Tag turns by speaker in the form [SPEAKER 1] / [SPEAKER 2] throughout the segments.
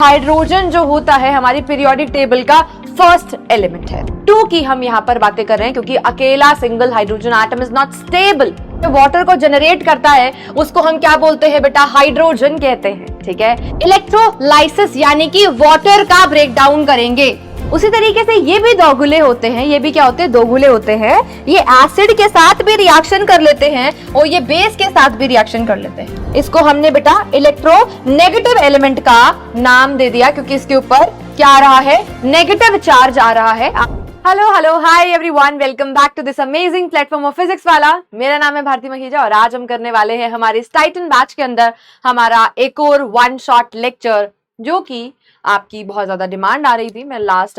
[SPEAKER 1] Hydrogen जो होता है हमारी पीरियोडिक टेबल का फर्स्ट एलिमेंट है। 2 की हम यहाँ पर बातें कर रहे हैं क्योंकि अकेला single hydrogen atom is not stable. जो वाटर को जनरेट करता है उसको हम क्या बोलते हैं बेटा? हाइड्रोजन कहते हैं। ठीक है, इलेक्ट्रोलाइसिस यानी कि वाटर का ब्रेकडाउन करेंगे। उसी तरीके से ये भी दोगुले होते हैं। ये भी क्या होते हैं? दोगुले होते हैं। ये एसिड के साथ भी रिएक्शन कर लेते हैं और ये बेस के साथ भी रिएक्शन कर लेते हैं। इसको हमने बेटा इलेक्ट्रोनेगेटिव एलिमेंट का नाम दे दिया क्योंकि इसके ऊपर क्या आ रहा है? नेगेटिव चार्ज आ रहा है। Hello hi everyone, welcome back to this amazing platform of physics वाला। मेरा नाम है भारती मखीजा और आज हम करने वाले हैं हमारे इस टाइटन बैच के अंदर हमारा एक और वन शॉट लेक्चर, जो कि आपकी बहुत ज्यादा डिमांड आ रही थी। मैं लास्ट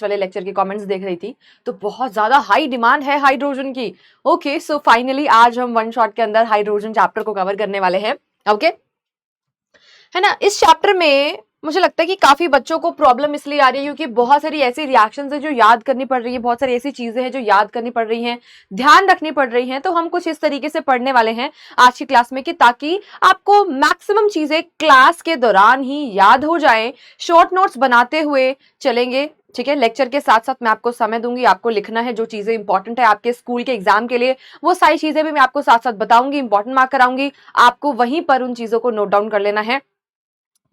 [SPEAKER 1] वाले लेक्चर के कमेंट्स देख रही थी तो बहुत ज्यादा हाई डिमांड है हाइड्रोजन की। ओके, सो फाइनली आज हम वन शॉट के अंदर हाइड्रोजन चैप्टर को कवर करने वाले हैं। ओके, है ना। इस चैप्टर में मुझे लगता है कि काफी बच्चों को प्रॉब्लम इसलिए आ रही है क्योंकि बहुत सारी ऐसी रिएक्शंस है जो याद करनी पड़ रही है, बहुत सारी ऐसी चीजें हैं जो याद करनी पड़ रही हैं, ध्यान रखनी पड़ रही हैं। तो हम कुछ इस तरीके से पढ़ने वाले हैं आज की क्लास में कि ताकि आपको मैक्सिमम चीजें क्लास के दौरान ही याद हो जाएं। शॉर्ट नोट्स बनाते हुए चलेंगे। ठीक है, लेक्चर के साथ साथ मैं आपको समय दूंगी, आपको लिखना है जो चीजें इंपॉर्टेंट है आपके स्कूल के एग्जाम के लिए, वो सारी चीजें भी मैं आपको साथ साथ बताऊंगी, इंपॉर्टेंट मार्क कराऊंगी। आपको वहीं पर उन चीजों को नोट डाउन कर लेना है।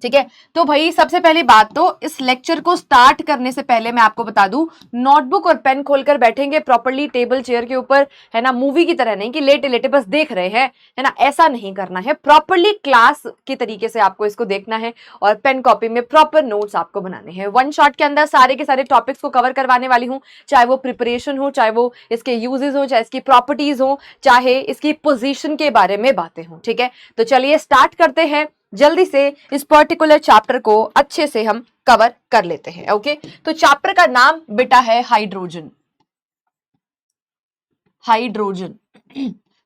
[SPEAKER 1] ठीक है, तो भाई सबसे पहली बात तो इस लेक्चर को स्टार्ट करने से पहले मैं आपको बता दूं, नोटबुक और पेन खोलकर बैठेंगे प्रॉपर्ली टेबल चेयर के ऊपर, है ना। मूवी की तरह नहीं कि लेटे लेटे बस देख रहे हैं, है ना, ऐसा नहीं करना है। प्रॉपर्ली क्लास की तरीके से आपको इसको देखना है और पेन कॉपी में प्रॉपर नोट्स आपको बनाने हैं। वन शॉट के अंदर सारे के सारे टॉपिक्स को कवर करवाने वाली हूँ, चाहे वो प्रिपरेशन हो, चाहे वो इसके यूजेस हो, चाहे इसकी प्रॉपर्टीज हो, चाहे इसकी पोजीशन के बारे में बातें हो। ठीक है, तो चलिए स्टार्ट करते हैं जल्दी से। इस पर्टिकुलर चैप्टर को अच्छे से हम कवर कर लेते हैं। ओके, तो चैप्टर का नाम बेटा है हाइड्रोजन। हाइड्रोजन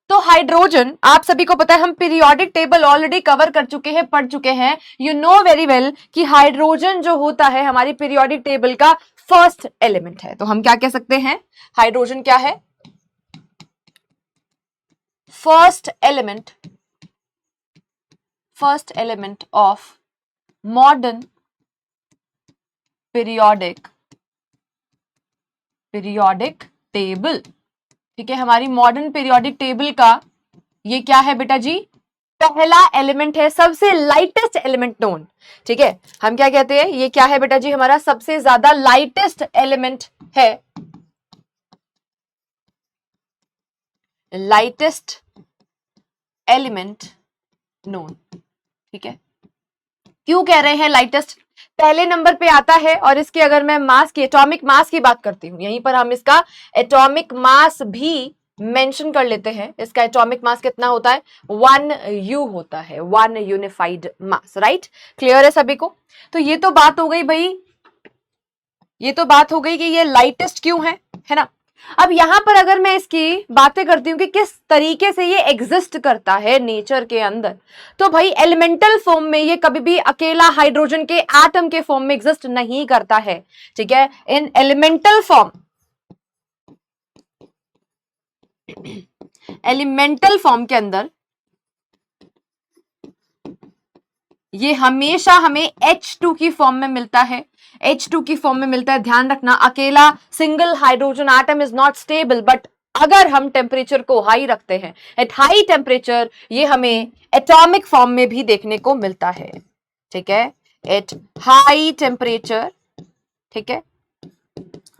[SPEAKER 1] तो हाइड्रोजन आप सभी को पता है, हम पीरियोडिक टेबल ऑलरेडी कवर कर चुके हैं, पढ़ चुके हैं। यू नो वेरी वेल कि हाइड्रोजन जो होता है हमारी पीरियोडिक टेबल का फर्स्ट एलिमेंट है। तो हम क्या कह सकते हैं? हाइड्रोजन क्या है? First element of modern periodic table. ठीक है, हमारी मॉडर्न पीरियोडिक टेबल का ये क्या है बेटा जी? पहला एलिमेंट है, सबसे लाइटेस्ट एलिमेंट नोन। ठीक है, हम क्या कहते हैं? ये क्या है बेटा जी? हमारा सबसे ज्यादा लाइटेस्ट एलिमेंट है, लाइटेस्ट एलिमेंट नोन। ठीक है, क्यों कह रहे हैं लाइटेस्ट? पहले नंबर पे आता है और इसकी अगर मैं मास की, एटॉमिक मास की बात करती हूं, यहीं पर हम इसका एटॉमिक मास भी मेंशन कर लेते हैं। इसका एटॉमिक मास कितना होता है? 1U होता है, 1 यूनिफाइड मास। राइट, क्लियर है सभी को? तो ये तो बात हो गई भाई, ये तो बात हो गई कि ये लाइटेस्ट क्यों है ना। अब यहां पर अगर मैं इसकी बातें करती हूं कि किस तरीके से ये एग्जिस्ट करता है नेचर के अंदर, तो भाई एलिमेंटल फॉर्म में ये कभी भी अकेला हाइड्रोजन के एटम के फॉर्म में एग्जिस्ट नहीं करता है। ठीक है, इन एलिमेंटल फॉर्म के अंदर ये हमेशा हमें H2 की फॉर्म में मिलता है, H2 की फॉर्म में मिलता है। ध्यान रखना, अकेला single hydrogen atom is not stable, but अगर हम टेम्परेचर को हाई रखते हैं, एट हाई टेम्परेचर, ये हमें एटॉमिक फॉर्म में भी देखने को मिलता है। ठीक है, एट हाई टेम्परेचर। ठीक है,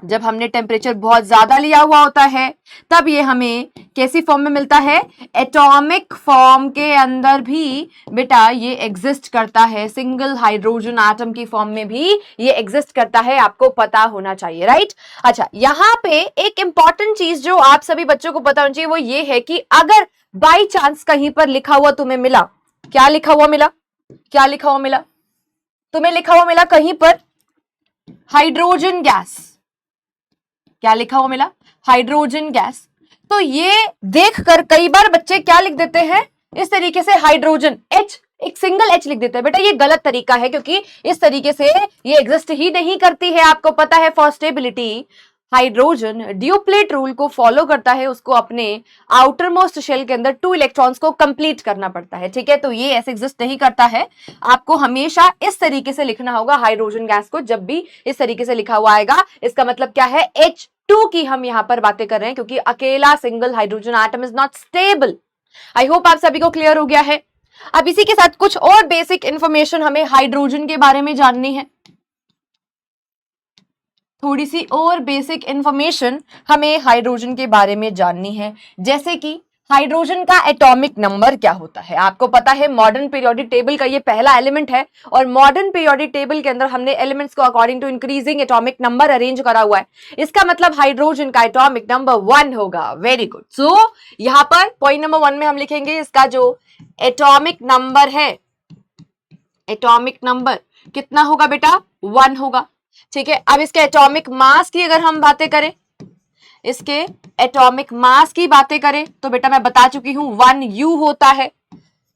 [SPEAKER 1] जब हमने टेम्परेचर बहुत ज्यादा लिया हुआ होता है तब ये हमें कैसी फॉर्म में मिलता है? एटॉमिक फॉर्म के अंदर भी बेटा ये एग्जिस्ट करता है, सिंगल हाइड्रोजन एटम की फॉर्म में भी ये एग्जिस्ट करता है, आपको पता होना चाहिए। राइट, अच्छा, यहां पे एक इंपॉर्टेंट चीज जो आप सभी बच्चों को पता होनी चाहिए वो ये है कि अगर बाई चांस कहीं पर लिखा हुआ तुम्हें मिला, क्या लिखा हुआ मिला? क्या लिखा हुआ मिला तुम्हें? लिखा हुआ मिला कहीं पर हाइड्रोजन गैस। क्या लिखा हुआ मिला? Hydrogen gas. तो ये देखकर कई बार बच्चे क्या लिख देते हैं इस तरीके से? हाइड्रोजन H, एक सिंगल H लिख देते हैं। बेटा ये गलत तरीका है क्योंकि इस तरीके से ये एग्जिस्ट ही नहीं करती है, आपको पता है। For stability hydrogen duplet rule को फॉलो करता है, उसको अपने आउटर मोस्ट शेल के अंदर 2 इलेक्ट्रॉन्स को कंप्लीट करना पड़ता है, ठीक है। तो ये ऐसे एग्जिस्ट नहीं करता है, आपको हमेशा इस तरीके से लिखना होगा हाइड्रोजन गैस को। जब भी इस तरीके से लिखा हुआ आएगा इसका मतलब क्या है, H2 की हम यहां पर बातें कर रहे हैं, क्योंकि अकेला single hydrogen atom is not stable. I hope आप सभी को क्लियर हो गया है। अब इसी के साथ कुछ और बेसिक इंफॉर्मेशन हमें हाइड्रोजन के बारे में जाननी है, थोड़ी सी और बेसिक इंफॉर्मेशन हमें हाइड्रोजन के बारे में जाननी है, जैसे कि हाइड्रोजन का एटॉमिक नंबर क्या होता है। आपको पता है मॉडर्न पीरियोडिक टेबल का ये पहला एलिमेंट है, और मॉडर्न पीरियोडिक टेबल के अंदर हमने एलिमेंट्स को according to increasing atomic number arrange करा हुआ है। इसका मतलब हाइड्रोजन का एटॉमिक नंबर 1 होगा। Very good. सो यहां पर पॉइंट नंबर 1 में हम लिखेंगे इसका जो एटॉमिक नंबर है, एटॉमिक नंबर कितना होगा बेटा, 1 होगा, ठीक है। अब इसके एटॉमिक मास की अगर हम बातें करें, इसके एटॉमिक मास की बातें करें तो बेटा मैं बता चुकी हूं 1U होता है,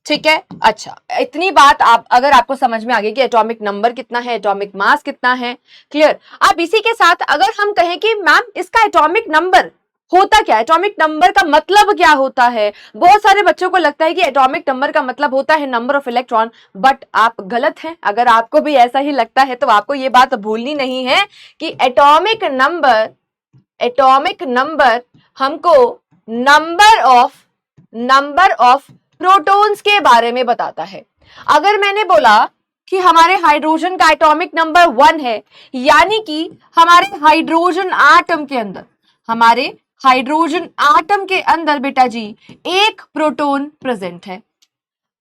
[SPEAKER 1] ठीक है। अच्छा, इतनी बात आप अगर आपको समझ में आ गई कि एटॉमिक नंबर कितना है, एटॉमिक मास कितना है, क्लियर। अब इसी के साथ अगर हम कहें कि मैम इसका एटॉमिक नंबर होता क्या है, एटॉमिक नंबर का मतलब क्या होता है। बहुत सारे बच्चों को लगता है कि एटॉमिक नंबर का मतलब होता है नंबर ऑफ इलेक्ट्रॉन, बट आप गलत हैं। अगर आपको भी ऐसा ही लगता है तो आपको ये बात भूलनी नहीं है कि एटॉमिक नंबर हमको नंबर ऑफ प्रोटॉन्स के बारे में बताता है। अगर मैंने बोला कि हमारे हाइड्रोजन का एटॉमिक नंबर 1 है, यानी कि हमारे हाइड्रोजन आटम के अंदर बेटा जी एक प्रोटॉन प्रेजेंट है।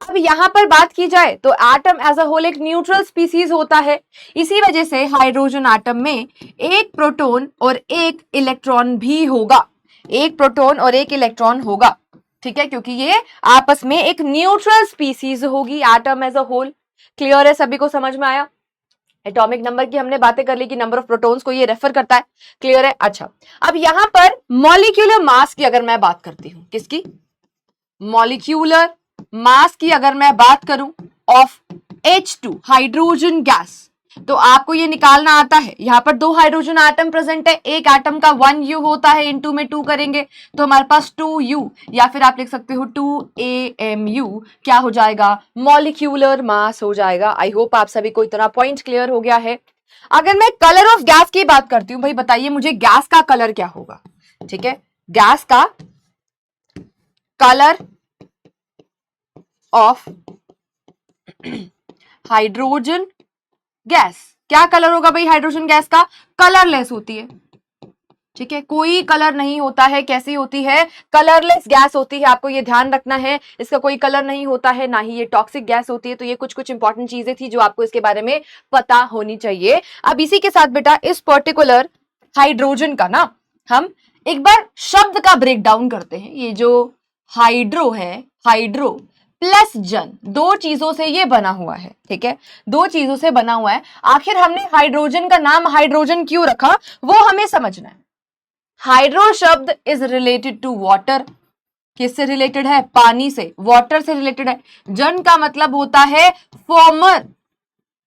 [SPEAKER 1] अब यहां पर बात की जाए तो एटम एज अ होल एक न्यूट्रल स्पीसीज होता है, इसी वजह से हाइड्रोजन एटम में एक प्रोटॉन और एक इलेक्ट्रॉन भी होगा, एक प्रोटॉन और एक इलेक्ट्रॉन होगा, ठीक है, क्योंकि ये आपस में एक न्यूट्रल स्पीसीज होगी atom as a whole. Clear है, सभी को समझ में आया। एटॉमिक नंबर की हमने बातें कर ली कि नंबर ऑफ प्रोटॉन्स को ये रेफर करता है, क्लियर है। अच्छा, अब यहां पर मॉलिक्यूलर मास की अगर मैं बात करती हूं, किसकी, मॉलिक्यूलर मास की अगर मैं बात करूं ऑफ H2 हाइड्रोजन गैस, तो आपको ये निकालना आता है। यहां पर 2 हाइड्रोजन एटम प्रेजेंट है, एक एटम का 1U होता है, इनटू में 2 करेंगे तो हमारे पास 2U, या फिर आप लिख सकते हो 2AMU, क्या हो जाएगा, मॉलिक्यूलर मास हो जाएगा। आई होप आप सभी को इतना पॉइंट क्लियर हो गया है। अगर मैं कलर ऑफ गैस की बात करती हूं, भाई बताइए मुझे गैस का कलर क्या होगा, ठीक है, गैस का कलर ऑफ हाइड्रोजन गैस क्या कलर होगा भाई, हाइड्रोजन गैस का कलरलेस होती है, ठीक है, कोई कलर नहीं होता है। कैसी होती है, कलरलेस गैस होती है, आपको ये ध्यान रखना है, इसका कोई कलर नहीं होता है, ना ही ये टॉक्सिक गैस होती है। तो ये कुछ इंपॉर्टेंट चीजें थी जो आपको इसके बारे में पता होनी चाहिए। अब इसी के साथ बेटा इस पर्टिकुलर हाइड्रोजन का ना हम एक बार शब्द का ब्रेक डाउन करते हैं। ये जो हाइड्रो है, हाइड्रो प्लस जन, 2 चीजों से ये बना हुआ है, ठीक है, 2 चीजों से बना हुआ है। आखिर हमने हाइड्रोजन का नाम हाइड्रोजन क्यों रखा वो हमें समझना है। हाइड्रो शब्द इज रिलेटेड टू वाटर, किससे रिलेटेड है, पानी से, वाटर से रिलेटेड है। जन का मतलब होता है फॉर्मर,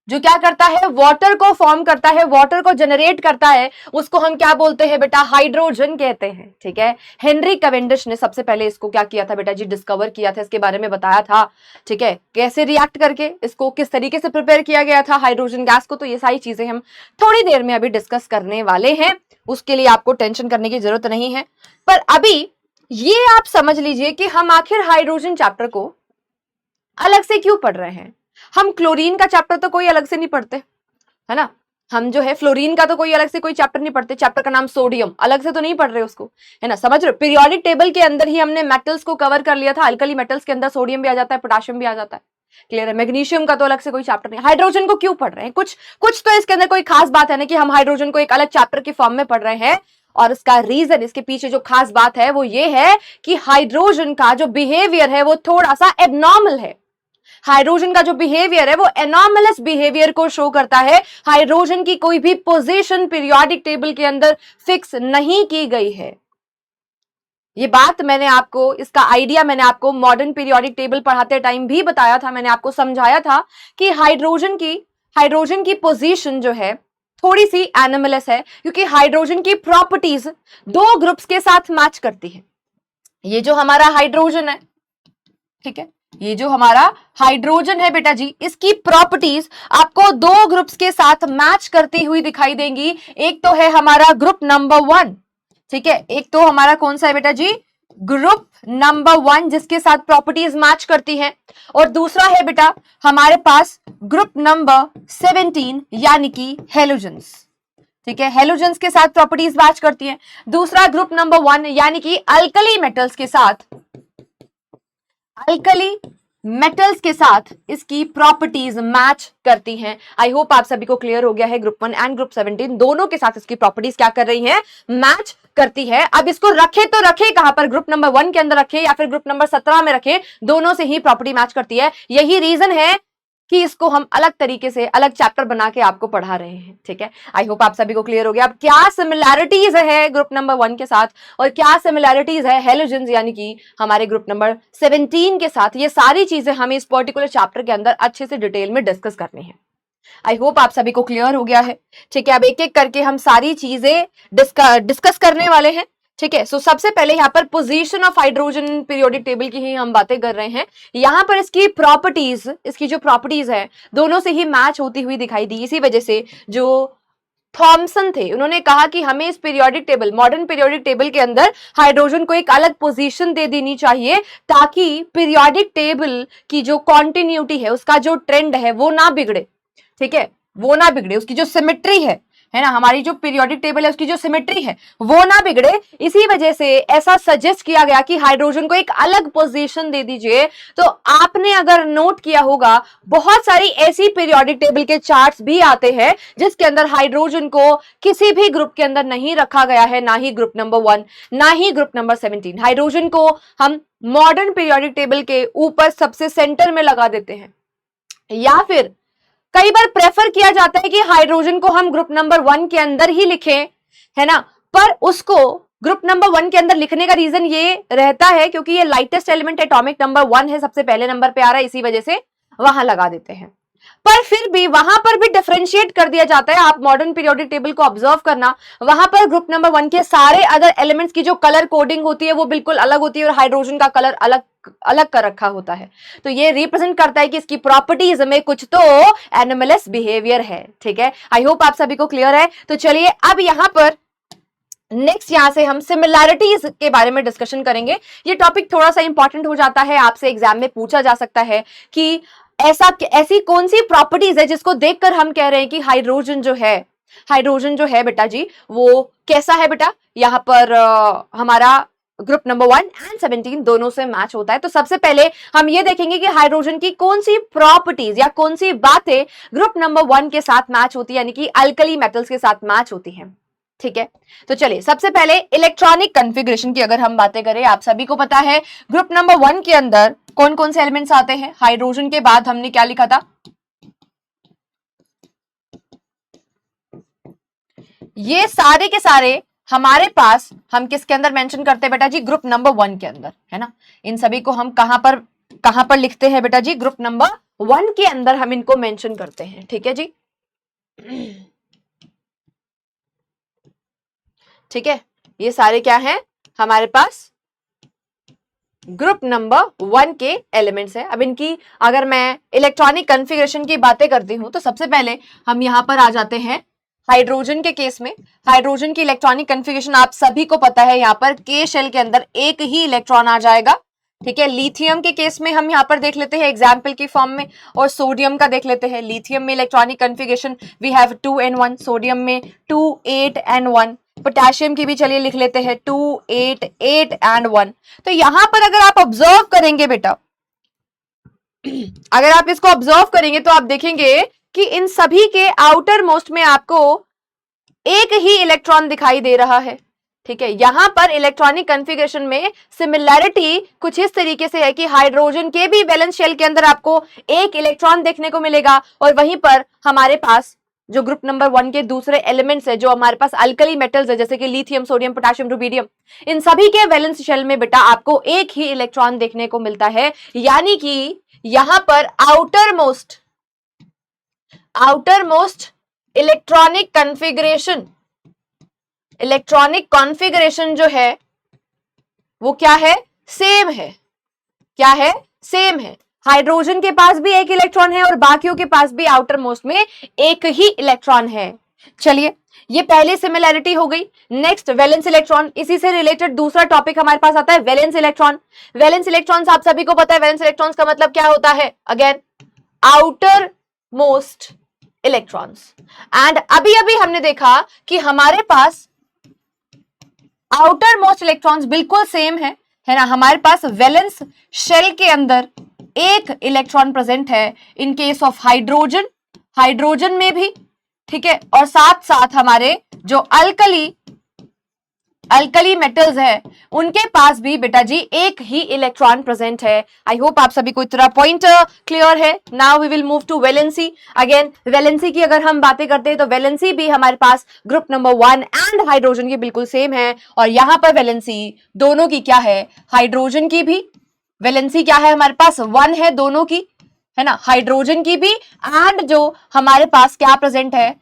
[SPEAKER 1] जो क्या करता है, वाटर को फॉर्म करता है, वाटर को जनरेट करता है, उसको हम क्या बोलते हैं बेटा, हाइड्रोजन कहते हैं, ठीक है। हेनरी कैवेंडिश ने सबसे पहले इसको क्या किया था बेटा जी, डिस्कवर किया था, इसके बारे में बताया था, ठीक है, कैसे रिएक्ट करके इसको किस तरीके से प्रिपेयर किया गया था हाइड्रोजन गैस को। तो ये सारी चीजें हम थोड़ी देर में अभी डिस्कस करने वाले हैं, उसके लिए आपको टेंशन करने की जरूरत नहीं है। पर अभी ये आप समझ लीजिए कि हम आखिर हाइड्रोजन चैप्टर को अलग से क्यों पढ़ रहे हैं। हम क्लोरीन का चैप्टर तो कोई अलग से नहीं पढ़ते, है ना, हम जो है फ्लोरीन का तो कोई अलग से कोई चैप्टर नहीं पढ़ते, चैप्टर का नाम सोडियम, अलग से तो नहीं पढ़ रहे उसको, है ना, समझ रहे हो। पीरियोडिक टेबल के अंदर ही हमने मेटल्स को कवर कर लिया था, अल्कली मेटल्स के अंदर सोडियम भी आ जाता है, पोटेशियम भी आ जाता है, क्लियर है। मैग्नीशियम का तो अलग से कोई चैप्टर नहीं। हाइड्रोजन को क्यों पढ़ रहे हैं, कुछ तो इसके अंदर कोई खास बात है ना कि हम हाइड्रोजन को एक अलग चैप्टर के फॉर्म में पढ़ रहे हैं। और इसका रीजन, इसके पीछे जो खास बात है वो ये है कि हाइड्रोजन का जो बिहेवियर है वो थोड़ा सा एबनॉर्मल है। हाइड्रोजन का जो बिहेवियर है वो एनॉर्मलस बिहेवियर को शो करता है। हाइड्रोजन की कोई भी पोजीशन पीरियोडिक टेबल के अंदर फिक्स नहीं की गई है। ये बात मैंने आपको, इसका आइडिया मैंने आपको मॉडर्न पीरियोडिक टेबल पढ़ाते टाइम भी बताया था, मैंने आपको समझाया था कि हाइड्रोजन की पोजीशन जो है थोड़ी सी एनोमलस है क्योंकि हाइड्रोजन की प्रॉपर्टीज दो ग्रुप्स के साथ मैच करती है। ये जो हमारा हाइड्रोजन है, ठीक है, ये जो हमारा हाइड्रोजन है बेटा जी, इसकी प्रॉपर्टीज आपको दो ग्रुप्स के साथ मैच करती हुई दिखाई देंगी। एक तो है हमारा ग्रुप नंबर 1, ठीक है, एक तो हमारा कौन सा है बेटा जी, ग्रुप नंबर 1 जिसके साथ प्रॉपर्टीज मैच करती हैं, और दूसरा है बेटा हमारे पास ग्रुप नंबर 17 यानी कि हेलोजेंस, ठीक है, हेलोजेंस के साथ प्रॉपर्टीज मैच करती हैं। दूसरा ग्रुप नंबर 1 यानी कि अल्कली मेटल्स के साथ, अल्कली मेटल्स के साथ इसकी प्रॉपर्टीज मैच करती हैं। आई होप आप सभी को क्लियर हो गया है, ग्रुप 1 एंड ग्रुप 17 दोनों के साथ इसकी प्रॉपर्टीज क्या कर रही हैं, मैच करती है। अब इसको रखे तो रखे कहां पर, ग्रुप नंबर 1 के अंदर रखे या फिर ग्रुप नंबर 17 में रखे, दोनों से ही प्रॉपर्टी मैच करती है। यही रीजन है कि इसको हम अलग तरीके से अलग चैप्टर बना के आपको पढ़ा रहे हैं, ठीक है। आई होप आप सभी को क्लियर हो गया। अब क्या सिमिलैरिटीज है ग्रुप नंबर 1 के साथ और क्या सिमिलैरिटीज है हेलोजेंस यानी कि हमारे ग्रुप नंबर 17 के साथ, ये सारी चीजें हमें इस पर्टिकुलर चैप्टर के अंदर अच्छे से डिटेल में डिस्कस करनी है। आई होप आप सभी को क्लियर हो गया है, ठीक है। अब एक एक करके हम सारी चीजें डिस्कस करने वाले हैं, ठीक है। सो सबसे पहले यहाँ पर position of hydrogen periodic table की ही हम बातें कर रहे हैं। यहाँ पर इसकी प्रॉपर्टीज, इसकी जो प्रॉपर्टीज है दोनों से ही मैच होती हुई दिखाई दी। इसी वजह से जो थॉमसन थे उन्होंने कहा कि हमें इस periodic table, modern periodic table के अंदर हाइड्रोजन को एक अलग पोजीशन दे देनी चाहिए ताकि पीरियोडिक टेबल की जो कॉन्टिन्यूटी है, उसका जो ट्रेंड है वो ना बिगड़े, ठीक है, वो ना बिगड़े, उसकी जो सिमेट्री है ना, हमारी जो पीरियोडिक टेबल है उसकी जो सिमेट्री है वो ना बिगड़े। इसी वजह से ऐसा सजेस्ट किया गया कि हाइड्रोजन को एक अलग पोजीशन दे दीजिए। तो आपने अगर नोट किया होगा बहुत सारी ऐसी पीरियोडिक टेबल के चार्ट्स भी आते हैं जिसके अंदर हाइड्रोजन को किसी भी ग्रुप के अंदर नहीं रखा गया है, ना ही ग्रुप नंबर 1 ना ही ग्रुप नंबर 17। हाइड्रोजन को हम मॉडर्न पीरियोडिक टेबल के ऊपर सबसे सेंटर में लगा देते हैं, या फिर कई बार प्रेफर किया जाता है कि हाइड्रोजन को हम ग्रुप नंबर 1 के अंदर ही लिखें, है ना, पर उसको ग्रुप नंबर 1 के अंदर लिखने का रीजन ये रहता है क्योंकि ये लाइटेस्ट एलिमेंट एटॉमिक नंबर 1 है, सबसे पहले नंबर पे आ रहा है, इसी वजह से वहां लगा देते हैं। पर फिर भी वहां पर भी डिफरेंशिएट कर दिया जाता है। आप मॉडर्न पीरियोडिक टेबल को ऑब्जर्व करना, वहां पर ग्रुप नंबर 1 के सारे अदर एलिमेंट्स की जो कलर कोडिंग होती है वो बिल्कुल अलग होती है और हाइड्रोजन का कलर अलग अलग कर रखा होता है। तो ये रिप्रेजेंट करता है कि इसकी प्रॉपर्टीज में कुछ तो एनोमलस बिहेवियर है, ठीक है। आई होप आप सभी को क्लियर है। तो चलिए अब यहां पर नेक्स्ट यहां से हम सिमिलैरिटीज के बारे में डिस्कशन करेंगे। ये टॉपिक थोड़ा सा इंपॉर्टेंट हो जाता है, आपसे एग्जाम में पूछा जा सकता है कि ऐसी कौन सी प्रॉपर्टीज है जिसको देखकर हम कह रहे हैं कि हाइड्रोजन जो है बेटा जी वो कैसा है बेटा, यहां पर हमारा ग्रुप नंबर 1 एंड 17 दोनों से मैच होता है। तो सबसे पहले हम ये देखेंगे कि हाइड्रोजन की कौन सी प्रॉपर्टीज या कौन सी बातें ग्रुप नंबर 1 के साथ मैच होती है, यानी कि अल्कली मेटल्स के साथ मैच होती हैं, ठीक है। तो चलिए सबसे पहले इलेक्ट्रॉनिक कॉन्फ़िगरेशन की अगर हम बातें करें, आप सभी को पता है ग्रुप नंबर 1 के अंदर कौन कौन से एलिमेंट्स आते हैं। हाइड्रोजन के बाद हमने क्या लिखा था, ये सारे के सारे हमारे पास हम किसके अंदर मेंशन करते हैं बेटा जी, ग्रुप नंबर 1 के अंदर, है ना। इन सभी को हम कहां पर लिखते हैं बेटा जी, ग्रुप नंबर 1 के अंदर हम इनको मेंशन करते हैं, ठीक है जी, ठीक है। ये सारे क्या हैं हमारे पास ग्रुप नंबर 1 के एलिमेंट्स है। अब इनकी अगर मैं इलेक्ट्रॉनिक कॉन्फ़िगरेशन की बातें करती हूं तो सबसे पहले हम यहां पर आ जाते हैं हाइड्रोजन के केस में। हाइड्रोजन की इलेक्ट्रॉनिक कॉन्फ़िगरेशन आप सभी को पता है, यहां पर के शेल के अंदर एक ही इलेक्ट्रॉन आ जाएगा, ठीक है। लिथियम के केस में हम यहां पर देख लेते हैं एग्जाम्पल की फॉर्म में, और सोडियम का देख लेते हैं। लिथियम में electronic configuration we have 2n1, sodium में 2 8n1, पोटेशियम की भी चलिए लिख लेते हैं 2 8 8n1। तो यहां पर अगर आप ऑब्जर्व करेंगे बेटा, अगर आप इसको ऑब्जर्व करेंगे तो आप देखेंगे कि इन सभी के आउटर मोस्ट में आपको एक ही इलेक्ट्रॉन दिखाई दे रहा है, ठीक है। यहां पर इलेक्ट्रॉनिक कॉन्फ़िगरेशन में सिमिलैरिटी कुछ इस तरीके से है कि हाइड्रोजन के भी वैलेंस शेल के अंदर आपको एक इलेक्ट्रॉन देखने को मिलेगा, और वहीं पर हमारे पास जो ग्रुप नंबर 1 के दूसरे एलिमेंट्स है, जो हमारे पास अल्कली मेटल्स है जैसे कि लिथियम, सोडियम, पोटेशियम, रुबीडियम, इन सभी के वैलेंस शेल में बेटा आपको एक ही इलेक्ट्रॉन देखने को मिलता है। यानी कि यहां पर आउटर मोस्ट इलेक्ट्रॉनिक कॉन्फ़िगरेशन जो है वो क्या है, सेम है। क्या है, सेम है। हाइड्रोजन के पास भी एक इलेक्ट्रॉन है और बाकियों के पास भी आउटर मोस्ट में एक ही इलेक्ट्रॉन है। चलिए, ये पहली सिमिलैरिटी हो गई। नेक्स्ट वैलेंस इलेक्ट्रॉन, इसी से रिलेटेड दूसरा टॉपिक हमारे पास आता है वैलेंस इलेक्ट्रॉन। वैलेंस इलेक्ट्रॉन आप सभी को पता है, वैलेंस इलेक्ट्रॉन्स का मतलब क्या होता है, again outer most electrons. And अभी अभी हमने देखा कि हमारे पास आउटर मोस्ट इलेक्ट्रॉन्स बिल्कुल सेम है ना। हमारे पास वैलेंस शेल के अंदर एक इलेक्ट्रॉन प्रेजेंट है इन केस ऑफ हाइड्रोजन में भी, ठीक है। और साथ साथ हमारे जो अल्कली मेटल्स है उनके पास भी बेटा जी एक ही इलेक्ट्रॉन प्रेजेंट है। आई होप आप सभी को इतना पॉइंट क्लियर है। Now we will move to valency. Again valency की अगर हम बातें करते हैं तो वैलेंसी भी हमारे पास ग्रुप नंबर 1 एंड हाइड्रोजन की बिल्कुल सेम है। और यहां पर वैलेंसी दोनों की क्या है, हाइड्रोजन की भी वैलेंसी क्या है हमारे पास 1 है दोनों की, है ना, हाइड्रोजन की भी। एंड जो हमारे पास क्या प्रेजेंट है,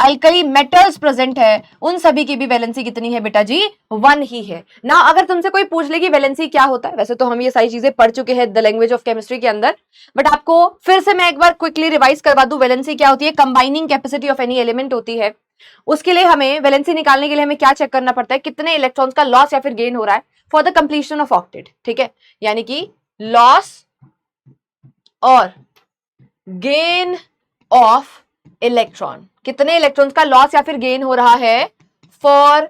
[SPEAKER 1] अल्कली मेटल्स प्रेजेंट है, उन सभी की भी वैलेंसी कितनी है बेटा जी, 1 ही है ना। अगर तुमसे कोई पूछ ले कि वैलेंसी क्या होता है, वैसे तो हम ये सारी चीजें पढ़ चुके हैं द लैंग्वेज ऑफ केमिस्ट्री के अंदर, बट आपको फिर से मैं एक बार क्विकली रिवाइज करवा दूं। वैलेंसी क्या होती है, combining capacity of any element होती है। उसके लिए हमें वैलेंसी निकालने के लिए हमें क्या चेक करना पड़ता है, कितने इलेक्ट्रॉन्स का लॉस या फिर गेन हो रहा है for the completion of octet, ठीक है। यानी कि लॉस और गेन ऑफ इलेक्ट्रॉन, कितने इलेक्ट्रॉन्स का लॉस या फिर गेन हो रहा है for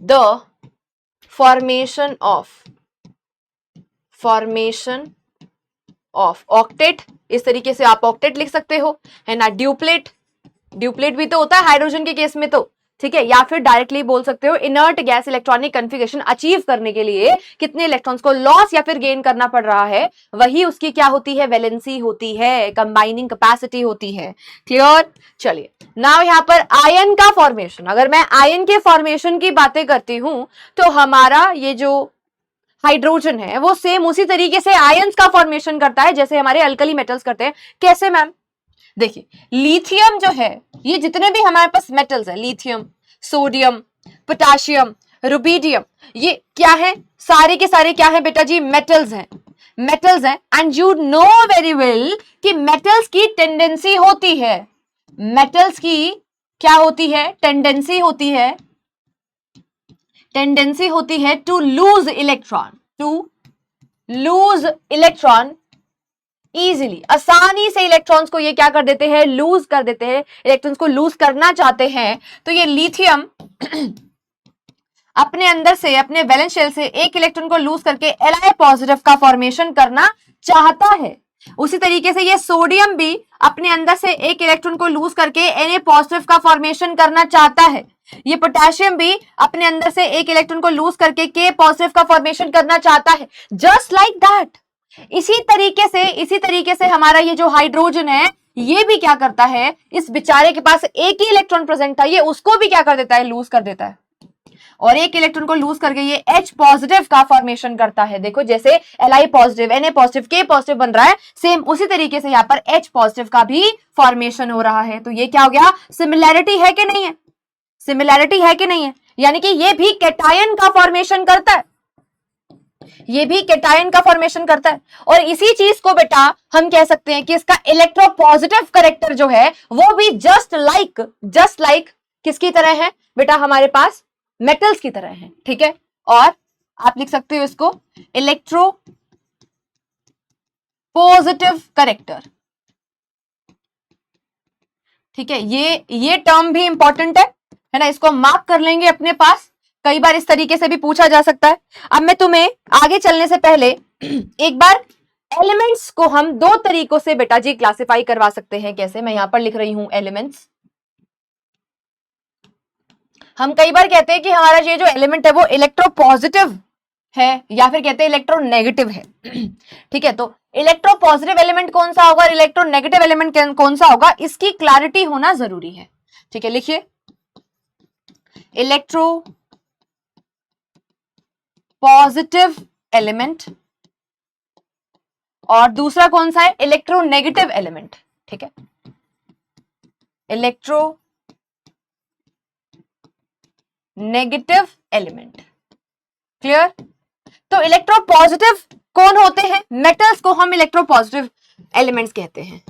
[SPEAKER 1] the formation of octet. इस तरीके से आप ऑक्टेट लिख सकते हो, है ना। ड्यूप्लेट भी तो होता है हाइड्रोजन के केस में तो, ठीक है। या फिर डायरेक्टली बोल सकते हो inert gas electronic configuration achieve करने के लिए कितने इलेक्ट्रॉन्स को लॉस या फिर गेन करना पड़ रहा है, वही उसकी क्या होती है, वैलेंसी होती है, कंबाइनिंग कैपेसिटी होती है। क्लियर। चलिए नाउ यहां पर आयन का फॉर्मेशन, अगर मैं आयन के फॉर्मेशन की बातें करती हूं तो हमारा ये जो हाइड्रोजन है वो सेम उसी तरीके से आयंस का फॉर्मेशन करता है जैसे हमारे अल्कली मेटल्स करते हैं। कैसे मैम, देखिए लिथियम जो है, ये जितने भी हमारे पास मेटल्स है, लिथियम, सोडियम, पोटाशियम, रुबिडियम, ये क्या है, सारे के सारे क्या है बेटा जी, मेटल्स हैं। And you know very well कि मेटल्स की टेंडेंसी होती है, मेटल्स की क्या होती है, टेंडेंसी होती है टू लूज इलेक्ट्रॉन इजीली, आसानी से इलेक्ट्रॉन्स को ये क्या कर देते हैं, लूज कर देते हैं, इलेक्ट्रॉन्स को लूज करना चाहते हैं। तो ये लिथियम अपने अंदर से, अपने वैलेंस शेल से एक इलेक्ट्रॉन को लूज करके Li पॉजिटिव का फॉर्मेशन करना चाहता है। उसी तरीके से ये सोडियम भी अपने अंदर से एक इलेक्ट्रॉन को लूज करके Na पॉजिटिव का फॉर्मेशन करना चाहता है। ये पोटेशियम भी अपने अंदर से एक इलेक्ट्रॉन को लूज करके K पॉजिटिव का फॉर्मेशन करना चाहता है। जस्ट लाइक दैट, इसी तरीके से हमारा ये जो हाइड्रोजन है ये भी क्या करता है, इस बेचारे के पास एक ही इलेक्ट्रॉन प्रेजेंट था, ये उसको भी क्या कर देता है, लूज कर देता है, और एक इलेक्ट्रॉन को लूज करके ये H पॉजिटिव का फॉर्मेशन करता है। देखो जैसे Li positive, Na positive, K positive बन रहा है, सेम उसी तरीके से यहाँ पर H पॉजिटिव का भी फॉर्मेशन हो रहा है। तो ये क्या हो गया, सिमिलैरिटी है कि नहीं है, सिमिलैरिटी है कि नहीं है, यानी कि ये भी कैटायन का फॉर्मेशन करता है, ये भी कैटायन का फॉर्मेशन करता है। और इसी चीज को बेटा हम कह सकते हैं कि इसका इलेक्ट्रोपॉजिटिव कैरेक्टर जो है वो भी जस्ट लाइक किसकी तरह है बेटा, हमारे पास मेटल्स की तरह है, ठीक है। और आप लिख सकते हो इसको इलेक्ट्रो पॉजिटिव कैरेक्टर, ठीक है। ये टर्म भी इंपॉर्टेंट है ना, इसको मार्क कर लेंगे अपने पास, कई बार इस तरीके से भी पूछा जा सकता है। अब मैं तुम्हें आगे चलने से पहले एक बार एलिमेंट्स को हम दो तरीकों से बेटा जी क्लासिफाई करवा सकते हैं। कैसे, मैं यहां पर लिख रही हूं एलिमेंट्स। हम कई बार कहते हैं कि हमारा ये जो एलिमेंट है वो इलेक्ट्रोपॉजिटिव है या फिर कहते हैं इलेक्ट्रोनेगेटिव है, ठीक है। तो इलेक्ट्रोपॉजिटिव एलिमेंट कौन सा होगा, इलेक्ट्रोनेगेटिव एलिमेंट कौन सा होगा, इसकी क्लैरिटी होना जरूरी है, ठीक है। लिखिए इलेक्ट्रो पॉजिटिव एलिमेंट और दूसरा कौन सा है, इलेक्ट्रोनेगेटिव एलिमेंट, ठीक है। Electro negative element. क्लियर? तो इलेक्ट्रो पॉजिटिव कौन होते हैं? मेटल्स को हम इलेक्ट्रो पॉजिटिव एलिमेंट्स कहते हैं।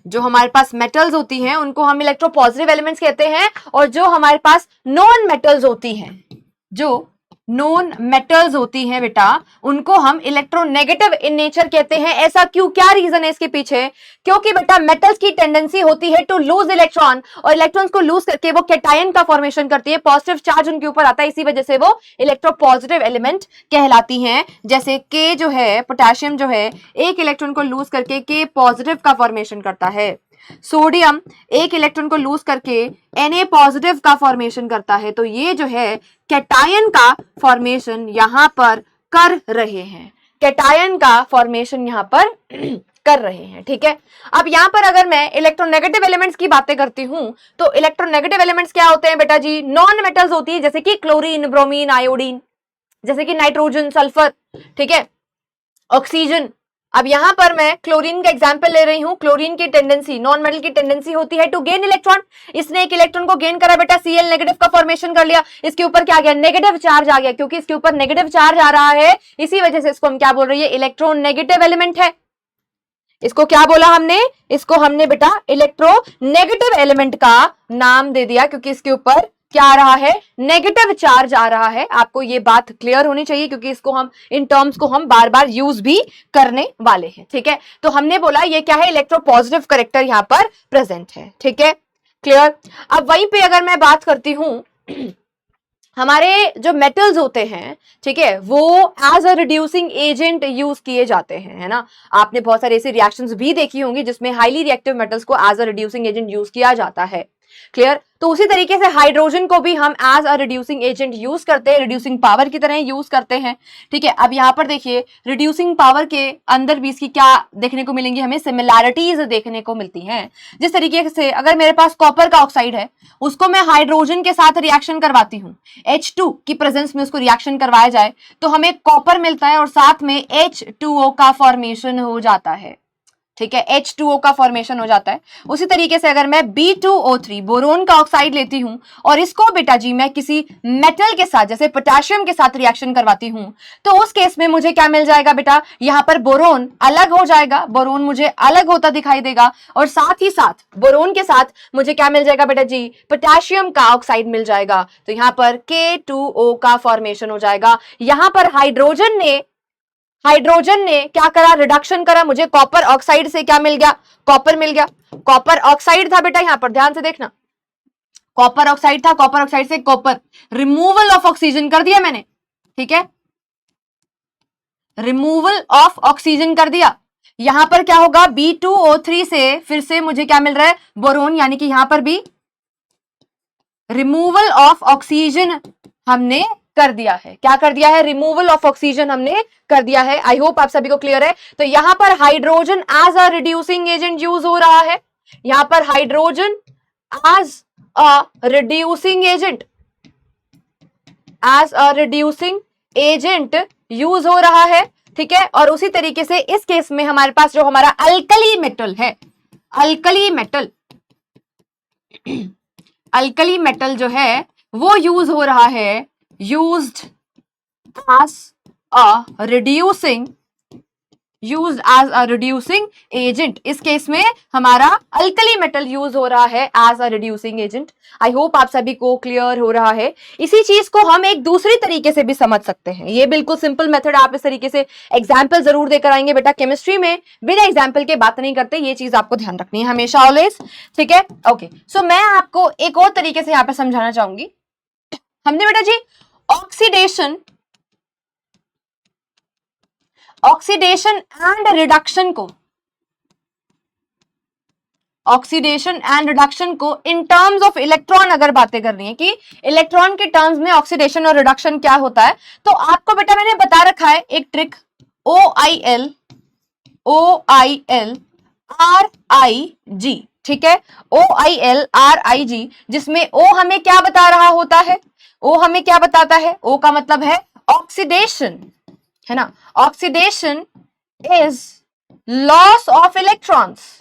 [SPEAKER 1] जो हमारे पास मेटल्स होती हैं उनको हम इलेक्ट्रो पॉजिटिव एलिमेंट्स कहते हैं, और जो हमारे पास नॉन मेटल्स होती हैं, जो नॉन मेटल्स होती हैं बेटा, उनको हम इलेक्ट्रोनेगेटिव इन नेचर कहते हैं। ऐसा क्यों? क्या रीजन है इसके पीछे? क्योंकि बेटा मेटल्स की टेंडेंसी होती है टू लूज इलेक्ट्रॉन, और इलेक्ट्रॉन्स को लूज करके वो कैटायन का फॉर्मेशन करती है, पॉजिटिव चार्ज उनके ऊपर आता है, इसी वजह से वो इलेक्ट्रो पॉजिटिव एलिमेंट कहलाती हैं। जैसे के जो है, पोटेशियम जो है, एक इलेक्ट्रॉन को लूज करके के पॉजिटिव का फॉर्मेशन करता है। सोडियम एक इलेक्ट्रॉन को लूज करके Na पॉजिटिव का फॉर्मेशन करता है। तो ये जो है कैटायन का फॉर्मेशन यहां पर कर रहे हैं, कैटायन का फॉर्मेशन यहां पर कर रहे हैं। ठीक है, अब यहां पर अगर मैं इलेक्ट्रोनेगेटिव एलिमेंट्स की बातें करती हूं तो इलेक्ट्रोनेगेटिव एलिमेंट्स क्या होते हैं बेटा जी? नॉन मेटल्स होती है, जैसे कि क्लोरीन, ब्रोमीन, आयोडीन, जैसे कि नाइट्रोजन, सल्फर, ठीक है, ऑक्सीजन। अब यहां पर मैं क्लोरीन का एग्जांपल ले रही हूं। क्लोरीन की टेंडेंसी, नॉन मेटल की टेंडेंसी होती है टू गेन इलेक्ट्रॉन। इसने एक इलेक्ट्रॉन को गेन करा बेटा, Cl नेगेटिव का फॉर्मेशन कर लिया, इसके ऊपर क्या आ गया? नेगेटिव चार्ज आ गया। क्योंकि इसके ऊपर नेगेटिव चार्ज आ रहा है, इसी वजह से इसको हम क्या बोल रहे हैं? इलेक्ट्रॉन नेगेटिव एलिमेंट है। इसको क्या बोला हमने? इसको हमने बेटा इलेक्ट्रो नेगेटिव एलिमेंट का नाम दे दिया, क्योंकि इसके ऊपर क्या आ रहा है? नेगेटिव चार्ज आ रहा है। आपको ये बात क्लियर होनी चाहिए, क्योंकि इसको हम इन टर्म्स को हम बार बार यूज भी करने वाले हैं। ठीक है, तो हमने बोला ये क्या है? इलेक्ट्रो पॉजिटिव कैरेक्टर यहाँ पर प्रेजेंट है। ठीक है, क्लियर? अब वहीं पे अगर मैं बात करती हूं हमारे जो मेटल्स होते हैं, ठीक है, वो as a reducing agent use किए जाते हैं, है ना। आपने बहुत सारे ऐसी रिएक्शंस भी देखी होंगी जिसमें हाईली रिएक्टिव मेटल्स को as a reducing agent use किया जाता है। क्लियर? तो उसी तरीके से हाइड्रोजन को भी हम as a reducing agent use करते हैं, रिड्यूसिंग पावर की तरह यूज करते हैं। ठीक है, अब यहाँ पर देखिए रिड्यूसिंग पावर के अंदर भी इसकी क्या देखने को मिलेंगी? हमें सिमिलैरिटीज देखने को मिलती हैं। जिस तरीके से अगर मेरे पास कॉपर का ऑक्साइड है, उसको मैं हाइड्रोजन के साथ रिएक्शन करवाती हूँ, H2 की प्रेजेंस में उसको रिएक्शन करवाया जाए तो हमें कॉपर मिलता है और साथ में H2O का फॉर्मेशन हो जाता है। ठीक है, H2O का फॉर्मेशन हो जाता है। उसी तरीके से अगर मैं B2O3 बोरोन का ऑक्साइड लेती हूं और इसको बेटा जी मैं किसी मेटल के साथ, जैसे पोटेशियम के साथ रिएक्शन करवाती हूं, तो उस केस में मुझे क्या मिल जाएगा बेटा? यहां पर बोरोन अलग हो जाएगा, बोरोन मुझे अलग होता दिखाई देगा, और साथ ही साथ बोरोन के साथ मुझे क्या मिल जाएगा बेटा जी? पोटेशियम का ऑक्साइड मिल जाएगा। तो यहां पर K2O का फॉर्मेशन हो जाएगा। यहां पर हाइड्रोजन ने क्या करा? रिडक्शन करा, मुझे कॉपर ऑक्साइड से क्या मिल गया? कॉपर मिल गया। कॉपर ऑक्साइड था बेटा, यहां पर ध्यान से देखना, कॉपर ऑक्साइड था, कॉपर ऑक्साइड से कॉपर, रिमूवल ऑफ ऑक्सीजन कर दिया मैंने। ठीक है, रिमूवल ऑफ ऑक्सीजन कर दिया। यहां पर क्या होगा? B2O3 से फिर से मुझे क्या मिल रहा है? बोरोन, यानी कि यहां पर भी रिमूवल ऑफ ऑक्सीजन हमने कर दिया है। क्या कर दिया है? रिमूवल ऑफ ऑक्सीजन हमने कर दिया है। आई होप आप सभी को क्लियर है। तो यहां पर hydrogen as a reducing agent use हो रहा है। यहां पर hydrogen as a reducing agent, as a reducing agent use हो रहा है। ठीक है, और उसी तरीके से इस केस में हमारे पास जो हमारा अल्कली मेटल है, अल्कली मेटल जो है वो यूज हो रहा है, used as a reducing agent। इस केस में हमारा अल्कली मेटल यूज हो रहा है as a reducing agent. I hope आप सभी को क्लियर हो रहा है। इसी चीज को हम एक दूसरी तरीके से भी समझ सकते हैं। ये बिल्कुल सिंपल मेथड, आप इस तरीके से एग्जाम्पल जरूर देकर आएंगे बेटा। केमिस्ट्री में बिना एग्जाम्पल के बात नहीं करते, ये चीज आपको ध्यान रखनी है हमेशा, ऑलवेज। ठीक है, ओके। सो मैं आपको एक और तरीके से यहाँ पे समझाना चाहूंगी। हमने बेटा जी ऑक्सीडेशन एंड रिडक्शन को इन टर्म्स ऑफ इलेक्ट्रॉन अगर बातें करनी है कि इलेक्ट्रॉन के टर्म्स में ऑक्सीडेशन और रिडक्शन क्या होता है, तो आपको बेटा मैंने बता रखा है एक ट्रिक, OIL RIG। ठीक है, OIL RIG, जिसमें O हमें क्या बता रहा होता है? O हमें क्या बताता है? O का मतलब है ऑक्सीडेशन, है ना। Oxidation is loss of electrons,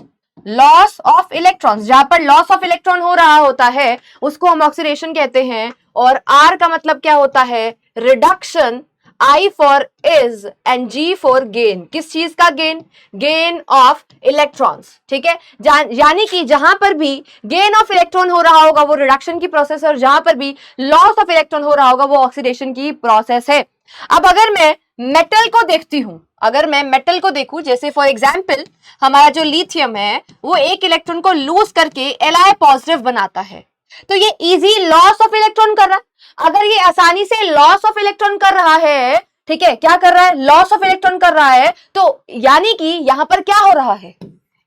[SPEAKER 1] loss of electrons, जहां पर लॉस ऑफ इलेक्ट्रॉन हो रहा होता है उसको हम ऑक्सीडेशन कहते हैं। और R का मतलब क्या होता है, reduction, I for is and G for gain. किस चीज का गेन, गेन ऑफ इलेक्ट्रॉन्स, ठीक है। यानी कि जहां पर भी गेन ऑफ इलेक्ट्रॉन हो रहा होगा वो रिडक्शन की प्रोसेस है, और जहां पर भी लॉस ऑफ इलेक्ट्रॉन हो रहा होगा वो ऑक्सीडेशन की प्रोसेस है। अब अगर मैं मेटल को देखती हूं, अगर मैं मेटल को देखूं, जैसे फॉर एग्जाम्पल हमारा जो लिथियम है वो एक इलेक्ट्रॉन को लूज करके Li पॉजिटिव बनाता है, तो ये इजी लॉस ऑफ इलेक्ट्रॉन कर रहा है। अगर ये आसानी से लॉस ऑफ इलेक्ट्रॉन कर रहा है, ठीक है, क्या कर रहा है, लॉस ऑफ इलेक्ट्रॉन कर रहा है, तो यानी कि यहां पर क्या हो रहा है,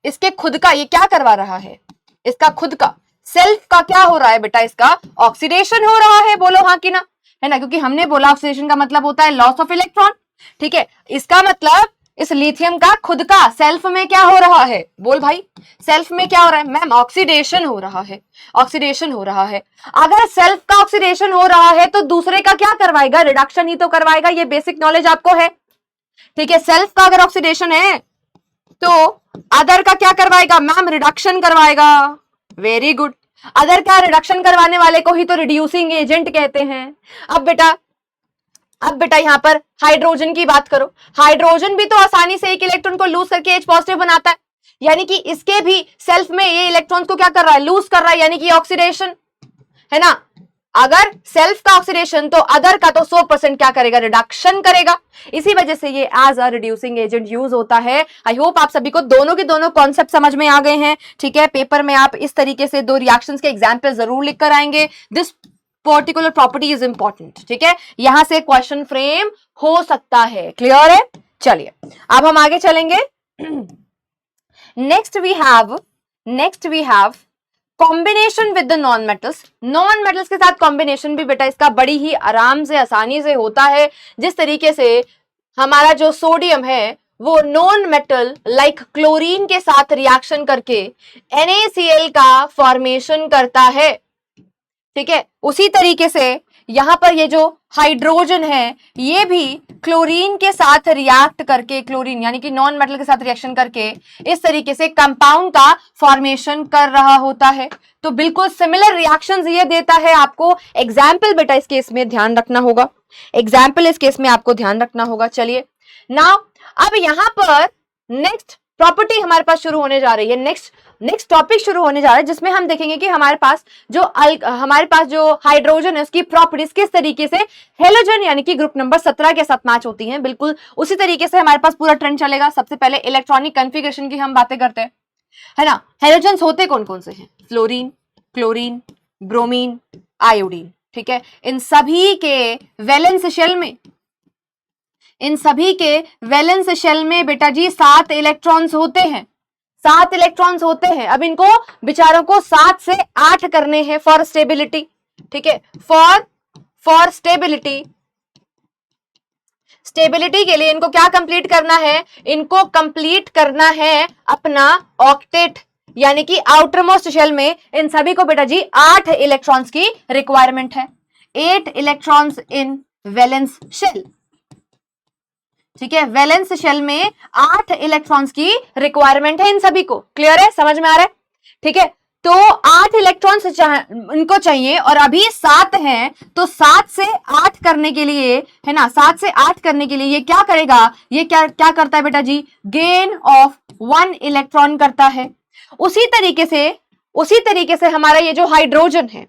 [SPEAKER 1] इसके खुद का, ये क्या करवा रहा है, इसका खुद का सेल्फ का क्या हो रहा है बेटा, इसका ऑक्सीडेशन हो रहा है। बोलो हाँ कि ना, है ना, क्योंकि हमने बोला ऑक्सीडेशन का मतलब होता है लॉस ऑफ इलेक्ट्रॉन, ठीक है। इसका मतलब इस लिथियम का खुद का सेल्फ में क्या हो रहा है, बोल भाई, सेल्फ में क्या हो रहा है, मैम ऑक्सीडेशन हो रहा है, ऑक्सीडेशन हो रहा है। अगर सेल्फ का ऑक्सीडेशन हो रहा है तो दूसरे का क्या करवाएगा, रिडक्शन ही तो करवाएगा, ये बेसिक नॉलेज आपको है, ठीक है। सेल्फ का अगर ऑक्सीडेशन है तो अदर का क्या करवाएगा, मैम रिडक्शन करवाएगा, वेरी गुड। अदर का रिडक्शन करवाने वाले को ही तो रिड्यूसिंग एजेंट कहते हैं। अब बेटा यहां पर हाइड्रोजन की बात करो, हाइड्रोजन भी तो आसानी से एक इलेक्ट्रॉन को लूज करके H पॉजिटिव बनाता है, यानी कि इसके भी सेल्फ में ये इलेक्ट्रॉन्स को क्या कर रहा है, लूज कर रहा है, यानी कि ऑक्सीडेशन, है ना। अगर सेल्फ का ऑक्सीडेशन तो अदर का तो 100% क्या करेगा, रिडक्शन करेगा। इसी वजह से ये as a reducing agent use होता है। आई होप आप सभी को दोनों के दोनों कॉन्सेप्ट समझ में आ गए हैं, ठीक है। पेपर में आप इस तरीके से दो रिएक्शंस के एग्जाम्पल जरूर लिख कर आएंगे। This particular property is important, ठीक है, यहां से क्वेश्चन फ्रेम हो सकता है, क्लियर है। चलिए अब हम आगे चलेंगे। Next we have combination with the non metals. Non metals के साथ कॉम्बिनेशन भी बेटा इसका बड़ी ही आराम से आसानी से होता है। जिस तरीके से हमारा जो सोडियम है वो नॉन मेटल लाइक क्लोरीन के साथ रिएक्शन करके NaCl का फॉर्मेशन करता है, ठीक है, उसी तरीके से यहां पर ये जो हाइड्रोजन है ये भी क्लोरीन के साथ रिएक्ट करके, क्लोरीन यानी कि नॉन मेटल के साथ रिएक्शन करके इस तरीके से कंपाउंड का फॉर्मेशन कर रहा होता है। तो बिल्कुल सिमिलर रिएक्शंस ये देता है आपको। एग्जाम्पल बेटा इस केस में ध्यान रखना होगा, एग्जाम्पल इस केस में आपको ध्यान रखना होगा। चलिए नाउ अब यहां पर नेक्स्ट प्रॉपर्टी हमारे पास शुरू होने जा रही है, नेक्स्ट टॉपिक शुरू होने जा रहा है, जिसमें हम देखेंगे कि हमारे पास जो हाइड्रोजन है उसकी प्रॉपर्टीज किस तरीके से हेलोजन यानी कि ग्रुप नंबर 17 के साथ मैच होती हैं। बिल्कुल उसी तरीके से हमारे पास पूरा ट्रेंड चलेगा। सबसे पहले इलेक्ट्रॉनिक कॉन्फ़िगरेशन की हम बातें करते हैं, है ना। हेलोजन्स होते कौन कौन से हैं, फ्लोरीन, क्लोरीन, ब्रोमीन, आयोडीन, ठीक है। इन सभी के वैलेंस शेल में बेटा जी 7 इलेक्ट्रॉन्स होते हैं, 7 इलेक्ट्रॉन्स होते हैं। अब इनको बेचारों को 7 से 8 करने हैं फॉर स्टेबिलिटी, ठीक है, फॉर स्टेबिलिटी के लिए इनको क्या कंप्लीट करना है, इनको कंप्लीट करना है अपना ऑक्टेट, यानी कि आउटर मोस्ट शेल में इन सभी को बेटा जी 8 इलेक्ट्रॉन्स की रिक्वायरमेंट है, 8 इलेक्ट्रॉन्स इन वैलेंस शेल, ठीक है। वैलेंस शेल में 8 इलेक्ट्रॉन्स की रिक्वायरमेंट है इन सभी को, क्लियर है, समझ में आ रहा है, ठीक है। तो 8 इलेक्ट्रॉन्स इनको चाहिए और अभी 7 हैं, तो 7 से 8 करने के लिए, है ना, 7 से 8 करने के लिए ये क्या करेगा, ये क्या करता है बेटा जी, गेन ऑफ 1 इलेक्ट्रॉन करता है। उसी तरीके से हमारा ये जो हाइड्रोजन है,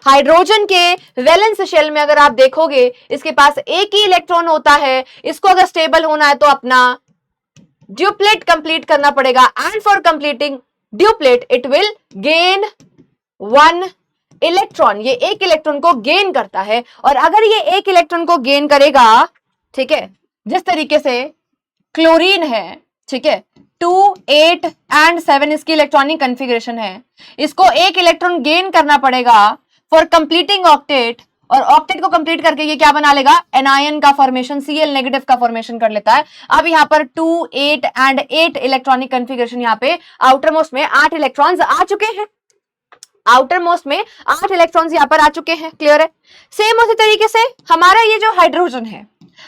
[SPEAKER 1] हाइड्रोजन के वैलेंस शेल में अगर आप देखोगे इसके पास एक ही इलेक्ट्रॉन होता है। इसको अगर स्टेबल होना है तो अपना ड्यूप्लेट कंप्लीट करना पड़ेगा, and for completing duplet it will gain 1 electron, ये एक इलेक्ट्रॉन को गेन करता है। और अगर ये एक इलेक्ट्रॉन को गेन करेगा, ठीक है, जिस तरीके से क्लोरीन है, ठीक है, 2, 8 एंड 7 इसकी इलेक्ट्रॉनिक कॉन्फ़िगरेशन है, इसको एक इलेक्ट्रॉन गेन करना पड़ेगा फॉर कंप्लीटिंग ऑक्टेट, और ऑक्टेट को कंप्लीट करके ये क्या बना लेगा, एनायन का फॉर्मेशन, Cl नेगेटिव का फॉर्मेशन कर लेता है। अब यहाँ पर 2, 8 एंड 8 इलेक्ट्रॉनिक कॉन्फ़िगरेशन, यहाँ पे आउटर मोस्ट में 8 इलेक्ट्रॉन्स आ चुके हैं, आउटर मोस्ट में 8 इलेक्ट्रॉन्स यहाँ पर आ चुके हैं, क्लियर है। सेम उसी तरीके से हमारा ये जो हाइड्रोजन है,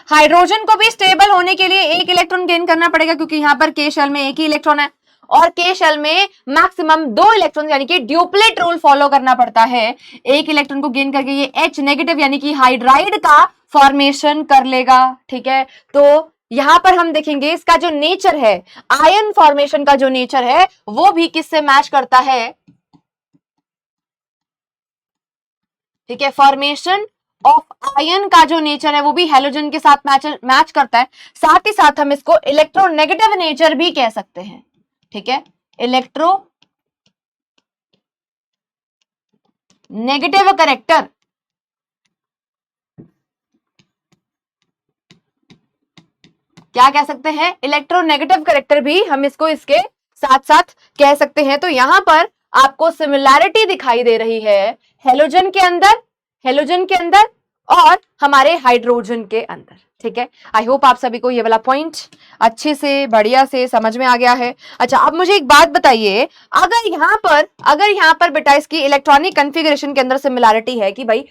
[SPEAKER 1] हाइड्रोजन को भी स्टेबल होने के लिए एक इलेक्ट्रॉन गेन करना पड़ेगा, क्योंकि यहाँ पर K शेल में एक ही इलेक्ट्रॉन है। और के शेल में मैक्सिमम 2 इलेक्ट्रॉन यानी कि ड्यूप्लेट रूल फॉलो करना पड़ता है। एक इलेक्ट्रॉन को गेन करके ये H नेगेटिव यानी कि हाइड्राइड का फॉर्मेशन कर लेगा। ठीक है, तो यहां पर हम देखेंगे इसका जो नेचर है, आयन फॉर्मेशन का जो नेचर है वो भी किससे मैच करता है। ठीक है, फॉर्मेशन ऑफ आयन का जो नेचर है वो भी हेलोजन के साथ मैच करता है। साथ ही साथ हम इसको इलेक्ट्रोनेगेटिव नेचर भी कह सकते हैं। ठीक है, इलेक्ट्रो नेगेटिव करेक्टर क्या कह सकते हैं, इलेक्ट्रोनेगेटिव करेक्टर भी हम इसको इसके साथ साथ कह सकते हैं। तो यहां पर आपको सिमिलैरिटी दिखाई दे रही है हेलोजन के अंदर और हमारे हाइड्रोजन के अंदर। ठीक है, आई होप आप सभी को ये वाला पॉइंट अच्छे से बढ़िया से समझ में आ गया है। अच्छा, अब मुझे एक बात बताइए, अगर यहाँ पर बेटा इसकी इलेक्ट्रॉनिक कॉन्फ़िगरेशन के अंदर सिमिलैरिटी है कि भाई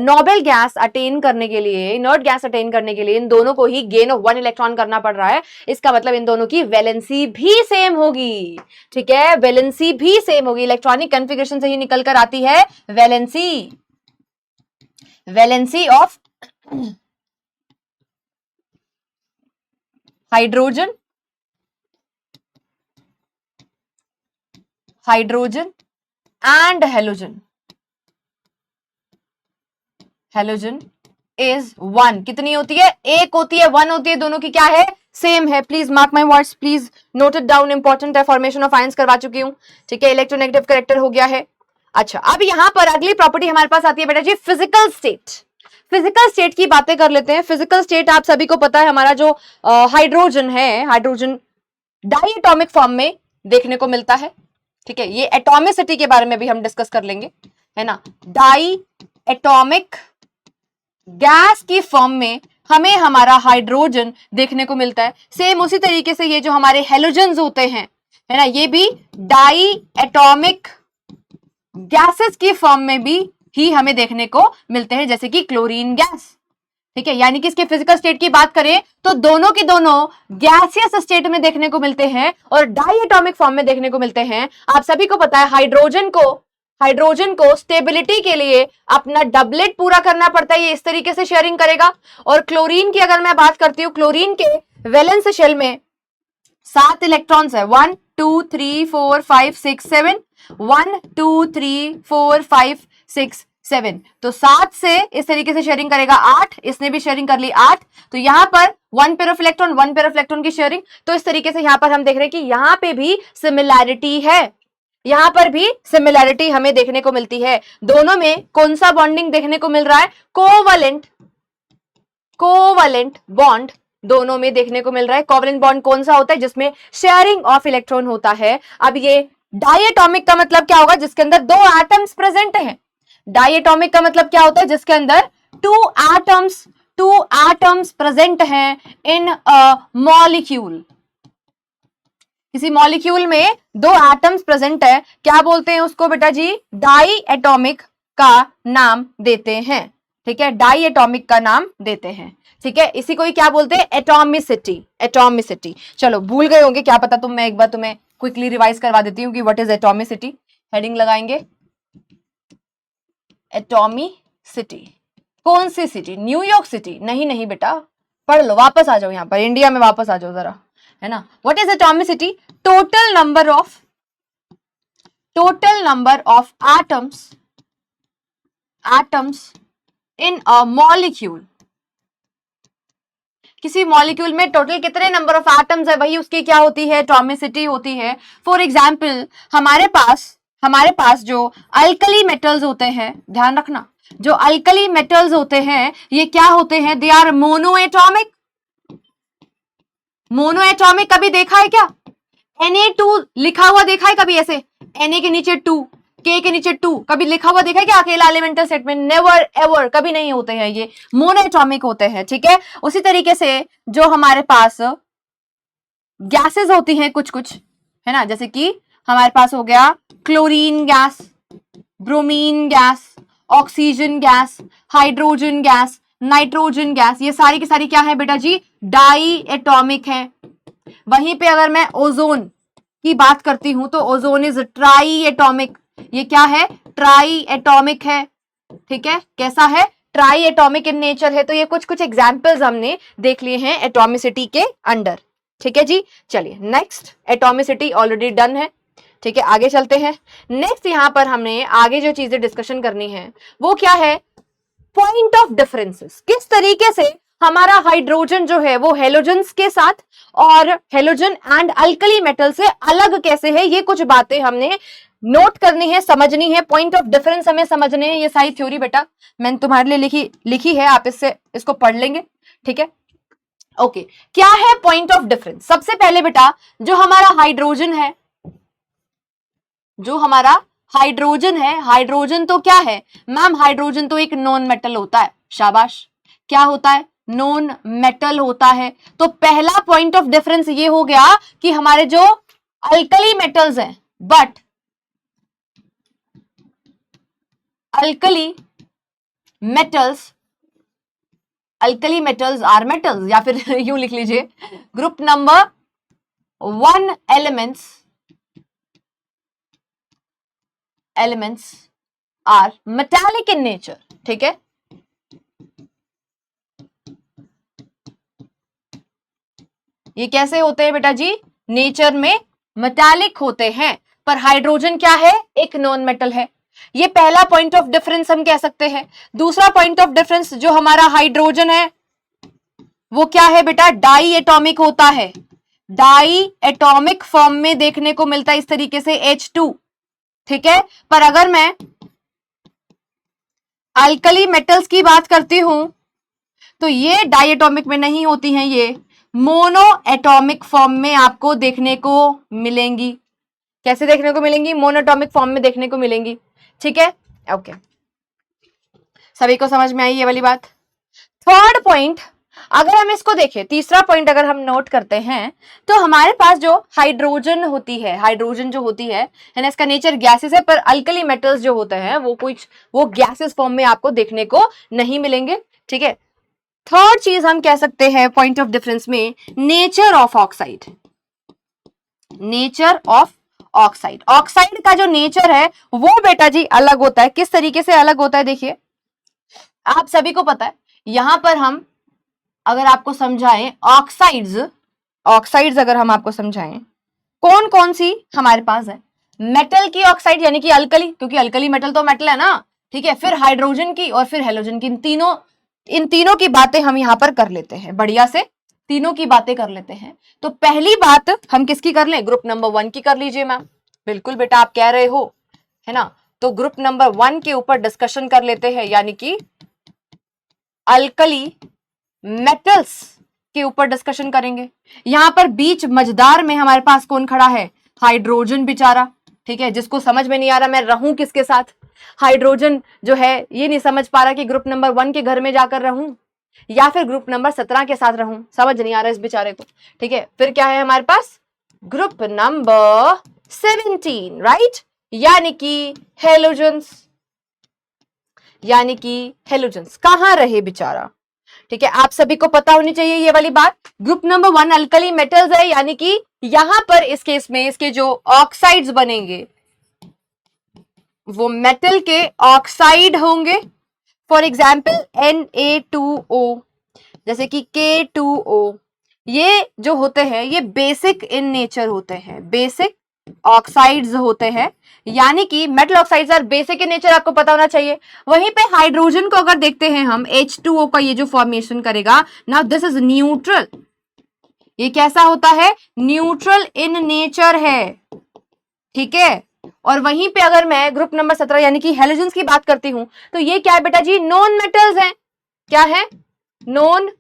[SPEAKER 1] नोबेल गैस अटेन करने के लिए, इनर्ट गैस अटेन करने के लिए इन दोनों को ही गेन ऑफ 1 इलेक्ट्रॉन करना पड़ रहा है, इसका मतलब इन दोनों की वैलेंसी भी सेम होगी। ठीक है, वैलेंसी भी सेम होगी, इलेक्ट्रॉनिक कॉन्फ़िगरेशन से ही निकल कर आती है valency of hydrogen and halogen is 1। कितनी होती है, 1 होती है, 1 होती है, दोनों की क्या है, सेम है। Please mark my words, please note it down, important है, फॉर्मेशन ऑफ आयंस करवा चुकी हूं। ठीक है, इलेक्ट्रोनेगेटिव करेक्टर हो गया है। अच्छा, अब यहां पर अगली प्रॉपर्टी हमारे पास आती है बेटा जी फिजिकल स्टेट की बातें कर लेते हैं। फिजिकल स्टेट आप सभी को पता है, हमारा जो हाइड्रोजन है, हाइड्रोजन डाई एटॉमिक फॉर्म में देखने को मिलता है। ठीक है, ये एटॉमिसिटी के बारे में भी हम डिस्कस कर लेंगे, है ना। डाई एटॉमिक गैस की फॉर्म में हमें हमारा हाइड्रोजन देखने को मिलता है। सेम उसी तरीके से ये जो हमारे हेलोजन्स होते हैं, है ना, ये भी डाई एटॉमिक गैसेस की फॉर्म में भी ही हमें देखने को मिलते हैं, जैसे कि क्लोरीन गैस। ठीक है, यानी कि इसके फिजिकल स्टेट की बात करें तो दोनों के दोनों गैसियस स्टेट में देखने को मिलते हैं और डाई एटॉमिक फॉर्म में देखने को मिलते हैं। आप सभी को पता है हाइड्रोजन को स्टेबिलिटी के लिए अपना डबलेट पूरा करना पड़ता है, ये इस तरीके से शेयरिंग करेगा। और क्लोरीन की अगर मैं बात करती हूँ, क्लोरीन के वैलेंस शेल में 7 इलेक्ट्रॉन्स है, 1 2 3 4 5 6 7, 1 2 3 4 5 6 7, तो 7 से इस तरीके से शेयरिंग करेगा 8, इसने भी शेयरिंग कर ली 8, तो यहां पर 1 पेयर ऑफ इलेक्ट्रॉन की शेयरिंग। तो इस तरीके से यहां पर हम देख रहे हैं कि यहां पे भी सिमिलैरिटी है, यहां पर भी सिमिलैरिटी हमें देखने को मिलती है। दोनों में कौन सा बॉन्डिंग देखने को मिल रहा है, कोवलेंट बॉन्ड दोनों में देखने को मिल रहा है। कोवलेंट बॉन्ड कौन सा होता है, जिसमें शेयरिंग ऑफ इलेक्ट्रॉन होता है। अब ये डायएटॉमिक का मतलब क्या होगा, जिसके अंदर 2 एटम्स प्रेजेंट हैं। डायएटॉमिक का मतलब क्या होता है, जिसके अंदर 2 एटम्स प्रेजेंट हैं इन अ मॉलिक्यूल। किसी मॉलिक्यूल में 2 एटम्स प्रेजेंट है, क्या बोलते हैं उसको बेटा जी, डाई एटॉमिक का नाम देते हैं। ठीक है, डाई एटॉमिक का नाम देते हैं। ठीक है, इसी को ही क्या बोलते हैं, एटॉमिसिटी। चलो भूल गए होंगे, क्या पता, मैं एक बार तुम्हें क्विकली रिवाइज करवा देती हूँ कि व्हाट इज एटॉमिसिटी। हेडिंग लगाएंगे, एटॉमिसिटी। कौन सी सिटी, न्यूयॉर्क सिटी? नहीं बेटा, पढ़ लो, वापस आ जाओ, यहाँ पर इंडिया में वापस आ जाओ जरा, है ना। What is atomicity, total number of atoms in a molecule. किसी मॉलिक्यूल में टोटल कितने नंबर ऑफ एटम्स है, वही उसकी क्या होती है, एटॉमिसिटी होती है। फॉर एग्जाम्पल हमारे पास जो अल्कली मेटल्स होते हैं, ध्यान रखना, जो अल्कली मेटल्स होते हैं ये क्या होते हैं, दे आर मोनोएटॉमिक। कभी देखा है क्या, Na2 लिखा हुआ देखा है कभी ऐसे, Na के नीचे 2, K के नीचे 2, कभी लिखा हुआ देखा है क्या अकेला एलिमेंटल सेट में? नेवर एवर, कभी नहीं होते हैं, ये मोनोएटॉमिक होते हैं। ठीक है, उसी तरीके से जो हमारे पास गैसेस होती हैं कुछ है ना, जैसे कि हमारे पास हो गया chlorine gas, bromine gas, oxygen gas, hydrogen gas, nitrogen gas, ये सारी की सारी क्या है बेटा जी, डाई एटॉमिक है। वहीं पे अगर मैं ओजोन की बात करती हूं तो ओजोन इज ट्राई एटॉमिक। ये क्या है? ट्राई एटॉमिक है। ठीक है, कैसा है? ट्राई एटॉमिक इन नेचर है। तो ये कुछ कुछ एग्जाम्पल्स हमने देख लिए हैं एटॉमिसिटी के अंडर। ठीक है जी, चलिए नेक्स्ट, एटॉमिसिटी ऑलरेडी डन है। ठीक है, आगे चलते हैं। नेक्स्ट यहां पर हमने आगे जो चीजें डिस्कशन करनी है वो क्या है? Point of differences. किस तरीके से हमारा हाइड्रोजन जो है वो हेलोजन्स के साथ और हेलोजन एंड अल्कली मेटल से अलग कैसे है, ये कुछ बातें हमने नोट करनी है, समझनी है। पॉइंट ऑफ डिफरेंस हमें समझने हैं। ये सारी थ्योरी बेटा मैंने तुम्हारे लिए लिखी है, आप इसको पढ़ लेंगे। ठीक है, ओके। क्या है पॉइंट ऑफ डिफरेंस? सबसे पहले बेटा जो हमारा हाइड्रोजन है, जो हमारा हाइड्रोजन है, हाइड्रोजन तो क्या है मैम? हाइड्रोजन तो एक नॉन मेटल होता है। शाबाश, क्या होता है? नॉन मेटल होता है। तो पहला पॉइंट ऑफ डिफरेंस ये हो गया कि हमारे जो अल्कली मेटल्स हैं, but alkali metals are metals, या फिर यूं लिख लीजिए group number 1 elements are metallic in nature. ठीक है, ये कैसे होते हैं बेटा जी? नेचर में मेटालिक होते हैं। पर हाइड्रोजन क्या है? एक नॉन मेटल है। ये पहला पॉइंट ऑफ डिफरेंस हम कह सकते हैं। दूसरा पॉइंट ऑफ डिफरेंस, जो हमारा हाइड्रोजन है वो क्या है बेटा? डाई एटॉमिक होता है। डाई एटॉमिक फॉर्म में देखने को मिलता है इस तरीके से H2। ठीक है, पर अगर मैं अल्कली मेटल्स की बात करती हूं तो ये डाई एटॉमिक में नहीं होती हैं, ये मोनो एटॉमिक फॉर्म में आपको देखने को मिलेंगी। कैसे देखने को मिलेंगी? मोनोटॉमिक फॉर्म में देखने को मिलेंगी। ठीक है, ओके, सभी को समझ में आई ये वाली बात? थर्ड पॉइंट, अगर हम इसको देखें, तीसरा पॉइंट अगर हम नोट करते हैं तो हमारे पास जो हाइड्रोजन होती है, हाइड्रोजन जो होती है ना, इसका नेचर गैसेस है, पर अल्कली मेटल्स जो होते हैं वो गैसेस फॉर्म में आपको देखने को नहीं मिलेंगे। ठीक है, थर्ड चीज हम कह सकते हैं पॉइंट ऑफ डिफरेंस में, nature of oxide. Nature of oxide, oxide का जो नेचर है वो बेटा जी अलग होता है। किस तरीके से अलग होता है? देखिए, आप सभी को पता है, यहां पर हम अगर आपको समझाएं ऑक्साइड्स अगर हम आपको समझाएं, कौन कौन सी हमारे पास है? मेटल की ऑक्साइड यानी कि अल्कली, क्योंकि अल्कली मेटल तो मेटल है ना। ठीक है, फिर हाइड्रोजन की और फिर हेलोजन की। इन तीनों की बातें हम यहां पर कर लेते हैं, बढ़िया से तीनों की बातें कर लेते हैं। तो पहली बात हम किसकी कर लें? ग्रुप नंबर 1 की कर लीजिए मैम। बिल्कुल बेटा, आप कह रहे हो, है ना? तो ग्रुप नंबर 1 के ऊपर डिस्कशन कर लेते हैं, यानी कि अल्कली मेटल्स के ऊपर डिस्कशन करेंगे। यहां पर बीच मझदार में हमारे पास कौन खड़ा है? हाइड्रोजन बेचारा। ठीक है, जिसको समझ में नहीं आ रहा मैं रहूं किसके साथ। हाइड्रोजन जो है ये नहीं समझ पा रहा कि ग्रुप नंबर 1 के घर में जाकर रहूं या फिर ग्रुप नंबर 17 के साथ रहूं, समझ नहीं आ रहा इस बेचारे को। ठीक है, फिर क्या है हमारे पास? ग्रुप नंबर 17, राइट, यानी कि हेलोजन्स। कहां रहे बेचारा? ठीक है, आप सभी को पता होनी चाहिए ये वाली बात। ग्रुप नंबर 1 अल्कली मेटल्स है, यानी कि यहां पर इस केस में इसके जो ऑक्साइड्स बनेंगे वो मेटल के ऑक्साइड होंगे। फॉर एग्जाम्पल Na2O, जैसे कि K2O, ये जो होते हैं ये बेसिक इन नेचर होते हैं, बेसिक ऑक्साइड्स होते हैं, यानी कि metal oxides are basic in nature, आपको पता होना चाहिए। वहीं पे हाइड्रोजन को अगर देखते हैं हम, H2O का ये जो फॉर्मेशन करेगा, नाउ दिस इज न्यूट्रल। ये कैसा होता है? न्यूट्रल इन नेचर है। ठीक है, और वहीं पे अगर मैं ग्रुप नंबर 17 यानी कि हेलोजन्स की बात करती हूं तो ये क्या है बेटा जी? नॉन मेटल्स हैं। क्या है? नॉन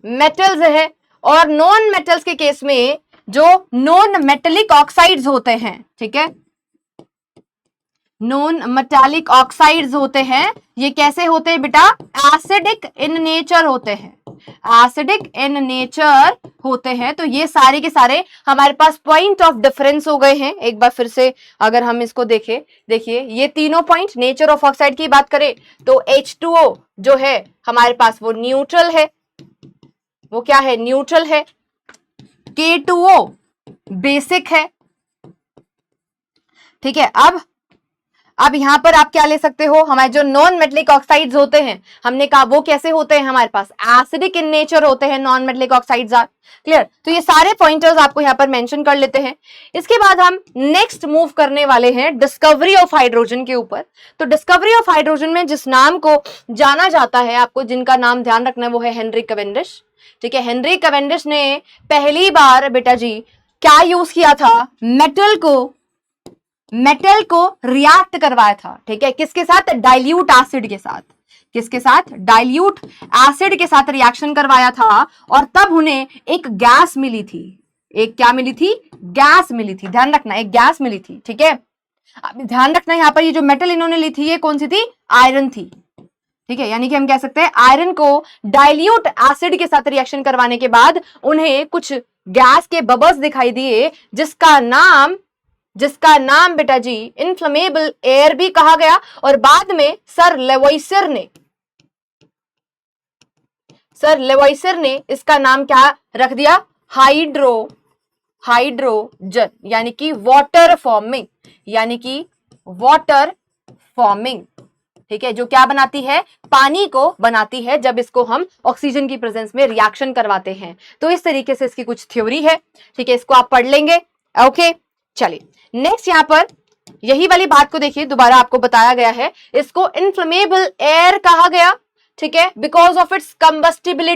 [SPEAKER 1] मेटल्स है। और नॉन मेटल्स के केस में जो नॉन मेटेलिक ऑक्साइड्स होते हैं, ठीक है, नॉन मेटालिक ऑक्साइड्स होते हैं, ये कैसे होते हैं बेटा? एसिडिक इन नेचर होते हैं। एसिडिक इन नेचर होते हैं। तो ये सारे के सारे हमारे पास पॉइंट ऑफ डिफरेंस हो गए हैं। एक बार फिर से अगर हम इसको देखें, देखिए ये तीनों पॉइंट, नेचर ऑफ ऑक्साइड की बात करें तो H2O जो है हमारे पास वो न्यूट्रल है। वो क्या है? न्यूट्रल है। K2O बेसिक है। ठीक है। अब यहां पर आप क्या ले सकते हो, हमारे जो नॉन मेटेलिक ऑक्साइड्स होते हैं, हमने कहा वो कैसे होते हैं, हमारे पास एसिडिक इन नेचर होते हैं non metallic oxides are clear. तो ये सारे पॉइंटर्स आपको यहां पर मेंशन कर लेते हैं। इसके बाद हम नेक्स्ट मूव करने वाले हैं डिस्कवरी ऑफ हाइड्रोजन के ऊपर। तो डिस्कवरी ऑफ हाइड्रोजन में जिस नाम को जाना जाता है, आपको जिनका नाम ध्यान रखना है, वो है हेनरी कैवेंडिश। ठीक है, हेनरी कैवेंडिश ने पहली बार बेटा जी क्या यूज किया था, मेटल को रिएक्ट करवाया था। ठीक है, किसके साथ, डाइल्यूट एसिड के साथ। किसके साथ, डाइल्यूट एसिड के साथ रिएक्शन करवाया था, और तब उन्हें एक गैस मिली थी। एक क्या मिली थी, गैस मिली थी, ध्यान रखना, एक गैस मिली थी। ठीक है, अब ध्यान रखना यहां पर ये जो मेटल इन्होंने ली थी, ये कौन सी थी, आयरन थी। ठीक है, यानी कि हम कह सकते हैं आयरन को डाइल्यूट एसिड के साथ रिएक्शन करवाने के बाद उन्हें कुछ गैस के बबल्स दिखाई दिए, जिसका नाम बेटा जी इनफ्लेमेबल एयर भी कहा गया। और बाद में सर लेवॉइसर ने इसका नाम क्या रख दिया, हाइड्रोजन, यानी कि वाटर फॉर्मिंग। ठीक है, जो क्या बनाती है, पानी को बनाती है जब इसको हम ऑक्सीजन की प्रेजेंस में रिएक्शन करवाते हैं। तो इस तरीके से इसकी कुछ थ्योरी है। ठीक है, इसको आप पढ़ लेंगे। ओके, चलिए नेक्स्ट यहां पर यही वाली बात को देखिए, दोबारा आपको बताया गया है, इसको इनफ्लेमेबल एयर कहा गया। ठीक है, because of its combustible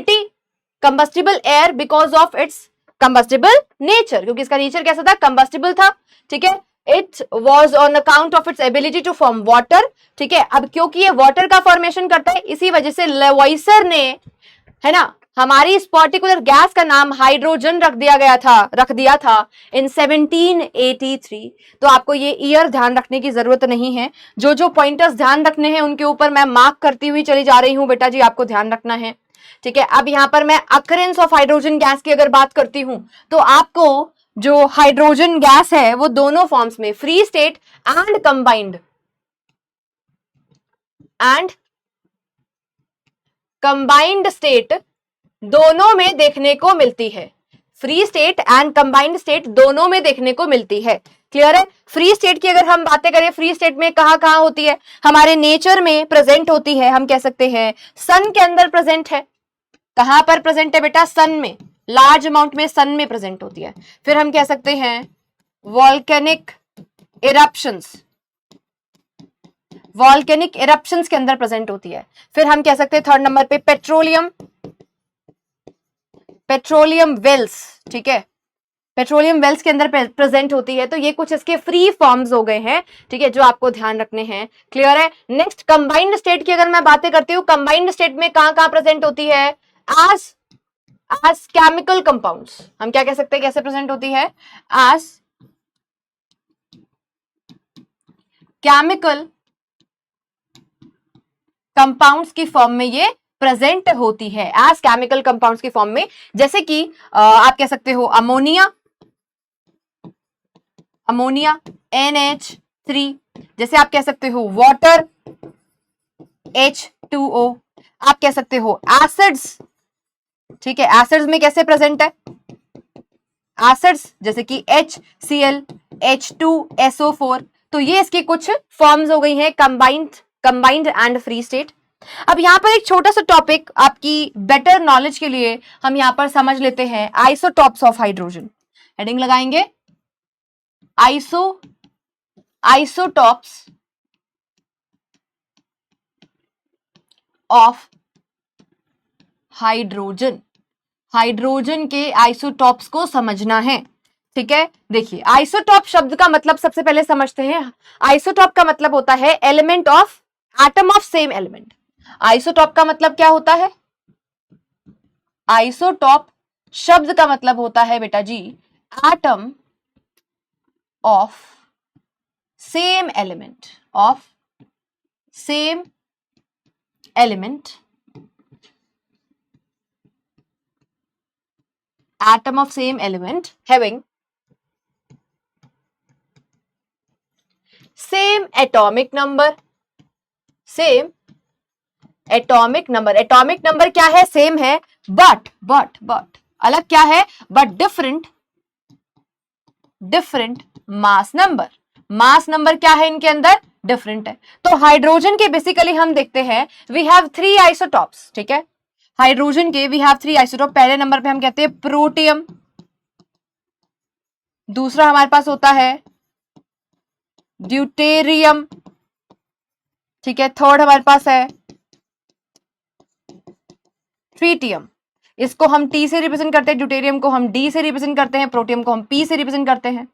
[SPEAKER 1] air, because of its combustible nature, क्योंकि इसका नेचर कैसा था, कंबस्टिबल था। ठीक है, it was on account of its ability to form water. ठीक है, अब क्योंकि ये वाटर का फॉर्मेशन करता है, इसी वजह से लेवॉइसर ने, है ना, हमारी इस पर्टिकुलर गैस का नाम हाइड्रोजन रख दिया था इन 1783। तो आपको ये ईयर ध्यान रखने की जरूरत नहीं है, जो पॉइंटर्स ध्यान रखने हैं उनके ऊपर मैं मार्क करती हुई चली जा रही हूं बेटा जी, आपको ध्यान रखना है। ठीक है, अब यहां पर मैं अकरेंस ऑफ हाइड्रोजन गैस की अगर बात करती हूं, तो आपको जो हाइड्रोजन गैस है वो दोनों फॉर्म्स में, free state and combined state दोनों में देखने को मिलती है। Free state and combined state दोनों में देखने को मिलती है। क्लियर है। फ्री स्टेट की अगर हम बातें करें, फ्री स्टेट में कहां होती है, हमारे नेचर में प्रेजेंट होती है। हम कह सकते हैं सन के अंदर प्रेजेंट है। कहां पर प्रेजेंट है बेटा, सन में, लार्ज अमाउंट में सन में प्रेजेंट होती है। फिर हम कह सकते हैं वॉल्केनिक इरप्शंस के अंदर प्रेजेंट होती है। फिर हम कह सकते हैं थर्ड नंबर पे पेट्रोलियम वेल्स। ठीक है, पेट्रोलियम वेल्स के अंदर प्रेजेंट होती है। तो ये कुछ इसके फ्री फॉर्म्स हो गए हैं। ठीक है, जो आपको ध्यान रखने हैं। क्लियर है। नेक्स्ट कंबाइंड स्टेट की अगर मैं बातें करती हूँ, कंबाइंड स्टेट में कहां प्रेजेंट होती है, एज केमिकल कंपाउंड्स। हम क्या कह सकते हैं, कैसे प्रेजेंट होती है, एज केमिकल कंपाउंड्स की फॉर्म में ये प्रेजेंट होती है, एज केमिकल कंपाउंड्स की फॉर्म में। जैसे कि आप कह सकते हो अमोनिया NH3, जैसे आप कह सकते हो वाटर H2O, आप कह सकते हो एसिड्स। ठीक है, एसिड्स में कैसे प्रेजेंट है, एसिड्स जैसे कि HCl, H2SO4। तो ये इसकी कुछ फॉर्म्स हो गई हैं कंबाइंड एंड फ्री स्टेट। अब यहां पर एक छोटा सा टॉपिक आपकी बेटर नॉलेज के लिए हम यहां पर समझ लेते हैं, आइसोटॉप्स ऑफ हाइड्रोजन। हेडिंग लगाएंगे आइसोटॉप्स ऑफ हाइड्रोजन के आइसोटॉप्स को समझना है। ठीक है, देखिए आइसोटॉप शब्द का मतलब सबसे पहले समझते हैं। आइसोटॉप का मतलब होता है element of atom of same element. Isotope का मतलब क्या होता है, आइसोटॉप शब्द का मतलब होता है बेटा जी atom of same element, atom of same element having same atomic number। atomic number क्या है, सेम है, बट अलग क्या है, but different mass number. Mass number क्या है इनके अंदर, डिफरेंट है। तो हाइड्रोजन के बेसिकली हम देखते हैं वी हैव 3 आइसोटॉप्स, ठीक है, हाइड्रोजन के वी हैव 3 आइसोटॉप। पहले नंबर पे हम कहते हैं प्रोटियम, दूसरा हमारे पास होता है ड्यूटेरियम, ठीक है, थर्ड हमारे पास है ट्रीटियम। इसको हम टी से रिप्रेजेंट करते हैं, ड्यूटेरियम को हम डी से रिप्रेजेंट करते हैं, प्रोटियम को हम पी से रिप्रेजेंट करते हैं।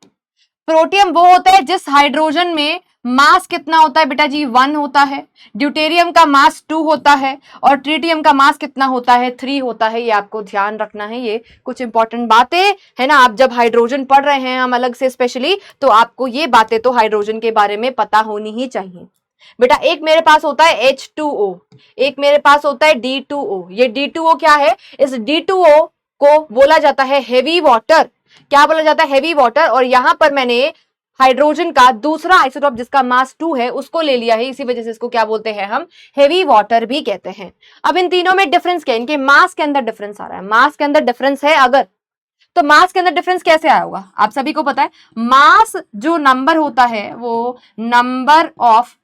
[SPEAKER 1] प्रोटियम वो होता है जिस हाइड्रोजन में मास कितना होता है बेटा जी, 1 होता है, ड्यूटेरियम का मास 2 होता है, और ट्रीटियम का मास कितना होता है, 3 होता है। ये आपको ध्यान रखना है, ये कुछ इंपॉर्टेंट बातें है ना। आप जब हाइड्रोजन पढ़ रहे हैं हम अलग से स्पेशली, तो आपको ये बातें तो हाइड्रोजन के बारे में पता होनी ही चाहिए बेटा। एक मेरे पास होता है H2O, एक मेरे पास होता है D2O। ये D2O क्या है, इस D2O को बोला जाता है हेवी वाटर। क्या बोला जाता है, हेवी वाटर। और यहां पर मैंने हाइड्रोजन का दूसरा आइसोटॉप जिसका मास 2 है उसको ले लिया है, इसी वजह से इसको क्या बोलते हैं हम, हेवी वाटर भी कहते हैं। अब इन तीनों में डिफरेंस क्या है, इनके मास के अंदर डिफरेंस आ रहा है, मास के अंदर डिफरेंस है अगर, तो मास के अंदर डिफरेंस कैसे आया होगा, आप सभी को पता है। मास जो नंबर होता है वो नंबर ऑफ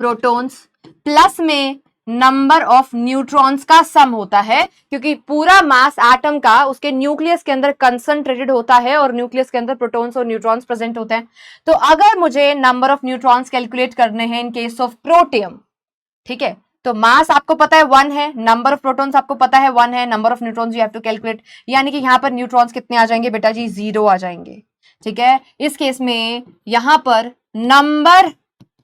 [SPEAKER 1] प्रोटॉन्स प्लस में नंबर ऑफ न्यूट्रॉन्स का सम होता है, क्योंकि पूरा मास एटम का उसके न्यूक्लियस के अंदर कंसंट्रेटेड होता है और न्यूक्लियस के अंदर प्रोटॉन्स और न्यूट्रॉन्स प्रेजेंट होते हैं। तो अगर मुझे नंबर ऑफ न्यूट्रॉन्स कैलकुलेट करने हैं इन केस ऑफ प्रोटियम, ठीक है, तो मास आपको पता है 1 है, नंबर ऑफ प्रोटॉन्स आपको पता है 1 है, number of neutrons you have to calculate, यानी कि यहां पर न्यूट्रॉन्स कितने आ जाएंगे बेटा जी, 0 आ जाएंगे, ठीक है। इस केस में यहां पर नंबर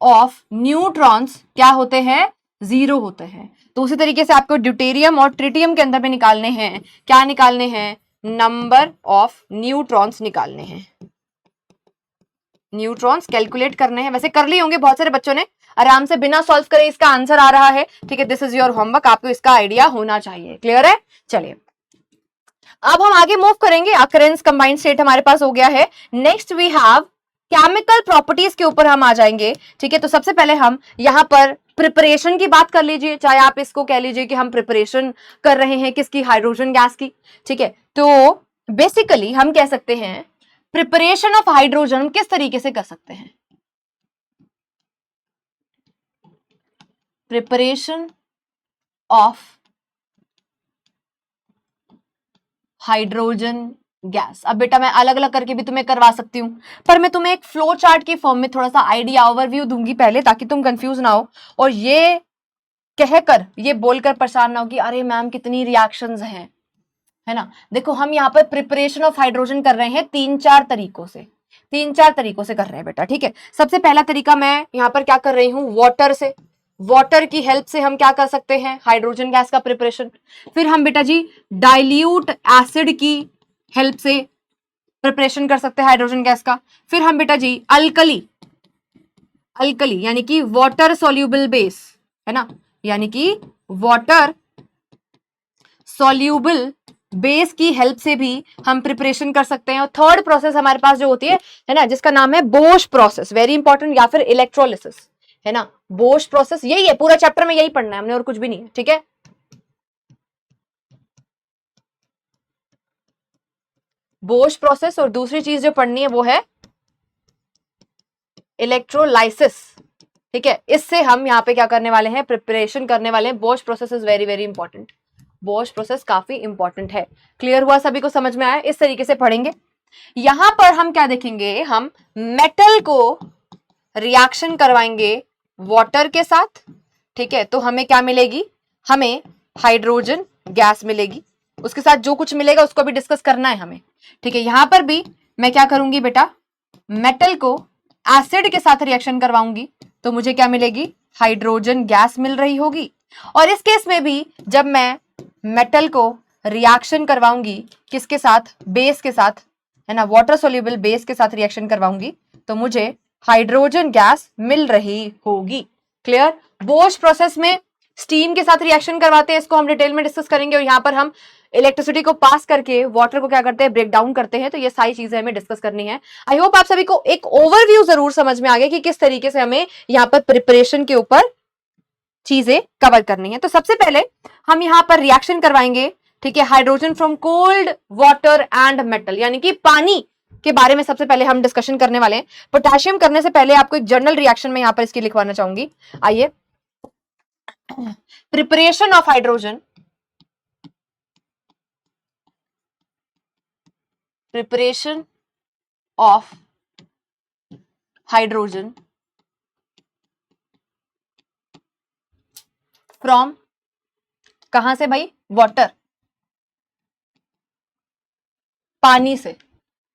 [SPEAKER 1] ऑफ न्यूट्रॉन्स क्या होते हैं, 0 होते हैं। तो उसी तरीके से आपको ड्यूटेरियम और ट्रिटियम के अंदर भी निकालने हैं, क्या निकालने हैं, नंबर ऑफ न्यूट्रॉन्स निकालने हैं, न्यूट्रॉन्स कैलकुलेट करने हैं। वैसे कर लिए होंगे बहुत सारे बच्चों ने, आराम से बिना सॉल्व करे इसका आंसर आ रहा है, ठीक है। दिस इज योर होमवर्क, आपको इसका आइडिया होना चाहिए, क्लियर है। चलिए अब हम आगे मूव करेंगे, अकरेंस कंबाइंड स्टेट हमारे पास हो गया है। Next we have chemical properties के ऊपर हम आ जाएंगे, ठीक है। तो सबसे पहले हम यहां पर प्रिपरेशन की बात कर लीजिए, चाहे आप इसको कह लीजिए कि हम प्रिपरेशन कर रहे हैं किसकी, हाइड्रोजन गैस की, ठीक है। तो बेसिकली हम कह सकते हैं प्रिपरेशन ऑफ हाइड्रोजन हम किस तरीके से कर सकते हैं, प्रिपरेशन ऑफ हाइड्रोजन गैस। अब बेटा मैं अलग अलग करके भी तुम्हें करवा सकती हूं, पर मैं तुम्हें एक फ्लो चार्ट के फॉर्म में थोड़ा सा आइडिया ओवरव्यू दूंगी पहले, ताकि तुम कंफ्यूज ना हो और ये कहकर ये बोलकर परेशान ना हो कि अरे मैम कितनी रिएक्शंस हैं, है ना। देखो हम यहाँ पर प्रिपरेशन ऑफ हाइड्रोजन कर रहे हैं 3-4 तरीकों से, 3-4 तरीकों से कर रहे हैं बेटा, ठीक है। सबसे पहला तरीका मैं यहाँ पर क्या कर रही हूँ, वाटर से, वाटर की हेल्प से हम क्या कर सकते हैं, हाइड्रोजन गैस का प्रिपरेशन। फिर हम बेटा जी डाइल्यूट एसिड की हेल्प से प्रिपरेशन कर सकते हैं हाइड्रोजन गैस का। फिर हम बेटा जी अल्कली, अल्कली यानी कि वाटर सोल्यूबल बेस, है ना, यानी कि वाटर सोल्यूबल बेस की हेल्प से भी हम प्रिपरेशन कर सकते हैं। और थर्ड प्रोसेस हमारे पास जो होती है ना, जिसका नाम है बोश प्रोसेस, वेरी इंपॉर्टेंट, या फिर इलेक्ट्रोलिसिस, है ना। बोश प्रोसेस यही है, पूरा चैप्टर में यही पढ़ना है हमने और कुछ भी नहीं है, ठीक है। बोश प्रोसेस और दूसरी चीज जो पढ़नी है वो है इलेक्ट्रोलाइसिस, ठीक है। इससे हम यहाँ पे क्या करने वाले हैं, प्रिपरेशन करने वाले हैं। Bosch process is very very important, Bosch process काफी इंपॉर्टेंट है। क्लियर हुआ, सभी को समझ में आया, इस तरीके से पढ़ेंगे। यहां पर हम क्या देखेंगे, हम मेटल को रिएक्शन करवाएंगे वाटर के साथ, ठीक है। तो हमें क्या मिलेगी, हमें हाइड्रोजन गैस मिलेगी, उसके साथ जो कुछ मिलेगा उसको भी डिस्कस करना है हमें, ठीक है। यहां पर भी मैं क्या करूंगी बेटा, मेटल को एसिड के साथ रिएक्शन करवाऊंगी, तो मुझे क्या मिलेगी, हाइड्रोजन गैस मिल रही होगी। और इस केस में भी जब मैं मेटल को रिएक्शन करवाऊंगी किसके साथ, बेस के साथ, है ना, वाटर सोल्यूबल बेस के साथ रिएक्शन करवाऊंगी, तो मुझे हाइड्रोजन गैस मिल रही होगी। क्लियर। बोश प्रोसेस में स्टीम के साथ रिएक्शन करवाते हैं, इसको हम डिटेल में डिस्कस करेंगे। और यहाँ पर हम इलेक्ट्रिसिटी को पास करके वाटर को क्या करते हैं, ब्रेक डाउन करते हैं। तो ये सारी चीजें हमें डिस्कस करनी है। आई होप आप सभी को एक ओवरव्यू जरूर समझ में आ गया कि किस तरीके से हमें यहाँ पर प्रिपरेशन के ऊपर चीजें कवर करनी है। तो सबसे पहले हम यहाँ पर रिएक्शन करवाएंगे, ठीक है, hydrogen from cold water and metal, यानी कि पानी के बारे में सबसे पहले हम डिस्कशन करने वाले हैं। पोटेशियम करने से पहले आपको एक जर्नल रिएक्शन में यहां पर इसकी लिखवाना चाहूंगी। आइए, preparation of hydrogen, preparation of hydrogen from, कहां से भाई? वाटर, पानी से,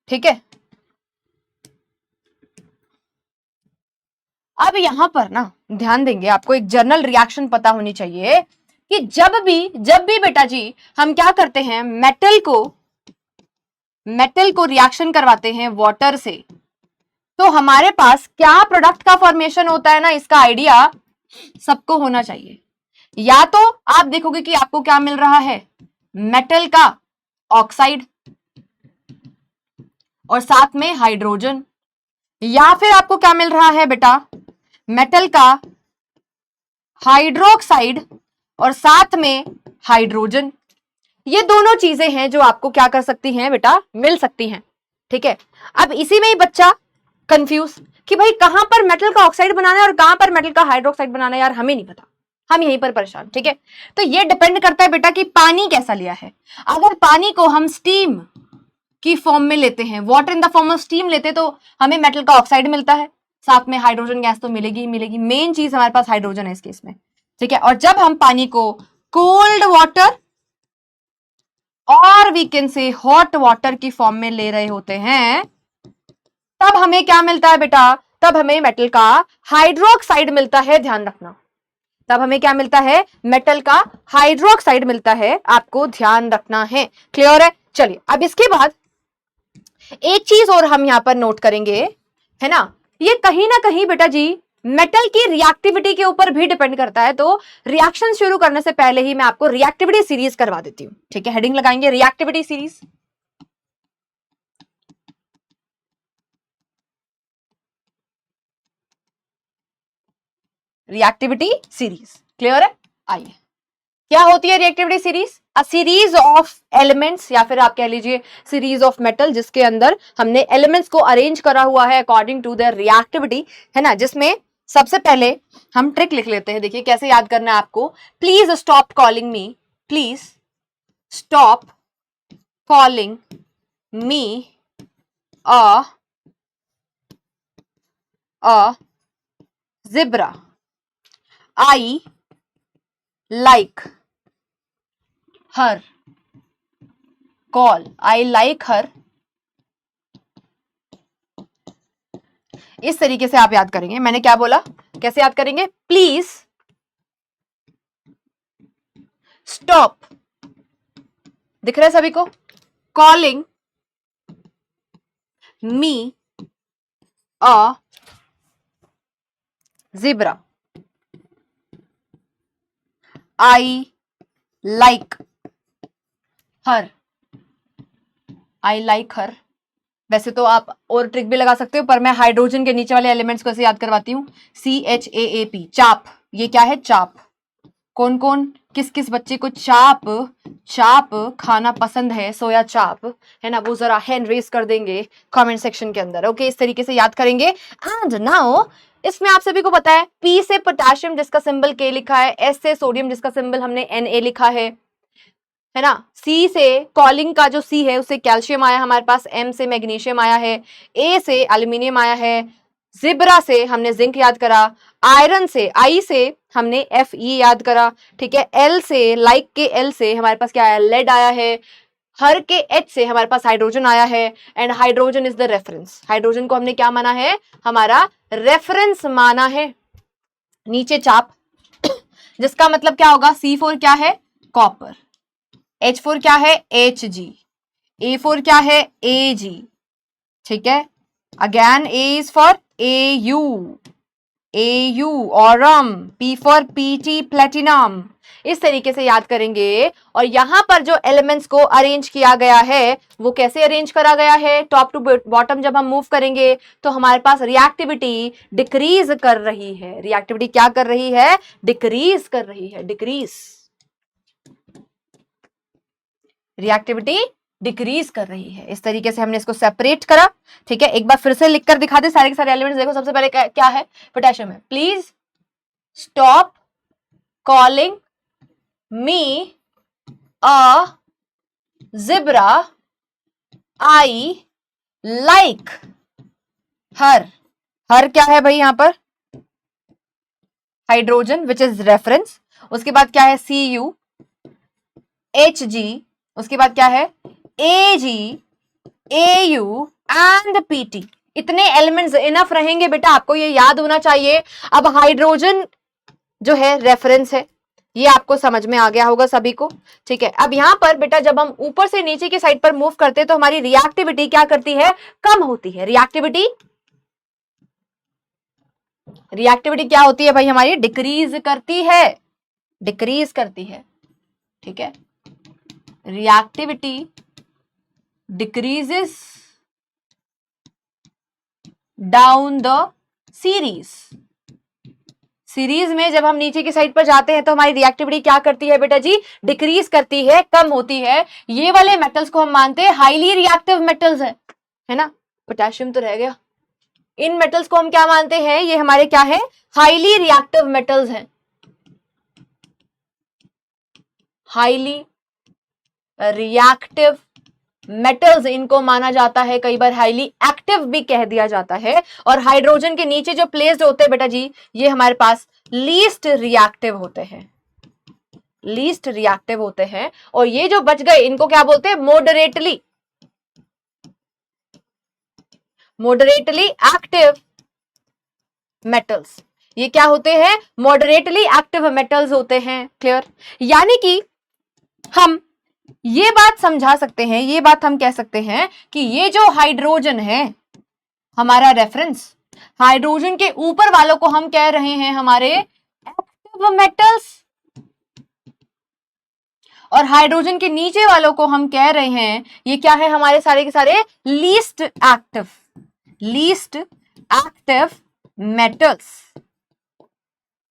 [SPEAKER 1] ठीक है। अब यहां पर ना ध्यान देंगे, आपको एक जर्नल रिएक्शन पता होनी चाहिए कि जब भी बेटा जी हम क्या करते हैं, मेटल को रिएक्शन करवाते हैं वाटर से, तो हमारे पास क्या प्रोडक्ट का फॉर्मेशन होता है ना, इसका आइडिया सबको होना चाहिए। या तो आप देखोगे कि आपको क्या मिल रहा है, मेटल का ऑक्साइड और साथ में हाइड्रोजन, या फिर आपको क्या मिल रहा है बेटा, मेटल का हाइड्रोक्साइड और साथ में हाइड्रोजन। ये दोनों चीजें हैं जो आपको क्या कर सकती हैं बेटा, मिल सकती हैं, ठीक है। अब इसी में ही बच्चा कंफ्यूज कि भाई कहां पर मेटल का ऑक्साइड बनाना है और कहां पर मेटल का हाइड्रोक्साइड बनाना है, यार हमें नहीं पता, हम यहीं पर परेशान, ठीक है। तो ये डिपेंड करता है बेटा कि पानी कैसा लिया है। अगर पानी को हम स्टीम की फॉर्म में लेते हैं, water in the form of steam लेते, तो हमें मेटल का ऑक्साइड मिलता है, साथ में हाइड्रोजन गैस तो मिलेगी ही मिलेगी। मेन चीज हमारे पास हाइड्रोजन है इस केस में, ठीक है। और जब हम पानी को कोल्ड वाटर और वी कैन से हॉट वाटर की फॉर्म में ले रहे होते हैं, तब हमें क्या मिलता है बेटा, तब हमें मेटल का हाइड्रोक्साइड मिलता है, ध्यान रखना। तब हमें क्या मिलता है, मेटल का हाइड्रोक्साइड मिलता है, आपको ध्यान रखना है। क्लियर है? चलिए, अब इसके बाद एक चीज और हम यहां पर नोट करेंगे, है ना, ये कहीं ना कहीं बेटा जी मेटल की रिएक्टिविटी के ऊपर भी डिपेंड करता है। तो रिएक्शन शुरू करने से पहले ही मैं आपको रिएक्टिविटी सीरीज करवा देती हूं, ठीक है। हेडिंग लगाएंगे reactivity series. Reactivity series clear है? आइए, क्या होती है reactivity series? A series of elements, या फिर आप कह लीजिए सीरीज ऑफ मेटल, जिसके अंदर हमने एलिमेंट्स को अरेंज करा हुआ है अकॉर्डिंग टू देयर रिएक्टिविटी, है ना। जिसमें सबसे पहले हम ट्रिक लिख लेते हैं, देखिए कैसे याद करना है आपको। Please stop calling me, please stop calling me a zebra, I like her, call I like her। इस तरीके से आप याद करेंगे। मैंने क्या बोला, कैसे याद करेंगे? प्लीज स्टॉप, दिख रहा है सभी को, calling me a zebra, I like her, I like her. वैसे तो आप और ट्रिक भी लगा सकते हो, पर मैं हाइड्रोजन के नीचे वाले एलिमेंट्स को ऐसे याद करवाती हूँ, CHAAP, चाप। ये क्या है? चाप। कौन कौन, किस किस बच्चे को चाप खाना पसंद है, सोया चाप, है ना, वो जरा हैंड रेस कर देंगे कमेंट सेक्शन के अंदर। ओके, इस तरीके से याद करेंगे। एंड नाउ इसमें आप सभी को पता है, P से पोटेशियम जिसका सिंबल K लिखा है, S से सोडियम जिसका सिंबल हमने Na लिखा है ना, C से कॉलिंग का जो C है उससे कैल्शियम आया हमारे पास, M से मैग्नीशियम आया है, A से एल्यूमिनियम आया है, जिब्रा से हमने जिंक याद करा, आयरन से I से हमने Fe याद करा, ठीक है। L से लाइक के L से हमारे पास क्या आया, लेड आया है। हर के H से हमारे पास हाइड्रोजन आया है। And hydrogen is the reference, hydrogen को हमने क्या माना है, हमारा रेफरेंस माना है। नीचे चाप जिसका मतलब क्या होगा, C4 क्या है, कॉपर, H4 क्या है, Hg, A4 क्या है, Ag, ठीक है। Again A is for AU Aurum, P for PT platinum. इस तरीके से याद करेंगे। और यहां पर जो एलिमेंट्स को अरेंज किया गया है वो कैसे अरेंज करा गया है, टॉप टू बॉटम जब हम मूव करेंगे तो हमारे पास रिएक्टिविटी डिक्रीज कर रही है। रिएक्टिविटी क्या कर रही है, डिक्रीज कर रही है, डिक्रीज, रिएक्टिविटी डिक्रीज कर रही है। इस तरीके से हमने इसको सेपरेट करा। ठीक है, एक बार फिर से लिखकर दिखा दे सारे के सारे एलिमेंट्स। देखो सबसे पहले क्या है, पोटेशियम है। Please stop calling me a zebra, I like her. Her क्या है भाई यहाँ पर, हाइड्रोजन विच इज रेफरेंस। उसके बाद क्या है, Cu, Hg, उसके बाद क्या है, Ag, Au एंड Pt। इतने एलिमेंट्स इनफ रहेंगे बेटा, आपको ये याद होना चाहिए। अब हाइड्रोजन जो है रेफरेंस है, ये आपको समझ में आ गया होगा सभी को। ठीक है, अब यहां पर बेटा जब हम ऊपर से नीचे की साइड पर मूव करते हैं तो हमारी रिएक्टिविटी क्या करती है, कम होती है। रिएक्टिविटी क्या होती है भाई हमारी, डिक्रीज करती है, डिक्रीज करती है। ठीक है, reactivity decreases down the series में जब हम नीचे की साइड पर जाते हैं तो हमारी रिएक्टिविटी क्या करती है बेटा जी, डिक्रीज करती है, कम होती है। ये वाले मेटल्स को हम मानते हैं हाईली रिएक्टिव मेटल्स है ना। पोटेशियम तो रह गया। इन मेटल्स को हम क्या मानते हैं, ये हमारे क्या है, हाईली रिएक्टिव मेटल्स हैं। हाईली रिएक्टिव मेटल्स इनको माना जाता है, कई बार हाईली एक्टिव भी कह दिया जाता है। और हाइड्रोजन के नीचे जो प्लेस्ड होते हैं बेटा जी, ये हमारे पास लीस्ट रिएक्टिव होते हैं, लीस्ट रिएक्टिव होते हैं। और ये जो बच गए इनको क्या बोलते हैं, मॉडरेटली एक्टिव मेटल्स। ये क्या होते हैं, मॉडरेटली एक्टिव मेटल्स होते हैं। क्लियर, यानी कि हम ये बात समझा सकते हैं, ये बात हम कह सकते हैं कि ये जो हाइड्रोजन है हमारा रेफरेंस, हाइड्रोजन के ऊपर वालों को हम कह रहे हैं हमारे एक्टिव मेटल्स, और हाइड्रोजन के नीचे वालों को हम कह रहे हैं ये क्या है, हमारे सारे के सारे लीस्ट एक्टिव मेटल्स।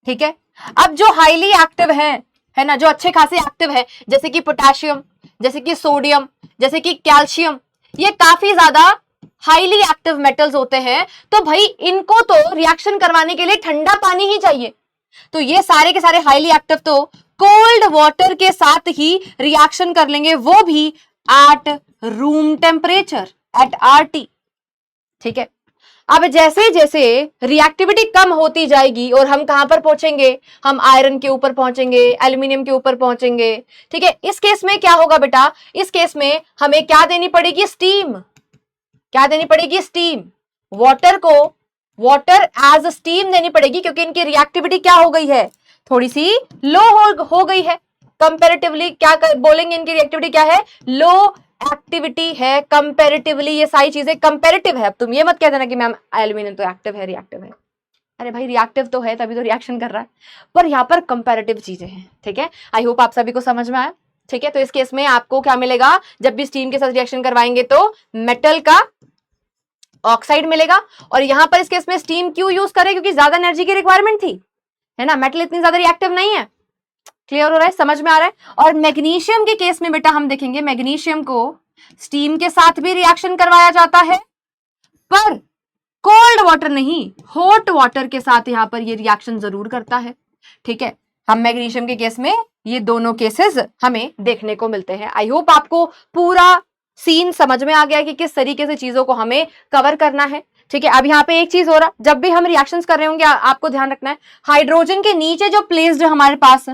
[SPEAKER 1] ठीक है, अब जो हाईली एक्टिव है ना, जो अच्छे खासे एक्टिव है, जैसे कि पोटेशियम, जैसे कि सोडियम, जैसे कि कैल्शियम, ये काफी ज्यादा हाईली एक्टिव मेटल्स होते हैं। तो भाई इनको तो रिएक्शन करवाने के लिए ठंडा पानी ही चाहिए। तो ये सारे के सारे हाईली एक्टिव तो कोल्ड वाटर के साथ ही रिएक्शन कर लेंगे, वो भी at room temperature, at RT। ठीक है, अब जैसे जैसे रिएक्टिविटी कम होती जाएगी और हम कहां पर पहुंचेंगे, हम आयरन के ऊपर पहुंचेंगे, एल्यूमिनियम के ऊपर पहुंचेंगे। ठीक है, इस केस में क्या होगा बेटा, इस केस में हमें क्या देनी पड़ेगी, स्टीम। क्या देनी पड़ेगी, स्टीम। वाटर एज स्टीम देनी पड़ेगी, क्योंकि इनकी रिएक्टिविटी क्या हो गई है, थोड़ी सी लो हो गई है कंपैरेटिवली। क्या बोलेंगे, इनकी रिएक्टिविटी क्या है, लो एक्टिविटी है कंपैरेटिवली। ये सारी चीजें कंपैरेटिव है। अब तुम ये मत कह देना कि मैम एल्यूमिनियम तो एक्टिव है, रिएक्टिव है। अरे भाई रिएक्टिव तो है, तभी तो रिएक्शन कर रहा है, पर यहाँ पर कंपैरेटिव चीजें हैं। ठीक है, आई होप आप सभी को समझ में आया। ठीक है, तो इस केस में आपको क्या मिलेगा, जब भी स्टीम के साथ रिएक्शन करवाएंगे तो मेटल का ऑक्साइड मिलेगा। और यहां पर इस केस में स्टीम क्यों यूज करें, क्योंकि ज्यादा एनर्जी की रिक्वायरमेंट थी, है ना। मेटल इतनी ज्यादा रिएक्टिव नहीं है। क्लियर हो रहा है, समझ में आ रहा है। और मैग्नीशियम के केस में बेटा हम देखेंगे, मैग्नीशियम को स्टीम के साथ भी रिएक्शन करवाया जाता है, पर कोल्ड वाटर नहीं, हॉट वाटर के साथ यहां पर ये रिएक्शन जरूर करता है। ठीक है, हम मैग्नीशियम के केस में ये दोनों केसेस हमें देखने को मिलते हैं। आई होप आपको पूरा सीन समझ में आ गया कि किस तरीके से चीजों को हमें कवर करना है। ठीक है, अब यहाँ पे एक चीज हो रहा, जब भी हम रिएक्शंस कर रहे होंगे आपको ध्यान रखना है, हाइड्रोजन के नीचे जो प्लेस्ड हमारे पास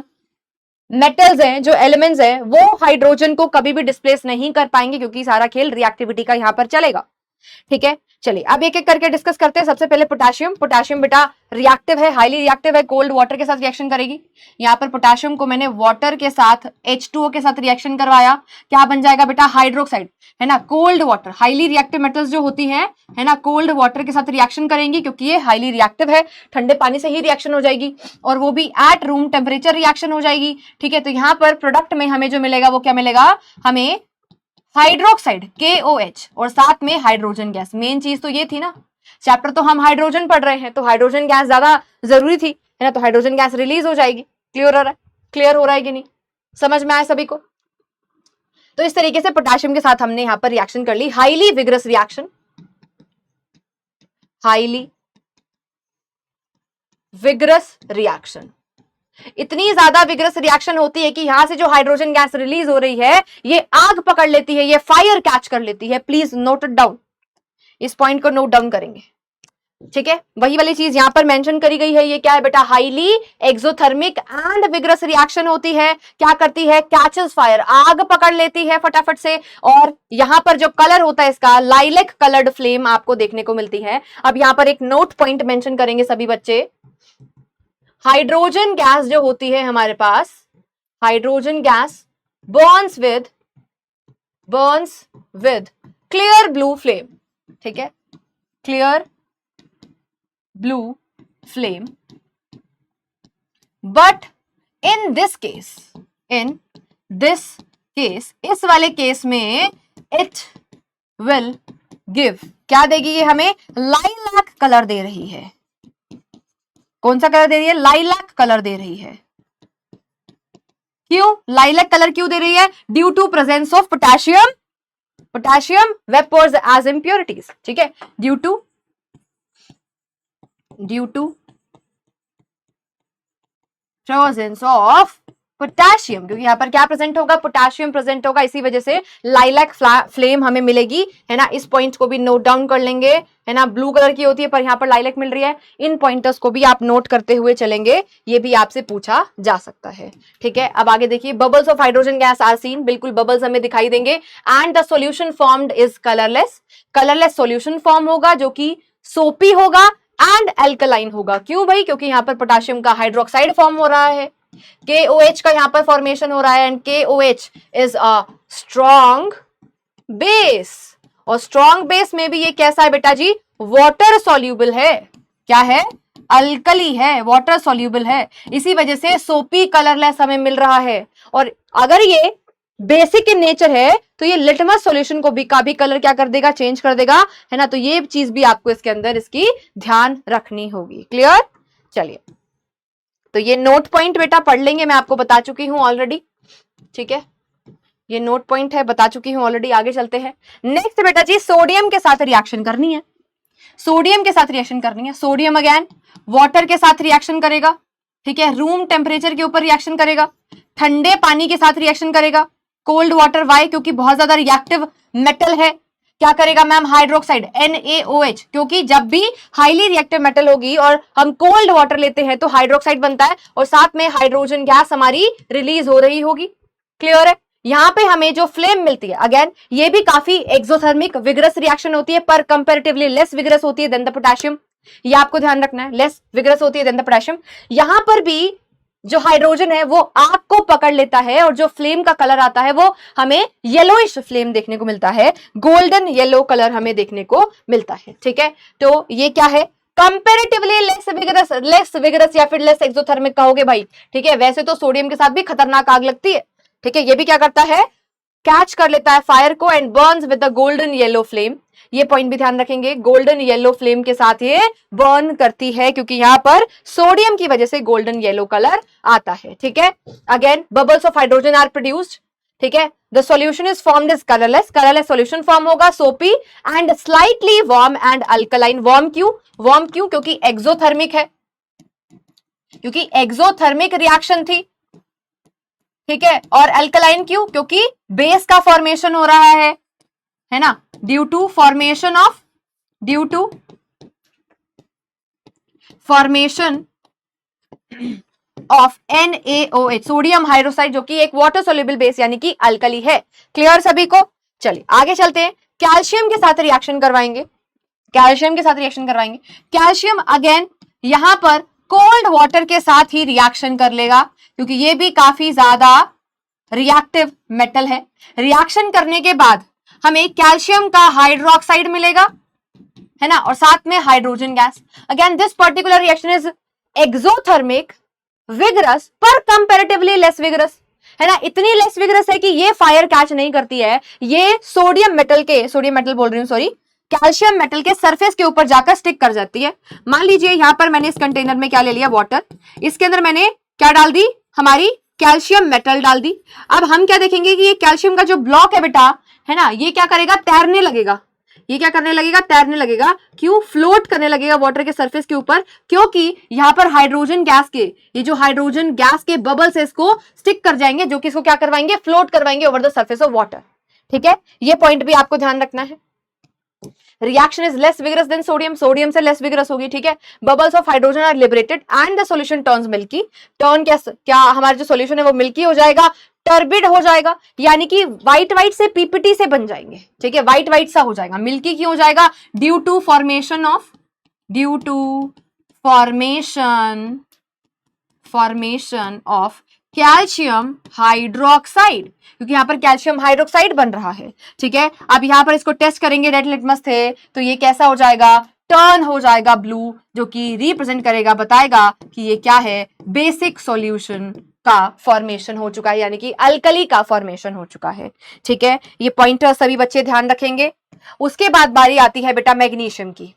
[SPEAKER 1] मेटल्स हैं, जो एलिमेंट्स हैं, वो हाइड्रोजन को कभी भी डिस्प्लेस नहीं कर पाएंगे, क्योंकि सारा खेल रिएक्टिविटी का यहाँ पर चलेगा। ठीक है, चलिए अब एक एक करके डिस्कस करते हैं। सबसे पहले पोटेशियम। पोटेशियम बेटा रिएक्टिव है, हाईली रिएक्टिव है, कोल्ड वाटर के साथ रिएक्शन करेगी। यहाँ पर पोटेशियम को मैंने वाटर के साथ H2O के साथ रिएक्शन करवाया, क्या बन जाएगा बेटा, हाइड्रोक्साइड, है ना। Cold water, highly reactive metals जो होती हैं, है ना, कोल्ड वाटर के साथ रिएक्शन करेंगी, क्योंकि ये हाईली रिएक्टिव है, ठंडे पानी से ही रिएक्शन हो जाएगी, और वो भी एट रूम टेम्परेचर रिएक्शन हो जाएगी। ठीक है, तो यहाँ पर प्रोडक्ट में हमें जो मिलेगा वो क्या मिलेगा, हमें हाइड्रोक्साइड KOH, और साथ में हाइड्रोजन गैस। मेन चीज तो ये थी ना, चैप्टर तो हम हाइड्रोजन पढ़ रहे हैं, तो हाइड्रोजन गैस ज्यादा जरूरी थी, है ना, तो हाइड्रोजन गैस रिलीज हो जाएगी। क्लियर हो रहा है कि नहीं, समझ में आया सभी को। तो इस तरीके से पोटेशियम के साथ हमने यहां पर रिएक्शन कर ली, highly vigorous reaction, highly vigorous reaction. इतनी ज्यादा विग्रस रिएक्शन होती है कि यहां से जो हाइड्रोजन गैस रिलीज हो रही है ये आग पकड़ लेती है, ये फायर कैच कर लेती है। प्लीज नोट इट डाउन, इस पॉइंट को नोट डाउन करेंगे, ठीक है। वही वाली चीज यहां पर मेंशन करी गई है, ये क्या है बेटा, highly exothermic and vigorous reaction होती है। क्या करती है, कैचेस फायर, आग पकड़ लेती है फटाफट से। और यहां पर जो कलर होता है इसका लाइलैक कलर्ड फ्लेम आपको देखने को मिलती है। अब यहां पर एक नोट पॉइंट मेंशन करेंगे सभी बच्चे, हाइड्रोजन गैस जो होती है हमारे पास, hydrogen gas burns with clear blue flame, ठीक है, clear blue flame. But in this case, इस वाले केस में इट विल गिव, क्या देगी ये हमें, लाइलैक कलर दे रही है। कौन सा कलर दे रही है, लाइलैक कलर दे रही है। क्यों लाइलैक कलर क्यों दे रही है, due to presence of potassium vapours as impurities, ठीक है, due to presence of potassium, क्योंकि यहां पर क्या प्रेजेंट होगा, पोटेशियम प्रेजेंट होगा, इसी वजह से लाइलैक फ्लेम हमें मिलेगी, है ना। इस पॉइंट को भी नोट डाउन कर लेंगे, है ना। ब्लू कलर की होती है पर यहां पर लाइलैक मिल रही है, इन पॉइंटर्स को भी आप नोट करते हुए चलेंगे, ये भी आपसे पूछा जा सकता है, ठीक है। अब आगे देखिए, bubbles of hydrogen gas are seen, बिल्कुल बबल्स हमें दिखाई देंगे। And the solution formed is colourless, colourless solution form होगा जो कि सोपी होगा एंड एल्कलाइन होगा। क्यों भाई, क्योंकि यहां पर पोटेशियम का हाइड्रोक्साइड फॉर्म हो रहा है, KOH का यहां पर फॉर्मेशन हो रहा है, and KOH is a strong base, और स्ट्रॉन्ग बेस में भी ये कैसा है बेटा जी, वाटर सॉल्यूबल है। क्या है, अल्कली है, वाटर सॉल्यूबल है, इसी वजह से सोपी कलरलेस हमें मिल रहा है। और अगर ये बेसिक इन नेचर है तो ये लिटमस सॉल्यूशन को भी का भी कलर क्या कर देगा, चेंज कर देगा, है ना। तो ये चीज भी आपको इसके अंदर इसकी ध्यान रखनी होगी, क्लियर। चलिए, तो ये नोट पॉइंट बेटा पढ़ लेंगे, मैं आपको बता चुकी हूं ऑलरेडी, ठीक है, ये नोट पॉइंट है, बता चुकी हूं ऑलरेडी। आगे चलते हैं, नेक्स्ट बेटा जी सोडियम के साथ रिएक्शन करनी है, सोडियम के साथ रिएक्शन करनी है। सोडियम अगेन वाटर के साथ रिएक्शन करेगा, ठीक है, रूम टेम्परेचर के ऊपर रिएक्शन करेगा, ठंडे पानी के साथ रिएक्शन करेगा, कोल्ड वाटर, वाई, क्योंकि बहुत ज्यादा रिएक्टिव मेटल है। क्या करेगा मैम, हाइड्रोक्साइड NaOH, क्योंकि जब भी हाईली रिएक्टिव मेटल होगी और हम कोल्ड वाटर लेते हैं तो हाइड्रोक्साइड बनता है और साथ में हाइड्रोजन गैस हमारी रिलीज हो रही होगी, क्लियर है। यहां पे हमें जो फ्लेम मिलती है, अगेन ये भी काफी एक्सोथर्मिक विग्रस रिएक्शन होती है, पर कंपैरेटिवली लेस विग्रस होती है देन द पोटेशियम, ये आपको ध्यान रखना है, लेस विग्रस होती है देन द पोटेशियम। यहां पर भी जो हाइड्रोजन है वो आग को पकड़ लेता है और जो फ्लेम का कलर आता है वो हमें येलोइश फ्लेम देखने को मिलता है, गोल्डन येलो कलर हमें देखने को मिलता है, ठीक है। तो ये क्या है, कंपैरेटिवली लेस विगरस या फिर लेस एक्सोथर्मिक कहोगे भाई, ठीक है। वैसे तो सोडियम के साथ भी खतरनाक आग लगती है, ठीक है, ये भी क्या करता है, कैच कर लेता है फायर को and Burns with the golden yellow flame. ये पॉइंट भी ध्यान रखेंगे, गोल्डन येलो फ्लेम के साथ ये बर्न करती है क्योंकि यहां पर सोडियम की वजह से गोल्डन येलो कलर आता है, ठीक है। Again bubbles of hydrogen are produced, ठीक है, the solution is formed is colourless, colourless solution form होगा, soapy and slightly warm and alkaline. Warm क्यों, वार्म क्यों, क्योंकि एक्सोथर्मिक है, क्योंकि एक्सोथर्मिक रिएक्शन थी, ठीक है। और अल्कलाइन क्यों, क्योंकि बेस का फॉर्मेशन हो रहा है ना, due to formation of NaOH, sodium hydroxide, जो कि एक वाटर सोल्यूबल बेस यानी कि अल्कली है, क्लियर सभी को। चलिए आगे चलते हैं, कैल्शियम के साथ रिएक्शन करवाएंगे, कैल्शियम अगेन यहां पर कोल्ड वाटर के साथ ही रिएक्शन कर लेगा क्योंकि ये भी काफी ज्यादा रिएक्टिव मेटल है। रिएक्शन करने के बाद हमें कैल्शियम का हाइड्रोक्साइड मिलेगा, है ना, और साथ में hydrogen gas. Again this particular reaction is exothermic, vigorous पर कंपैरेटिवली लेस विगरस, है ना। इतनी लेस विगरस है कि ये फायर कैच नहीं करती है, ये सोडियम मेटल बोल रही हूं, सॉरी, कैल्शियम मेटल के सरफेस के ऊपर जाकर स्टिक कर जाती है। मान लीजिए यहां पर मैंने इस कंटेनर में क्या ले लिया, वाटर, इसके अंदर मैंने क्या डाल दी, हमारी कैल्शियम मेटल डाल दी। अब हम क्या देखेंगे कि ये कैल्शियम का जो ब्लॉक है बेटा, है ना, ये क्या करेगा, तैरने लगेगा। ये क्या करने लगेगा, तैरने लगेगा। क्यों, फ्लोट करने लगेगा वाटर के सरफेस के ऊपर, क्योंकि यहां पर हाइड्रोजन गैस के, ये जो हाइड्रोजन गैस के बबल्स है इसको स्टिक कर जाएंगे, जो कि इसको क्या करवाएंगे, फ्लोट करवाएंगे over the surface of water. ठीक है, ये पॉइंट भी आपको ध्यान रखना है। Reaction is less vigorous than sodium, sodium से लेस विगरस होगी। ठीक है, bubbles of hydrogen are liberated and the solution turns milky. Turn क्या हमारा जो सॉल्यूशन है वो मिल्की हो जाएगा, टर्बिड हो जाएगा, यानी कि व्हाइट व्हाइट से पीपीटी से बन जाएंगे। ठीक है, व्हाइट व्हाइट सा हो जाएगा। मिल्की क्यों हो जाएगा, due to formation of calcium hydroxide, क्योंकि यहां पर कैल्शियम हाइड्रोक्साइड बन रहा है। ठीक है, अब यहां पर इसको टेस्ट करेंगे रेड लिटमस थे, तो ये कैसा हो जाएगा, टर्न हो जाएगा ब्लू, जो कि रिप्रेजेंट करेगा, बताएगा कि ये क्या है, बेसिक सॉल्यूशन का फॉर्मेशन हो चुका है, यानी कि अल्कली का फॉर्मेशन हो चुका है। ठीक है, ये पॉइंटर सभी बच्चे ध्यान रखेंगे। उसके बाद बारी आती है बेटा मैग्नीशियम की।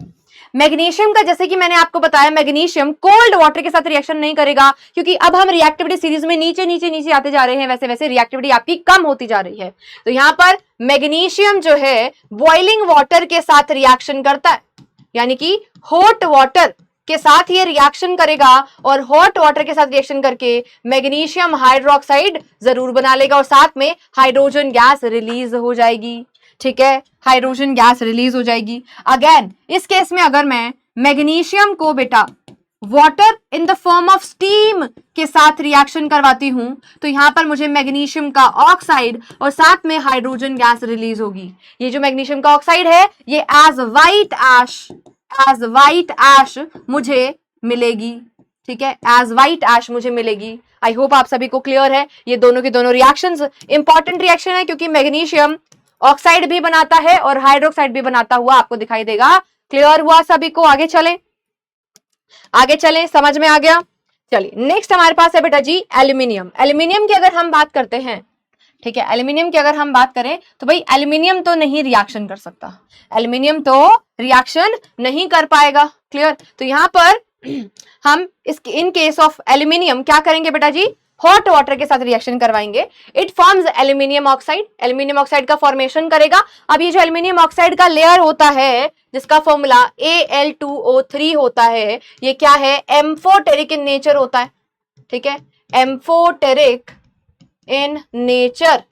[SPEAKER 1] मैग्नीशियम का, जैसे कि मैंने आपको बताया, मैग्नीशियम कोल्ड वाटर के साथ रिएक्शन नहीं करेगा, क्योंकि अब हम रिएक्टिविटी सीरीज में नीचे नीचे नीचे आते जा रहे हैं, वैसे वैसे रिएक्टिविटी आपकी कम होती जा रही है। तो यहां पर मैग्नीशियम जो है बॉइलिंग वाटर के साथ रिएक्शन करता है, यानी कि हॉट वाटर के साथ ये रिएक्शन करेगा, और हॉट वाटर के साथ रिएक्शन करके मैग्नीशियम हाइड्रोक्साइड जरूर बना लेगा, और साथ में हाइड्रोजन गैस रिलीज हो जाएगी। ठीक है, हाइड्रोजन गैस रिलीज हो जाएगी। अगेन इस केस में अगर मैं मैग्नीशियम को बेटा water in the form of steam के साथ रिएक्शन करवाती हूं, तो यहां पर मुझे मैग्नीशियम का ऑक्साइड और साथ में हाइड्रोजन गैस रिलीज होगी। ये जो मैग्नीशियम का ऑक्साइड है ये एज व्हाइट ऐश मुझे मिलेगी। ठीक है, एज व्हाइट ऐश मुझे मिलेगी। आई होप आप सभी को क्लियर है। ये दोनों के दोनों रिएक्शंस इंपॉर्टेंट रिएक्शन है, क्योंकि मैग्नीशियम ऑक्साइड भी बनाता है और हाइड्रोक्साइड भी बनाता हुआ आपको दिखाई देगा। क्लियर हुआ सभी को, आगे चलें, समझ में आ गया। चलिए नेक्स्ट हमारे पास है बेटा जी एल्यूमिनियम। एल्यूमिनियम की अगर हम बात करते हैं, ठीक है, एल्यूमिनियम की अगर हम बात करें तो भाई एल्यूमिनियम तो नहीं रिएक्शन कर सकता, एल्यूमिनियम तो रिएक्शन नहीं कर पाएगा। क्लियर, तो यहां पर हम इन केस ऑफ एल्यूमिनियम क्या करेंगे बेटा जी, हॉट वाटर के साथ रिएक्शन करवाएंगे। It forms aluminium oxide, aluminium oxide का फॉर्मेशन करेगा। अब ये जो एल्यूमिनियम ऑक्साइड का लेयर होता है जिसका फॉर्मूला Al2O3 होता है, ये क्या है, एम्फोटेरिक इन नेचर होता है। ठीक है, एम्फोटेरिक इन नेचर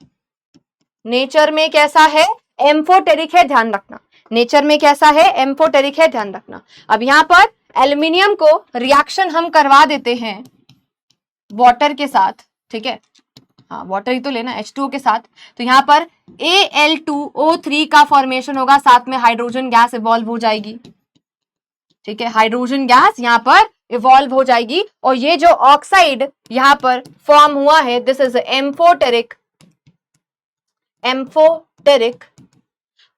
[SPEAKER 1] में कैसा है, एम्फोटेरिक है, ध्यान रखना। नेचर में कैसा है, एम्फोटेरिक है, ध्यान रखना। अब यहां पर एल्यूमिनियम को रिएक्शन हम करवा देते हैं वाटर के साथ। ठीक है, हाँ वाटर ही तो लेना, H2O के साथ। तो यहां पर Al2O3 का फॉर्मेशन होगा, साथ में हाइड्रोजन गैस इवॉल्व हो जाएगी। ठीक है, हाइड्रोजन गैस यहां पर इवॉल्व हो जाएगी, और ये जो ऑक्साइड यहां पर फॉर्म हुआ है, दिस इज एम्फोटेरिक।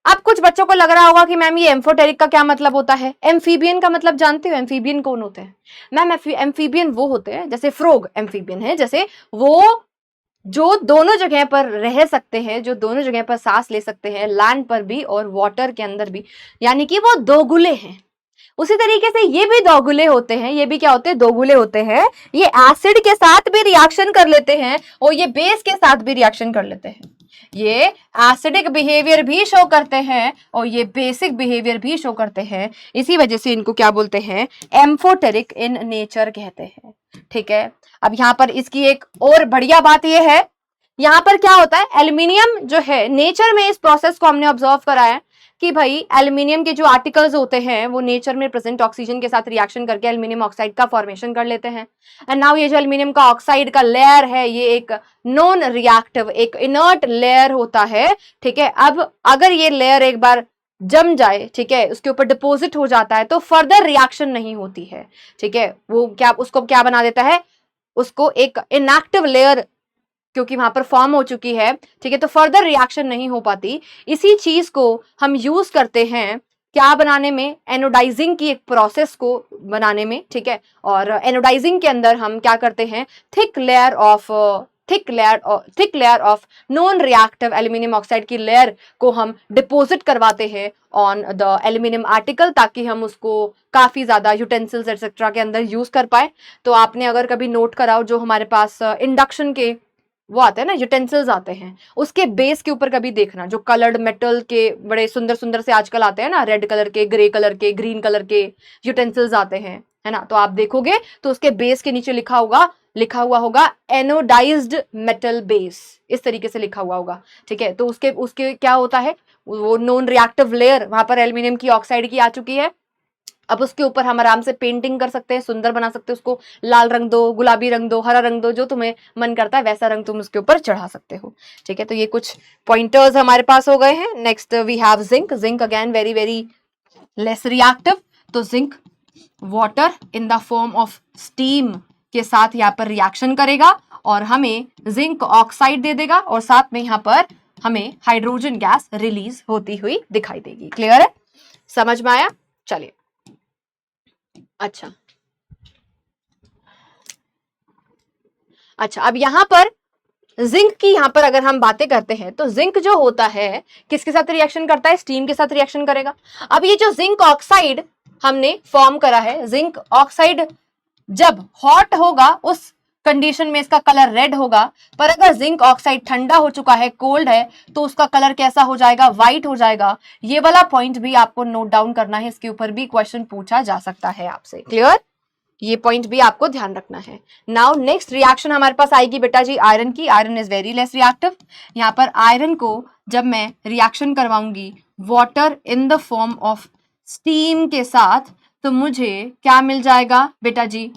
[SPEAKER 1] अब कुछ बच्चों को लग रहा होगा कि मैम ये एम्फोटेरिक का क्या मतलब होता है, एम्फीबियन का मतलब जानते हो, एम्फीबियन कौन होते हैं मैम, एम्फीबियन वो होते हैं, जैसे फ्रॉग एम्फीबियन है, जैसे वो जो दोनों जगह पर रह सकते हैं, जो दोनों जगह पर सांस ले सकते हैं, लैंड पर भी और वाटर के अंदर भी, यानी कि वो दोगुले हैं। उसी तरीके से ये भी दोगुले होते हैं, ये भी क्या होते हैं, दोगुले होते हैं। ये एसिड के साथ भी रिएक्शन कर लेते हैं और ये बेस के साथ भी रिएक्शन कर लेते हैं। ये एसिडिक बिहेवियर भी शो करते हैं और ये बेसिक बिहेवियर भी शो करते हैं। इसी वजह से इनको क्या बोलते हैं, एम्फोटेरिक इन नेचर कहते हैं। ठीक है, अब यहां पर इसकी एक और बढ़िया बात यह है, यहां पर क्या होता है, एल्यूमिनियम जो है नेचर में, इस प्रोसेस को हमने ऑब्जर्व करा है कि भाई एल्यूमिनियम के जो आर्टिकल्स होते हैं वो नेचर में प्रेजेंट ऑक्सीजन के साथ रिएक्शन करके एल्यूमिनियम ऑक्साइड का फॉर्मेशन कर लेते हैं। एंड नाउ ये जो एल्यूमिनियम का ऑक्साइड का लेयर है, ये एक नॉन रिएक्टिव, एक इनर्ट लेयर होता है। ठीक है, अब अगर ये लेयर एक बार जम जाए, ठीक है, उसके ऊपर डिपॉजिट हो जाता है, तो फर्दर रिएक्शन नहीं होती है। ठीक है, वो क्या, उसको क्या बना देता है, उसको एक इनएक्टिव लेयर, क्योंकि वहां पर फॉर्म हो चुकी है। ठीक है, तो फर्दर रिएक्शन नहीं हो पाती। इसी चीज को हम यूज करते हैं क्या बनाने में, एनोडाइजिंग की एक प्रोसेस को बनाने में। ठीक है, और एनोडाइजिंग के अंदर हम क्या करते हैं, thick layer thick layer of non reactive aluminium oxide की लेयर को हम डिपोजिट करवाते हैं ऑन द एल्यूमिनियम आर्टिकल, ताकि हम उसको काफी ज्यादा यूटेंसिल्स एक्सेट्रा के अंदर यूज कर पाए। तो आपने अगर कभी नोट कराओ, जो हमारे पास इंडक्शन के वो आते हैं ना, यूटेंसिल्स आते हैं, उसके बेस के ऊपर कभी देखना, जो कलर्ड मेटल के बड़े सुंदर सुंदर से आजकल आते हैं ना, रेड कलर के, ग्रे कलर के, ग्रीन कलर के यूटेंसिल्स आते हैं, है ना, तो आप देखोगे तो उसके बेस के नीचे लिखा हुआ होगा एनोडाइज्ड मेटल बेस, इस तरीके से लिखा हुआ होगा, ठीक है। तो उसके क्या होता है, वो नॉन रिएक्टिव लेयर वहां पर एल्यूमिनियम की ऑक्साइड की आ चुकी है। अब उसके ऊपर हम आराम से पेंटिंग कर सकते हैं, सुंदर बना सकते हैं उसको, लाल रंग दो, गुलाबी रंग दो, हरा रंग दो, जो तुम्हें मन करता है वैसा रंग तुम उसके ऊपर चढ़ा सकते हो, ठीक है। तो ये कुछ पॉइंटर्स हमारे पास हो गए हैं। Next we have zinc. Zinc again very very less reactive. तो zinc water in the form of steam के साथ यहाँ पर रिएक्शन करेगा और हमें जिंक ऑक्साइड दे देगा, और साथ में यहाँ पर हमें हाइड्रोजन गैस रिलीज होती हुई दिखाई देगी। क्लियर है, समझ में आया? चलिए, अच्छा अब यहां पर जिंक की यहां पर अगर हम बातें करते हैं, तो जिंक जो होता है किसके साथ रिएक्शन करता है? स्टीम के साथ रिएक्शन करेगा। अब ये जो जिंक ऑक्साइड हमने फॉर्म करा है, जिंक ऑक्साइड जब हॉट होगा उस कंडीशन में इसका कलर रेड होगा, पर अगर जिंक ऑक्साइड ठंडा हो चुका है, कोल्ड है, तो उसका कलर कैसा हो जाएगा? व्हाइट हो जाएगा। ये वाला पॉइंट भी आपको नोट डाउन करना है, इसके ऊपर भी क्वेश्चन पूछा जा सकता है आपसे। क्लियर, ये पॉइंट भी आपको ध्यान रखना है। नाउ नेक्स्ट रिएक्शन हमारे पास आएगी बेटा जी आयरन की। Iron is very less reactive. यहाँ पर आयरन को जब मैं रिएक्शन करवाऊंगी water in the form of steam के साथ, तो मुझे क्या मिल जाएगा बेटा जी?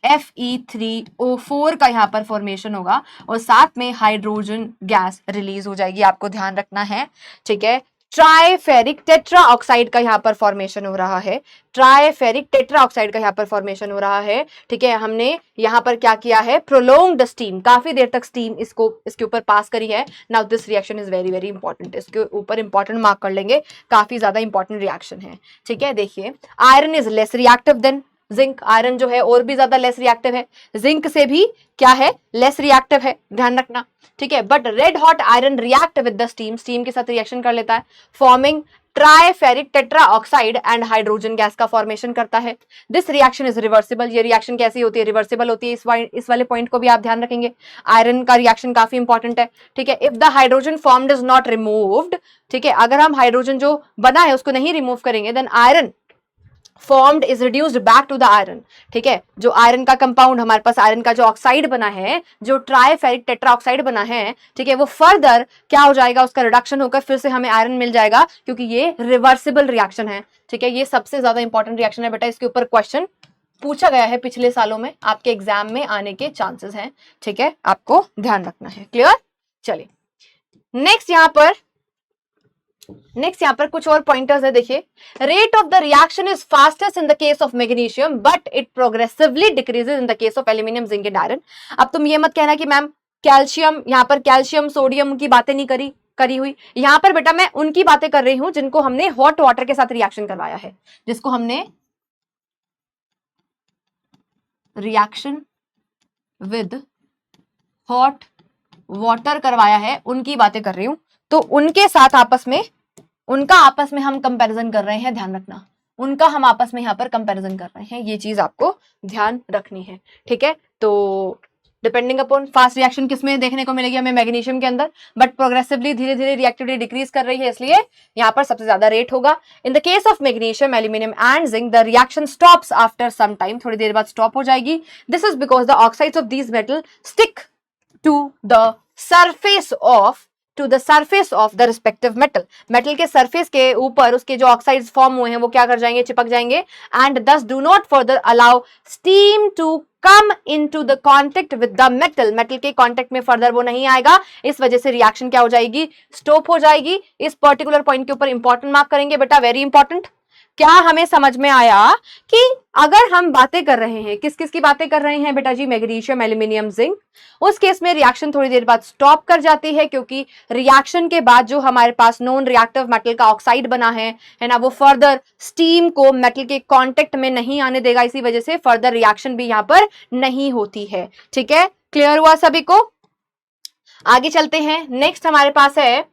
[SPEAKER 1] Fe3O4 का यहाँ पर फॉर्मेशन होगा और साथ में हाइड्रोजन गैस रिलीज हो जाएगी। आपको ध्यान रखना है, ठीक है। ट्राइफेरिक टेट्रा ऑक्साइड का यहाँ पर फॉर्मेशन हो रहा है। ट्राइफेरिक टेट्रा ऑक्साइड का यहाँ पर फॉर्मेशन हो रहा है, ठीक है। हमने यहाँ पर क्या किया है? प्रोलोंग्ड स्टीम, काफी देर तक स्टीम इसके ऊपर पास करी है। Now this reaction is very very important, इसके ऊपर इंपॉर्टेंट मार्क कर लेंगे, काफी ज्यादा इंपॉर्टेंट रिएक्शन है, ठीक है। देखिए, iron is less reactive than zinc. Iron जो है और भी ज्यादा लेस रिएक्टिव है, जिंक से भी क्या है? लेस रिएक्टिव है, ध्यान रखना, ठीक है। But red hot iron react with the steam, steam के साथ रिएक्शन कर लेता है, forming triferric tetra oxide and hydrogen gas का फॉर्मेशन करता है। This reaction is reversible. ये रिएक्शन कैसी होती है? रिवर्सिबल होती है। इस वाले पॉइंट को भी आप ध्यान रखेंगे, आयरन का रिएक्शन काफी इंपॉर्टेंट है, ठीक है। If the hydrogen formed is not removed, ठीक है, अगर हम हाइड्रोजन जो बना है उसको नहीं रिमूव करेंगे, then iron formed is reduced back to the iron, ठीक है। जो आयरन का कंपाउंड हमारे पास, आयरन का जो ऑक्साइड बना है, जो ट्राइफेरिक टेट्रा ऑक्साइड बना है, ठीक है, वो फर्दर क्या हो जाएगा? उसका रिडक्शन होकर फिर से हमें आयरन मिल जाएगा, क्योंकि ये रिवर्सिबल रिएक्शन है, ठीक है। ये सबसे ज्यादा इंपॉर्टेंट रिएक्शन है बेटा, इसके ऊपर क्वेश्चन पूछा गया है पिछले सालों में, आपके एग्जाम में आने के चांसेस हैं, ठीक है, आपको ध्यान रखना है। क्लियर, चलिए नेक्स्ट यहाँ पर कुछ और पॉइंटर्स है। देखिए, rate of the reaction is fastest in the case of magnesium but it progressively decreases in the case of aluminium, zinc and iron. अब तुम ये मत कहना कि मैम कैल्शियम, यहाँ पर कैल्शियम सोडियम की बातें नहीं करी हुई। यहाँ पर बेटा मैं उनकी बातें कर रही हूं जिनको हमने हॉट वाटर के साथ रिएक्शन करवाया है, जिसको हमने रिएक्शन विद हॉट वाटर करवाया है, उनकी बातें कर रही हूं। तो उनके साथ उनका आपस में हम कंपैरिजन कर रहे हैं, ध्यान रखना, उनका हम आपस में यहाँ पर कंपैरिजन कर रहे हैं, ये चीज आपको ध्यान रखनी है, ठीक है। तो डिपेंडिंग अपॉन फास्ट रिएक्शन किसमें देखने को मिलेगी हमें? मैग्नीशियम के अंदर, बट प्रोग्रेसिवली धीरे धीरे रिएक्टिविटी डिक्रीज कर रही है, इसलिए यहाँ पर सबसे ज्यादा रेट होगा। In the case of magnesium, aluminium and zinc the reaction stops after some time, थोड़ी देर बाद स्टॉप हो जाएगी। This is because the oxides of these metal stick to the surface of the respective metal के surface के ऊपर उसके जो ऑक्साइड्स फॉर्म हुए हैं वो क्या कर जाएंगे? चिपक जाएंगे। And this do not further allow steam to come into the contact with the metal के कांटेक्ट में फर्दर वो नहीं आएगा, इस वजह से रिएक्शन क्या हो जाएगी? स्टॉप हो जाएगी। इस पर्टिकुलर पॉइंट के ऊपर इंपॉर्टेंट मार्क करेंगे बेटा, वेरी इंपॉर्टेंट। क्या हमें समझ में आया कि अगर हम बातें कर रहे हैं, किस किस की बातें कर रहे हैं बेटा जी? मैग्नीशियम, एल्यूमिनियम, जिंक, उस केस में रिएक्शन थोड़ी देर बाद स्टॉप कर जाती है, क्योंकि रिएक्शन के बाद जो हमारे पास नॉन रिएक्टिव मेटल का ऑक्साइड बना है ना, वो फर्दर स्टीम को मेटल के कांटेक्ट में नहीं आने देगा, इसी वजह से फर्दर रिएक्शन भी यहाँ पर नहीं होती है, ठीक है। क्लियर हुआ सभी को? आगे चलते हैं। नेक्स्ट हमारे पास है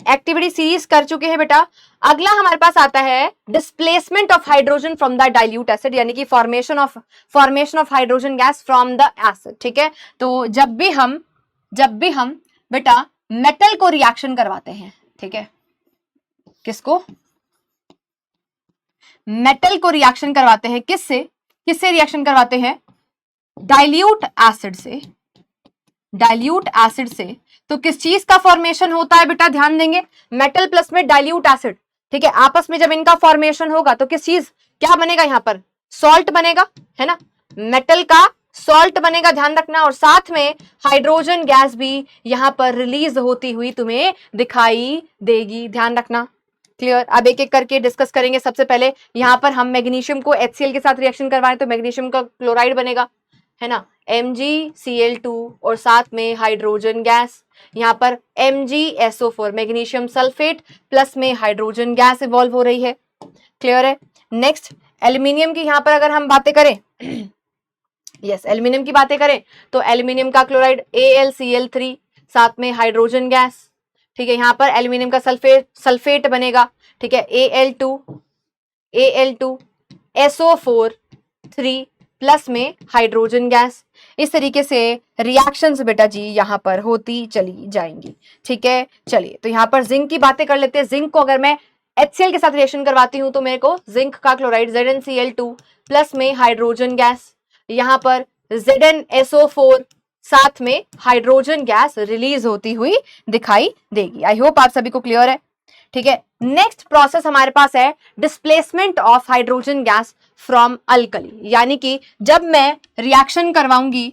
[SPEAKER 1] एक्टिविटी सीरीज कर चुके हैं बेटा। अगला हमारे पास आता है displacement of hydrogen from the dilute acid, यानी कि formation of hydrogen gas from the acid. ठीक है, तो जब भी हम बेटा मेटल को रिएक्शन करवाते हैं, ठीक है, किसको, मेटल को रिएक्शन करवाते हैं, किससे रिएक्शन करवाते हैं, डाइल्यूट एसिड से, तो किस चीज का फॉर्मेशन होता है बेटा, ध्यान देंगे, मेटल प्लस में डाइल्यूट एसिड। ठीक है, आपस में जब इनका फॉर्मेशन होगा तो किस चीज, क्या बनेगा, यहां पर सॉल्ट बनेगा, है ना, मेटल का सॉल्ट बनेगा, ध्यान रखना। और साथ में हाइड्रोजन गैस भी यहां पर रिलीज होती हुई तुम्हें दिखाई देगी, ध्यान रखना। क्लियर, अब एक एक करके डिस्कस करेंगे। सबसे पहले यहां पर हम मैग्नीशियम को HCl के साथ रिएक्शन करवाएं तो मैग्नीशियम का क्लोराइड बनेगा, है ना, MgCl2 और साथ में हाइड्रोजन गैस, यहां पर MgSO4 मैग्नीशियम सल्फेट प्लस में हाइड्रोजन गैस इवॉल्व हो रही है। क्लियर है। नेक्स्ट एल्यूमिनियम की यहां पर अगर हम बातें करें यस एल्यूमिनियम की बातें करें तो एल्यूमिनियम का क्लोराइड AlCl3 साथ में हाइड्रोजन गैस। ठीक है, यहां पर एल्यूमिनियम का सल्फेट बनेगा, ठीक है, Al2SO4 3 प्लस में हाइड्रोजन गैस। इस तरीके से रिएक्शंस बेटा जी यहां पर होती चली जाएंगी। ठीक है, चलिए तो यहां पर जिंक की बातें कर लेते हैं। जिंक को अगर मैं HCl के साथ रिएक्शन करवाती हूं तो मेरे को जिंक का क्लोराइड ZnCl2 प्लस में हाइड्रोजन गैस, यहां पर ZnSO4 साथ में हाइड्रोजन गैस रिलीज होती हुई दिखाई देगी। आई होप आप सभी को क्लियर है। ठीक है, नेक्स्ट प्रोसेस हमारे पास है displacement of hydrogen gas from alkali, यानी कि जब मैं रिएक्शन करवाऊंगी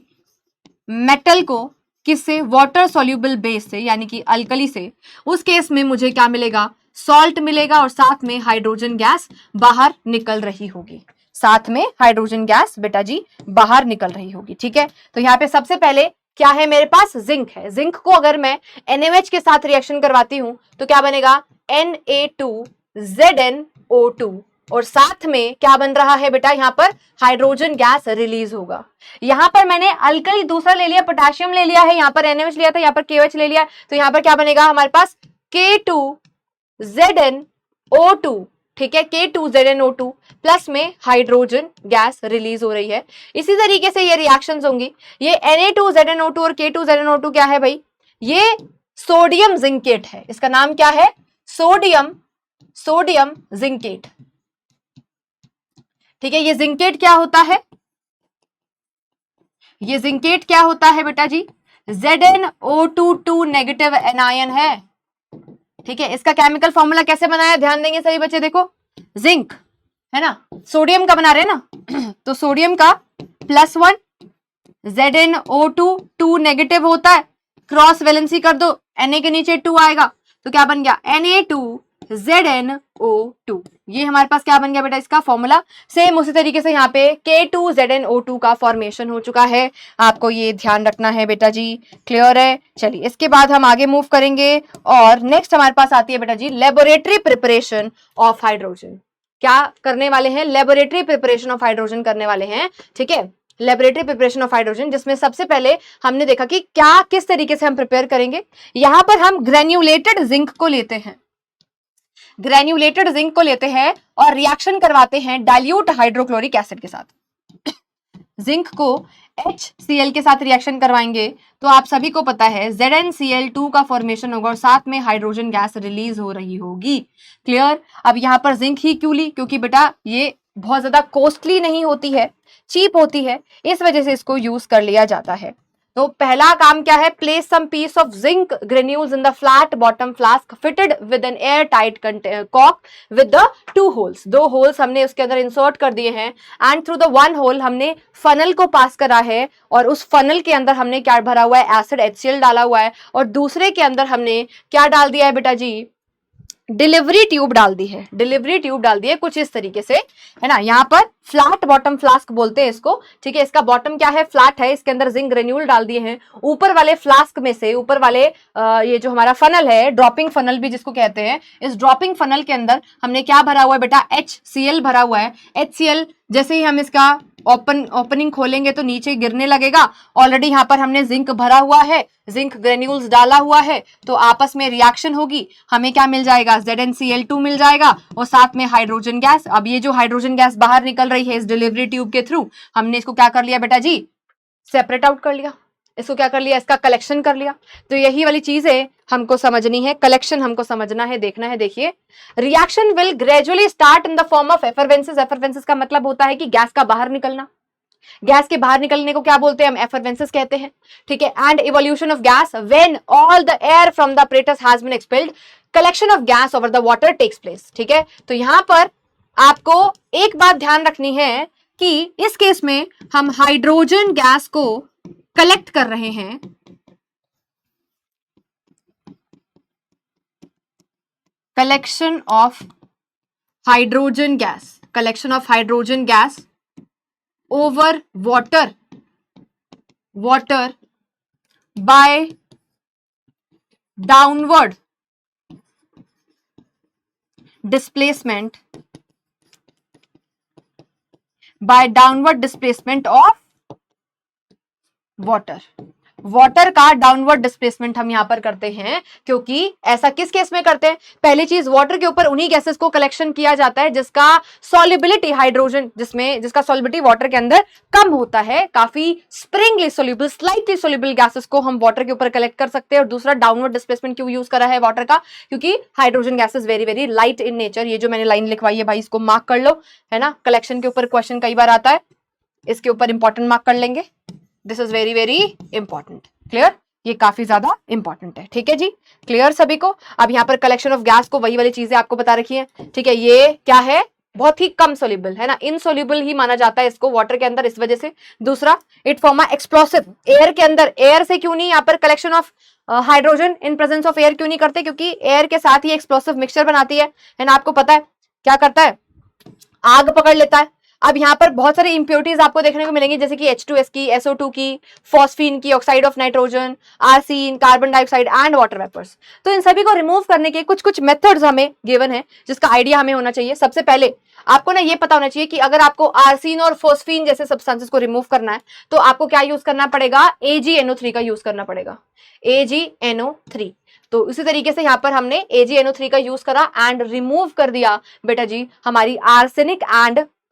[SPEAKER 1] मेटल को किससे, वाटर सॉल्युबल बेस से, यानी कि अल्कली से, उस केस में मुझे क्या मिलेगा, सॉल्ट मिलेगा और साथ में हाइड्रोजन गैस बाहर निकल रही होगी, साथ में हाइड्रोजन गैस बेटा जी बाहर निकल रही होगी। ठीक है, तो यहाँ पे सबसे पहले क्या है, मेरे पास जिंक है। जिंक को अगर मैं NaOH के साथ रिएक्शन करवाती हूं तो क्या बनेगा, Na2ZnO2 और साथ में क्या बन रहा है बेटा, यहां पर हाइड्रोजन गैस रिलीज होगा। यहां पर मैंने अल्कली दूसरा ले लिया, पोटेशियम ले लिया है, यहां पर NaOH लिया था, यहां पर KOH ले लिया, तो यहां पर क्या बनेगा हमारे पास K2ZnO2। ठीक है, K2ZnO2 प्लस में हाइड्रोजन गैस रिलीज हो रही है। इसी तरीके से ये रिएक्शंस होंगी। ये Na2ZnO2 और K2ZnO2 क्या है भाई, ये सोडियम जिंकेट है। इसका नाम क्या है, सोडियम जिंकेट। ठीक है, ये जिंकेट क्या होता है, ये जिंकेट क्या होता है बेटा जी, ZnO2 नेगेटिव एनायन है। ठीक है, इसका केमिकल फॉर्मूला कैसे बनाया, ध्यान देंगे सभी बच्चे, देखो जिंक है ना, सोडियम का बना रहे हैं ना, तो सोडियम का +1 ZnO2 नेगेटिव होता है, क्रॉस वैलेंसी कर दो, Na के नीचे 2 आएगा तो क्या बन गया, Na2ZnO2। ये हमारे पास क्या बन गया बेटा, इसका फॉर्मूला। सेम उसी तरीके से यहाँ पे K2ZnO2 का फॉर्मेशन हो चुका है, आपको ये ध्यान रखना है बेटा जी। क्लियर है। चलिए इसके बाद हम आगे मूव करेंगे और नेक्स्ट हमारे पास आती है बेटा जी लेबोरेटरी प्रिपरेशन ऑफ हाइड्रोजन। क्या करने वाले हैं, लेबोरेटरी प्रिपरेशन ऑफ हाइड्रोजन करने वाले हैं। ठीक है, लेबोरेटरी प्रिपरेशन ऑफ हाइड्रोजन, जिसमें सबसे पहले हमने देखा कि क्या किस तरीके से हम प्रिपेयर करेंगे। यहां पर हम ग्रेन्युलेटेड जिंक को लेते हैं, ग्रेन्युलेटेड जिंक को लेते हैं और रिएक्शन करवाते हैं डाइल्यूट हाइड्रोक्लोरिक एसिड के साथ। जिंक को HCl के साथ रिएक्शन करवाएंगे तो आप सभी को पता है ZnCl2 का फॉर्मेशन होगा और साथ में हाइड्रोजन गैस रिलीज हो रही होगी। क्लियर। अब यहां पर जिंक ही क्यों ली, क्योंकि बेटा ये बहुत ज्यादा कॉस्टली नहीं होती है, चीप होती है, इस वजह से इसको यूज कर लिया जाता है। तो पहला काम क्या है, place some piece of zinc granules in the flat bottom flask fitted with an air tight कॉक विद द 2 होल्स। 2 होल्स हमने उसके अंदर इंसर्ट कर दिए हैं एंड थ्रू द 1 होल हमने फनल को पास करा है और उस फनल के अंदर हमने क्या भरा हुआ है, एसिड HCl डाला हुआ है और दूसरे के अंदर हमने क्या डाल दिया है बेटा जी, डिलीवरी ट्यूब डाल दी है, डिलीवरी ट्यूब डाल दी है कुछ इस तरीके से, है ना। यहाँ पर फ्लैट बॉटम फ्लास्क बोलते हैं इसको। ठीक है, इसका बॉटम क्या है, फ्लैट है, इसके अंदर जिंक ग्रेन्यूल डाल दिए हैं। ऊपर वाले फ्लास्क में से, ऊपर वाले ये जो हमारा फनल है, ड्रॉपिंग फनल भी जिसको कहते हैं, इस ड्रॉपिंग फनल के अंदर हमने क्या भरा हुआ है बेटा, HCl भरा हुआ है। HCl जैसे ही हम इसका ओपनिंग खोलेंगे तो नीचे गिरने लगेगा। ऑलरेडी यहाँ पर हमने जिंक भरा हुआ है, जिंक ग्रेन्यूल्स डाला हुआ है, तो आपस में रिएक्शन होगी, हमें क्या मिल जाएगा, ZnCl2 मिल जाएगा और साथ में हाइड्रोजन गैस। अब ये जो हाइड्रोजन गैस बाहर निकल रही है इस डिलीवरी ट्यूब के थ्रू, हमने इसको क्या कर लिया बेटा जी, सेपरेट आउट कर लिया, इसको क्या कर लिया, इसका कलेक्शन कर लिया। तो यही वाली चीजें हमको समझनी है, कलेक्शन हमको समझना है, देखना है। देखिए, reaction will gradually start in the form of effervescences. Effervescences का मतलब होता है कि गैस का बाहर निकलना, गैस के बाहर निकलने को क्या बोलते हैं, हम एफरवेंसेस कहते हैं, ठीक है। And evolution of gas when all the air from the apparatus has been expelled, collection of gas over the water takes place, ठीक है। तो यहां पर आपको एक बात ध्यान रखनी है कि इस केस में हम हाइड्रोजन गैस को कलेक्ट कर रहे हैं, collection of hydrogen gas, collection of hydrogen gas over water, water by downward displacement, by downward displacement of water. Water का डाउनवर्ड डिस्प्लेसमेंट हम यहां पर करते हैं, क्योंकि ऐसा किस केस में करते हैं, पहली चीज वाटर के ऊपर उन्हीं गैसेस को कलेक्शन किया जाता है जिसका सॉल्युबिलिटी हाइड्रोजन, जिसका सॉल्युबिलिटी वाटर के अंदर कम होता है, काफी Sprüngli soluble, slightly soluble gases को हम वाटर के ऊपर कलेक्ट कर सकते हैं। और दूसरा, डाउनवर्ड डिस्प्लेसमेंट क्यों यूज करा है वाटर का, क्योंकि hydrogen gas is very very light in nature. ये जो मैंने लाइन लिखवाई है भाई, इसको मार्क कर लो, है ना, कलेक्शन के ऊपर क्वेश्चन कई बार आता है, इसके ऊपर इंपॉर्टेंट मार्क कर लेंगे। This is very very important, clear, ये काफी ज्यादा इंपॉर्टेंट है, ठीक है जी, क्लियर सभी को। अब यहाँ पर कलेक्शन ऑफ गैस को वही वाली चीजें आपको बता रखी है, ठीक है। ये क्या है, बहुत ही कम सोल्यूबल है ना, इनसोल्यूबल ही माना जाता है इसको वाटर के अंदर, इस वजह से। दूसरा, इट फॉर्म एक्सप्लोसिव, एयर के अंदर, एयर से क्यों नहीं यहाँ पर collection of hydrogen in presence of air क्यों नहीं करते, क्योंककी एयर के साथ ही एक्सप्लोसिव मिक्सचर बनाती है ना, आपको पता है क्या करता है, आग पकड़ लेता है। अब यहाँ पर बहुत सारी इंप्योरिटीज आपको देखने को मिलेंगी, जैसे कि H2S की, SO2 की, फॉस्फीन की, oxide of nitrogen, arsine, carbon dioxide and water vapours. तो इन सभी को रिमूव करने के कुछ कुछ मेथड्स हमें गिवन है, जिसका आइडिया हमें होना चाहिए। सबसे पहले आपको ना ये पता होना चाहिए कि अगर आपको आर्सीन और फॉस्फीन जैसे सब्सटेंसेस को रिमूव करना है तो आपको क्या यूज करना पड़ेगा, AgNO3 का यूज करना पड़ेगा, AgNO3। तो इसी तरीके से यहाँ पर हमने AgNO3 का यूज करा एंड रिमूव कर दिया बेटा जी हमारी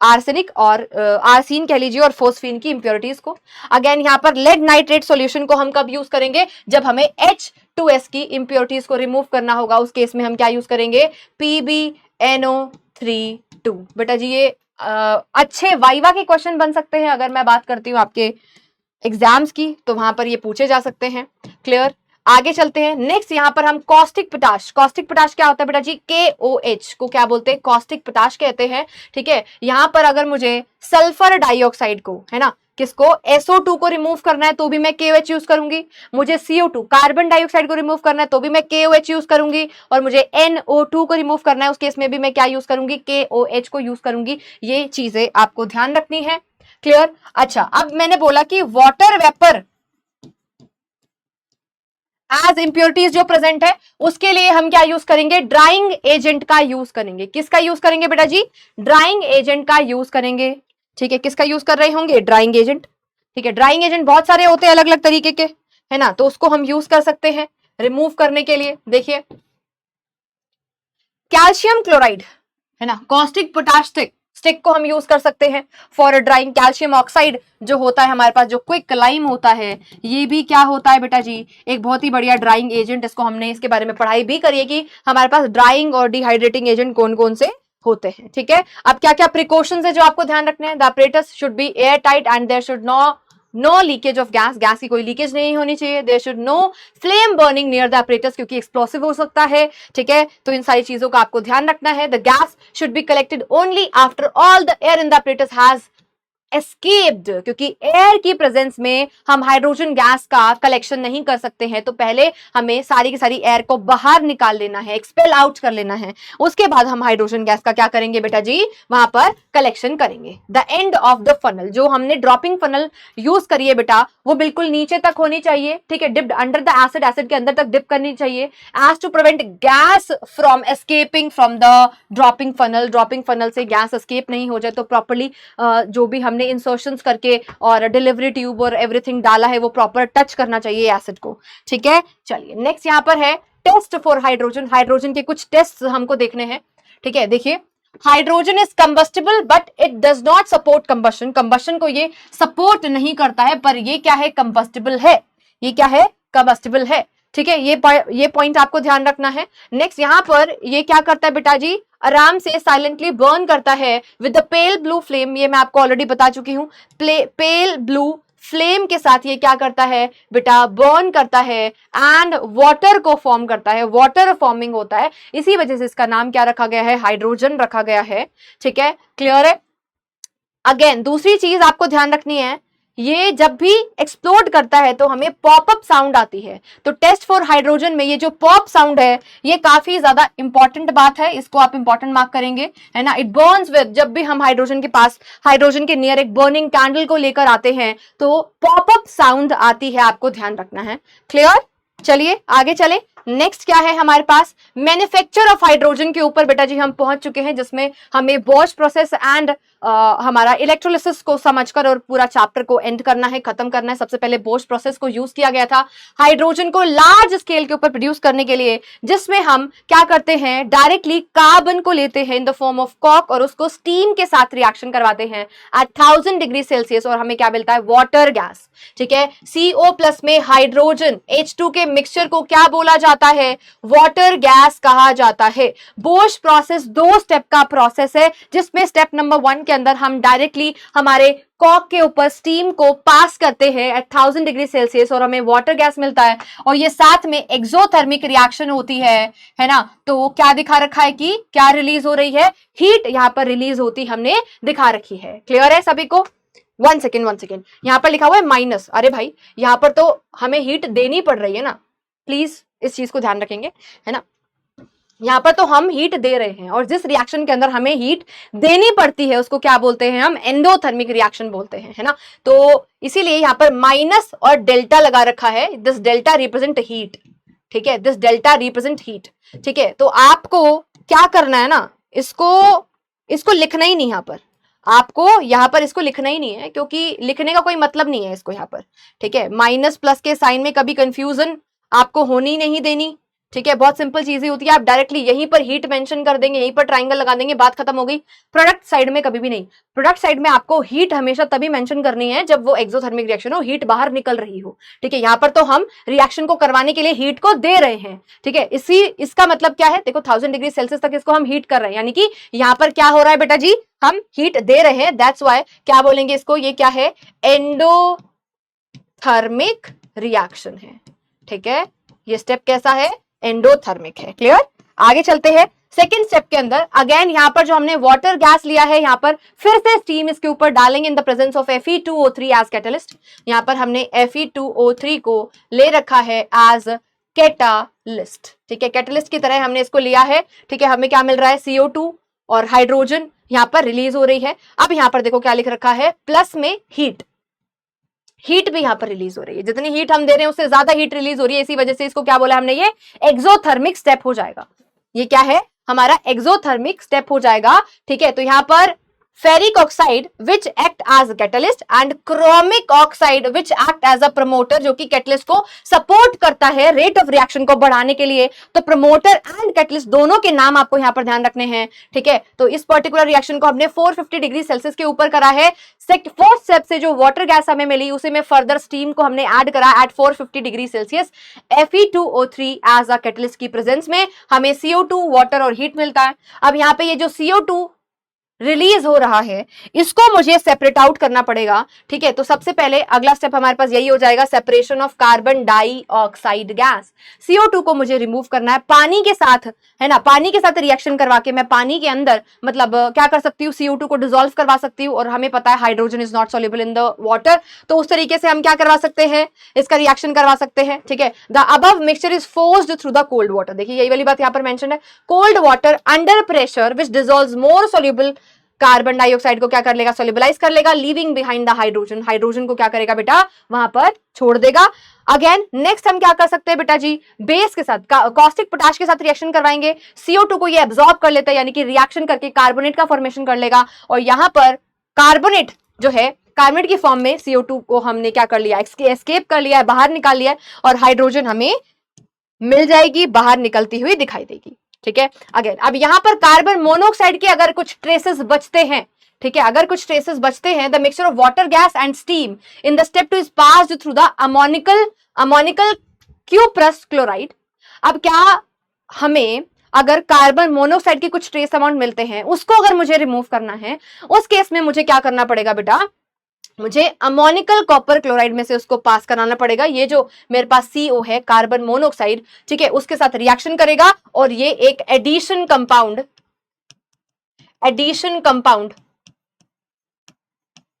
[SPEAKER 1] आर्सेनिक और आर्सीन कह लीजिए और फोस्फीन की इंप्योरिटीज को। अगेन यहाँ पर लेड नाइट्रेट सॉल्यूशन को हम कब यूज करेंगे, जब हमें H2S की इंप्योरिटीज को रिमूव करना होगा, उस केस में हम क्या यूज करेंगे, PbNO3 बेटा जी। ये अच्छे वाइवा के क्वेश्चन बन सकते हैं, अगर मैं बात करती हूँ आपके एग्जाम्स की तो वहां पर ये पूछे जा सकते हैं, क्लियर। आगे चलते हैं, नेक्स्ट यहाँ पर हम कॉस्टिक पोटाश। कॉस्टिक पोटाश क्या होता है बेटा जी, KOH को क्या बोलते हैं, कॉस्टिक पोटाश कहते हैं, ठीक है। यहाँ पर अगर मुझे सल्फर डाइऑक्साइड को, है ना, किसको, SO2 को रिमूव करना है तो भी मैं KOH यूज करूंगी, मुझे CO2 कार्बन डाइऑक्साइड को रिमूव करना है तो भी मैं KOH यूज करूंगी, और मुझे NO2 को रिमूव करना है उस केस में भी मैं क्या यूज करूंगी, KOH को यूज करूंगी। ये चीजें आपको ध्यान रखनी है, क्लियर। अच्छा, अब मैंने बोला कि वाटर वेपर एज इंप्योरिटीज जो प्रेजेंट है उसके लिए हम क्या यूज करेंगे, ड्राइंग एजेंट का यूज करेंगे। किसका यूज करेंगे बेटा जी, ड्राइंग एजेंट का यूज करेंगे, ठीक है। किसका यूज कर रहे होंगे, ड्राइंग एजेंट, ठीक है। ड्राइंग एजेंट बहुत सारे होते हैं अलग अलग तरीके के, है ना, तो उसको हम यूज कर सकते हैं रिमूव करने के लिए। देखिए, कैल्शियम क्लोराइड, है ना, कॉस्टिक पोटाश स्टिक को हम यूज कर सकते हैं फॉर ड्राइंग। कैल्शियम ऑक्साइड जो होता है हमारे पास, जो क्विक लाइम होता है, ये भी क्या होता है बेटा जी, एक बहुत ही बढ़िया ड्राइंग एजेंट। इसको हमने इसके बारे में पढ़ाई भी करी है कि हमारे पास ड्राइंग और डिहाइड्रेटिंग एजेंट कौन कौन से होते हैं, ठीक है। अब क्या क्या प्रिकॉशंस है जो आपको ध्यान रखने हैं, the apparatus should be air tight and there should no leakage of gas, gas की कोई लीकेज नहीं होनी चाहिए। There should no flame burning near the apparatus, क्योंकि एक्सप्लोसिव हो सकता है, ठीक है। तो इन सारी चीजों का आपको ध्यान रखना है। The gas should be collected only after all the air in the apparatus has escaped, क्योंकि एयर की प्रेजेंस में हम हाइड्रोजन गैस का कलेक्शन नहीं कर सकते हैं, तो पहले हमें सारी की सारी एयर को बाहर निकाल लेना है, एक्सपेल आउट कर लेना है, उसके बाद हम हाइड्रोजन गैस का क्या करेंगे बेटा जी, वहां पर कलेक्शन करेंगे। The end of the funnel, जो हमने ड्रॉपिंग फनल यूज करी है बेटा, वो बिल्कुल नीचे तक होनी चाहिए, ठीक है, dipped under the acid, acid के अंदर तक डिप करनी चाहिए, as to prevent gas from escaping from the dropping funnel. Dropping funnel से गैस एस्केप नहीं हो जाए, तो प्रॉपरली जो भी हम हमने इंसर्शंस करके और डिलीवरी ट्यूब और एवरीथिंग डाला है वो प्रॉपर टच करना चाहिए एसिड को, ठीक है। चलिए नेक्स्ट यहाँ पर है टेस्ट फॉर हाइड्रोजन। हाइड्रोजन के कुछ टेस्ट हमको देखने हैं, ठीक है। देखिए hydrogen is combustible but it does not support combustion. Combustion को ये सपोर्ट नहीं करता है, पर ये क्या है, कंबस्टिबल है। ये क्या है, कंबस्टिबल है, ठीक है। ये पॉइंट आपको ध्यान रखना है। नेक्स्ट यहाँ पर ये क्या करता है बेटा जी, आराम से साइलेंटली बर्न करता है with the pale blue flame. ये मैं आपको ऑलरेडी बता चुकी हूँ, पेल ब्लू फ्लेम के साथ ये क्या करता है बेटा, बर्न करता है एंड वाटर को फॉर्म करता है, वाटर फॉर्मिंग होता है। इसी वजह से इसका नाम क्या रखा गया है, हाइड्रोजन रखा गया है, ठीक है। क्लियर है। अगेन दूसरी चीज आपको ध्यान रखनी है, ये जब भी एक्सप्लोड करता है तो हमें पॉपअप साउंड आती है। तो टेस्ट फॉर हाइड्रोजन में ये जो पॉप साउंड है ये काफी ज्यादा इंपॉर्टेंट बात है, इसको आप इंपॉर्टेंट मार्क करेंगे, है ना। इट बर्न्स विद, जब भी हम हाइड्रोजन के पास, हाइड्रोजन के नियर एक बर्निंग कैंडल को लेकर आते हैं तो पॉपअप साउंड आती है, आपको ध्यान रखना है। क्लियर। चलिए आगे चले। नेक्स्ट क्या है हमारे पास, मैन्युफैक्चर ऑफ हाइड्रोजन के ऊपर बेटा जी हम पहुंच चुके हैं, जिसमें हमें बॉश प्रोसेस एंड हमारा इलेक्ट्रोलिसिस को समझकर और पूरा चैप्टर को एंड करना है, खत्म करना है। सबसे पहले बॉश प्रोसेस को यूज किया गया था हाइड्रोजन को लार्ज स्केल के ऊपर प्रोड्यूस करने के लिए, जिसमें हम क्या करते हैं, डायरेक्टली कार्बन को लेते हैं in the form of coke और उसको स्टीम के साथ रिएक्शन करवाते हैं एट 1000 डिग्री सेल्सियस और हमें क्या मिलता है, वाटर गैस, ठीक है। CO प्लस में हाइड्रोजन H2 के मिक्सचर को क्या बोला जाता है, वाटर गैस कहा जाता है। बोश प्रोसेस 2 स्टेप का प्रोसेस है, जिसमें स्टेप नंबर 1 के अंदर हम डायरेक्टली हमारे कॉक के ऊपर स्टीम को पास करते हैं एट 1000 डिग्री सेल्सियस और हमें वाटर गैस मिलता है, और ये साथ में एक्सोथर्मिक रिएक्शन होती है ना। तो क्या दिखा रखा है कि क्या रिलीज हो रही है, हीट यहाँ पर रिलीज होती हमने दिखा रखी है। क्लियर है सभी को। वन सेकेंड, यहाँ पर लिखा हुआ है माइनस। अरे भाई यहाँ पर तो हमें हीट देनी पड़ रही है ना, प्लीज इस चीज को ध्यान रखेंगे, है ना। यहाँ पर तो हम हीट दे रहे हैं और जिस रिएक्शन के अंदर हमें हीट देनी पड़ती है उसको क्या बोलते हैं, हम एंडोथर्मिक रिएक्शन बोलते हैं, है ना। तो इसीलिए यहाँ पर माइनस और डेल्टा लगा रखा है, दिस डेल्टा रिप्रेजेंट हीट, ठीक है, दिस डेल्टा रिप्रेजेंट हीट, ठीक है। तो आपको क्या करना है ना, इसको लिखना ही नहीं, यहाँ पर आपको यहाँ पर इसको लिखना ही नहीं है, क्योंकि लिखने का कोई मतलब नहीं है इसको यहाँ पर, ठीक है। माइनस प्लस के साइन में कभी कंफ्यूजन आपको होनी नहीं देनी, ठीक है। बहुत सिंपल चीजें होती है, आप डायरेक्टली यहीं पर हीट मेंशन कर देंगे, यहीं पर ट्राइंगल लगा देंगे, बात खत्म हो गई। प्रोडक्ट साइड में कभी भी नहीं, प्रोडक्ट साइड में आपको हीट हमेशा तभी मेंशन करनी है जब वो एक्सोथर्मिक रिएक्शन हो, हीट बाहर निकल रही हो, ठीक है। यहाँ पर तो हम रिएक्शन को करवाने के लिए हीट को दे रहे हैं, ठीक है। इसका मतलब क्या है, देखो 1000 डिग्री सेल्सियस तक इसको हम हीट कर रहे हैं, यानी कि यहाँ पर क्या हो रहा है बेटा जी, हम हीट दे रहे हैं। दैट्स वाई क्या बोलेंगे इसको, ये क्या है, एंडोथर्मिक रिएक्शन है, ठीक है। ये स्टेप कैसा है, एंडोथर्मिक है। क्लियर। आगे चलते हैं सेकेंड स्टेप के अंदर। अगेन यहाँ पर जो हमने वाटर गैस लिया है, यहाँ पर फिर से स्टीम इसके ऊपर डालेंगे in the presence of Fe2O3 as catalyst. यहाँ पर हमने Fe2O3 को ले रखा है एज कैटालिस्ट, ठीक है, कैटलिस्ट की तरह हमने इसको लिया है, ठीक है। हमें क्या मिल रहा है, CO2 और हाइड्रोजन यहाँ पर रिलीज हो रही है। अब यहाँ पर देखो क्या लिख रखा है, प्लस में हीट, हीट भी यहाँ पर रिलीज हो रही है, जितनी हीट हम दे रहे हैं उससे ज्यादा हीट रिलीज हो रही है, इसी वजह से इसको क्या बोला हमने, ये एक्सोथर्मिक स्टेप हो जाएगा। ये क्या है, हमारा एक्सोथर्मिक स्टेप हो जाएगा, ठीक है। तो यहाँ पर ferric oxide which act as catalyst and chromic oxide which act as a promoter, जो कि कैटलिस्ट को सपोर्ट करता है रेट ऑफ रिएक्शन को बढ़ाने के लिए। तो प्रमोटर एंड कैटलिस्ट दोनों के नाम आपको यहाँ पर ध्यान रखने हैं, ठीक है। तो इस पर्टिकुलर रिएक्शन को हमने 450 डिग्री सेल्सियस के ऊपर करा है। फोर्थ स्टेप से जो वाटर गैस हमें मिली उसी में फर्दर स्टीम को हमने ऐड करा at 450 degree Celsius. Fe2O3 as a catalyst की प्रेजेंस में हमें CO2 वाटर और हीट मिलता है। अब यहाँ पे ये जो CO2 रिलीज हो रहा है इसको मुझे सेपरेट आउट करना पड़ेगा, ठीक है। तो सबसे पहले अगला स्टेप हमारे पास यही हो जाएगा, separation of carbon dioxide gas. CO2 को मुझे रिमूव करना है पानी के साथ, है ना। पानी के साथ रिएक्शन करवा के मैं पानी के अंदर मतलब क्या कर सकती हूँ, CO2 को डिसॉल्व करवा सकती हूँ, और हमें पता है hydrogen is not soluble in the water, तो उस तरीके से हम क्या करवा सकते हैं, इसका रिएक्शन करवा सकते हैं, ठीक है। The above mixture is forced through the cold water. देखिए यही वाली बात यहाँ पर मेंशन है, cold water under pressure which dissolves more soluble carbon dioxide को क्या कर लेगा, सोल्यूबलाइज कर लेगा, leaving behind the hydrogen. Hydrogen को क्या करेगा बेटा, वहां पर छोड़ देगा। अगेन नेक्स्ट हम क्या कर सकते हैं बेटा जी, बेस के साथ कॉस्टिक पोटाश के साथ रिएक्शन करवाएंगे। CO2 को ये एब्जॉर्ब कर लेता है, यानी कि रिएक्शन करके कार्बोनेट का फॉर्मेशन कर लेगा, और यहां पर कार्बोनेट जो है कार्बोनेट की फॉर्म में CO2 को हमने क्या कर लिया, एस्केप कर लिया है, बाहर निकाल लिया है, और हाइड्रोजन हमें मिल जाएगी, बाहर निकलती हुई दिखाई देगी। ठीक है, अगेन अब यहां पर कार्बन मोनोऑक्साइड के अगर कुछ ट्रेसेस बचते हैं, ठीक है, अगर कुछ ट्रेसेस बचते हैं, the mixture of water gas and steam in the step 2 is passed through the ammoniacal cuprous chloride. अब क्या हमें अगर कार्बन मोनोऑक्साइड के कुछ ट्रेस अमाउंट मिलते हैं, उसको अगर मुझे रिमूव करना है, उस केस में मुझे क्या करना पड़ेगा बेटा, मुझे अमोनिकल कॉपर क्लोराइड में से उसको पास कराना पड़ेगा। ये जो मेरे पास CO है, कार्बन मोनोऑक्साइड, ठीक है, उसके साथ रिएक्शन करेगा और ये एक एडिशन कंपाउंड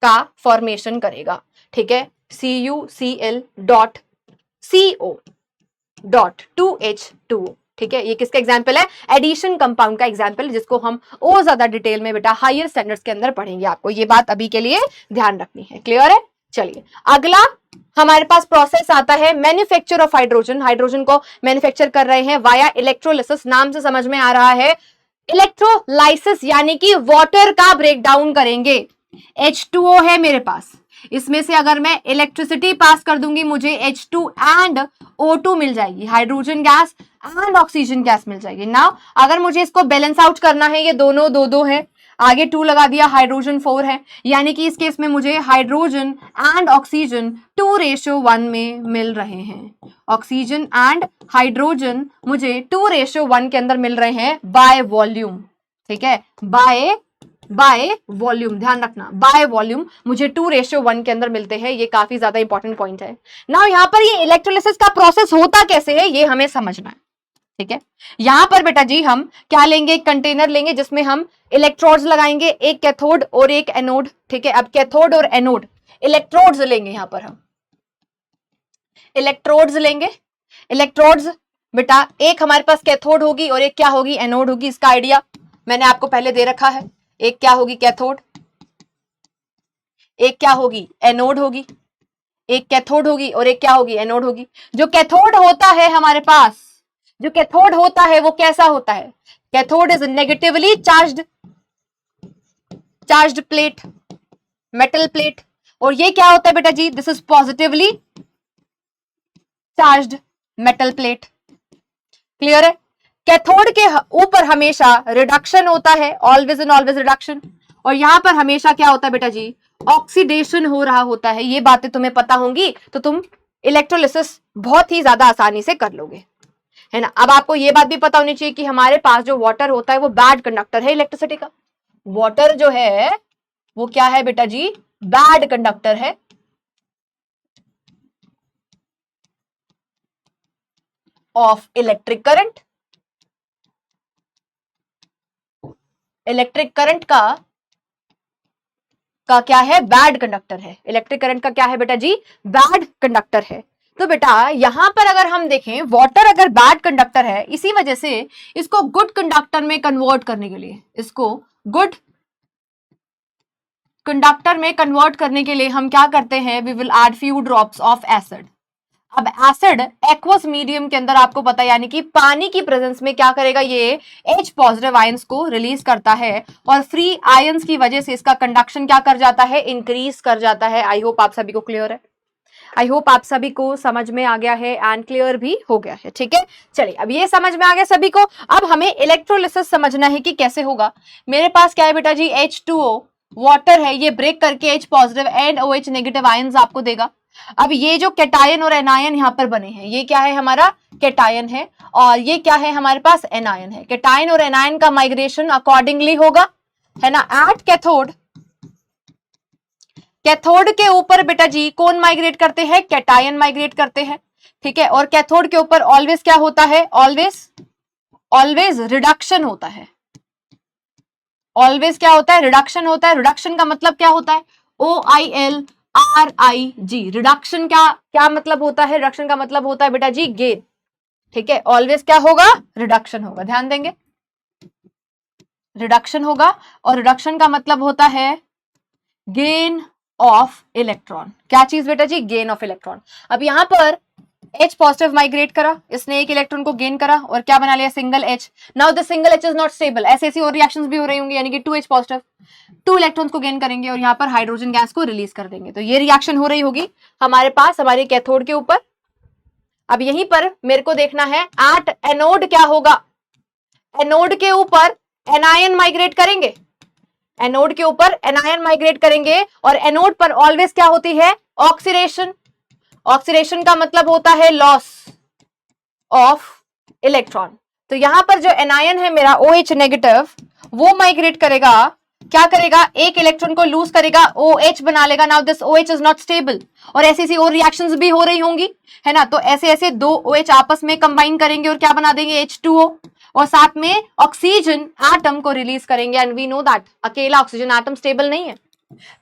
[SPEAKER 1] का फॉर्मेशन करेगा। ठीक है, CuCl.CO.2H2O। ठीक है, ये किसका एग्जाम्पल है, एडिशन कंपाउंड का एग्जाम्पल, जिसको हम और ज्यादा डिटेल में बेटा हायर स्टैंडर्ड्स के अंदर पढ़ेंगे। आपको ये बात अभी के लिए ध्यान रखनी है। क्लियर है? चलिए अगला हमारे पास प्रोसेस आता है मैन्युफैक्चर ऑफ हाइड्रोजन। हाइड्रोजन को मैन्युफैक्चर कर रहे हैं वाया इलेक्ट्रोलिसिस। नाम से समझ में आ रहा है, इलेक्ट्रोलाइसिस यानी कि वाटर का ब्रेकडाउन करेंगे। H2O है मेरे पास, इसमें से अगर मैं इलेक्ट्रिसिटी पास कर दूंगी, मुझे H2 एंड O2 मिल जाएगी, hydrogen gas and oxygen gas मिल जाएगी। नाउ अगर मुझे इसको बैलेंस आउट करना है, ये दोनों दो दो है, आगे 2 लगा दिया, हाइड्रोजन 4 है, यानी कि इस केस में मुझे हाइड्रोजन एंड ऑक्सीजन 2:1 में मिल रहे हैं। ऑक्सीजन एंड हाइड्रोजन मुझे 2:1 के अंदर मिल रहे हैं बाय वॉल्यूम। ठीक है, बाय वॉल्यूम, ध्यान रखना, बाय वॉल्यूम मुझे 2:1 के अंदर मिलते हैं। ये काफी ज्यादा इंपॉर्टेंट पॉइंट है। नाउ यहाँ पर ये इलेक्ट्रोलिसिस का प्रोसेस होता कैसे है, ये हमें समझना है। ठीक है, यहां पर बेटा जी हम क्या लेंगे, एक कंटेनर लेंगे जिसमें हम इलेक्ट्रोड्स लगाएंगे, एक कैथोड और एक एनोड। ठीक है, अब कैथोड और एनोड इलेक्ट्रोड्स लेंगे, यहां पर हम इलेक्ट्रोड्स लेंगे। इलेक्ट्रोड्स बेटा एक हमारे पास कैथोड होगी और एक क्या होगी, एनोड होगी। इसका आइडिया मैंने आपको पहले दे रखा है, एक क्या होगी कैथोड, एक क्या होगी एनोड होगी, एक कैथोड होगी और एक क्या होगी एनोड होगी। जो कैथोड होता है हमारे पास, जो कैथोड होता है वो कैसा होता है, cathode is negatively charged plate, metal plate, और ये क्या होता है बेटा जी, this is positively charged metal plate. Clear है? कैथोड के ऊपर हमेशा रिडक्शन होता है, ऑलवेज एंड ऑलवेज रिडक्शन, और यहां पर हमेशा क्या होता है बेटा जी, ऑक्सीडेशन हो रहा होता है। ये बातें तुम्हें पता होंगी तो तुम इलेक्ट्रोलिसिस बहुत ही ज्यादा आसानी से कर लोगे, है ना। अब आपको ये बात भी पता होनी चाहिए कि हमारे पास जो वाटर होता है वो बैड कंडक्टर है इलेक्ट्रिसिटी का। वाटर जो है वो क्या है बेटा जी, बैड कंडक्टर है। Of electric current, electric current का क्या है, बैड कंडक्टर है। इलेक्ट्रिक करंट का क्या है बेटा जी, बैड कंडक्टर है। तो बेटा यहां पर अगर हम देखें, वाटर अगर बैड कंडक्टर है, इसी वजह से इसको गुड कंडक्टर में कन्वर्ट करने के लिए, इसको गुड कंडक्टर में कन्वर्ट करने के लिए हम क्या करते हैं, we will add few drops of acid. अब एसिड एक्वस मीडियम के अंदर आपको पता है, यानी कि पानी की प्रेजेंस में क्या करेगा, ये H पॉजिटिव आयंस को रिलीज करता है, और फ्री आयंस की वजह से इसका कंडक्शन क्या कर जाता है, इंक्रीज कर जाता है। आई होप आप सभी को क्लियर है, आई होप आप सभी को समझ में आ गया है एंड क्लियर भी हो गया है। ठीक है, चलिए अब ये समझ में आ गया सभी को। अब हमें इलेक्ट्रोलिसिस समझना है कि कैसे होगा। मेरे पास क्या है बेटा जी, H2O वाटर है, ये ब्रेक करके H positive and OH negative ions आपको देगा। अब ये जो कैटायन और एनायन यहाँ पर बने हैं, ये क्या है, हमारा कैटायन है, और ये क्या है, हमारे पास एनायन है। कैटायन और एनायन का माइग्रेशन अकॉर्डिंगली होगा, है ना। एट कैथोड, कैथोड के ऊपर बेटा जी कौन माइग्रेट करते हैं, कैटायन माइग्रेट करते हैं। ठीक है, और कैथोड के ऊपर ऑलवेज क्या होता है, ऑलवेज रिडक्शन होता है। ऑलवेज क्या होता है, रिडक्शन होता है। रिडक्शन का मतलब क्या होता है, OILRIG, रिडक्शन क्या मतलब होता है, रिडक्शन का मतलब होता है बेटा जी गेन। ठीक है, ऑलवेज क्या होगा, रिडक्शन होगा, ध्यान देंगे, रिडक्शन होगा, और रिडक्शन का मतलब होता है गेन ऑफ इलेक्ट्रॉन। क्या चीज बेटा जी, गेन ऑफ इलेक्ट्रॉन। अब यहां पर H पॉजिटिव माइग्रेट करा, इसने एक इलेक्ट्रॉन को गेन करा और क्या बना लिया, single H। Now the single H is not stable, ऐसी और रिएक्शंस भी हो रही होंगी, यानी कि 2H पॉजिटिव 2 इलेक्ट्रॉन्स को गेन करेंगे और यहाँ पर हाइड्रोजन गैस को रिलीज कर देंगे। तो ये रिएक्शन हो रही होगी हमारे पास हमारे कैथोड के ऊपर। अब यहीं पर मेरे को देखना है एट एनोड क्या होगा। एनोड के ऊपर एनायन माइग्रेट करेंगे, एनोड के ऊपर एनायन माइग्रेट करेंगे और एनोड पर ऑलवेज क्या होती है, ऑक्सीडेशन। ऑक्सीडेशन का मतलब होता है लॉस ऑफ इलेक्ट्रॉन। तो यहां पर जो एनायन है मेरा OH नेगेटिव, वो माइग्रेट करेगा, क्या करेगा, एक इलेक्ट्रॉन को लूज करेगा, OH बना लेगा। Now this OH is not stable और ऐसी और रिएक्शंस भी हो रही होंगी, है ना। तो ऐसे दो OH आपस में कंबाइन करेंगे और क्या बना देंगे, H2O, और साथ में ऑक्सीजन एटम को रिलीज करेंगे। एंड वी नो दैट अकेला ऑक्सीजन एटम स्टेबल नहीं है,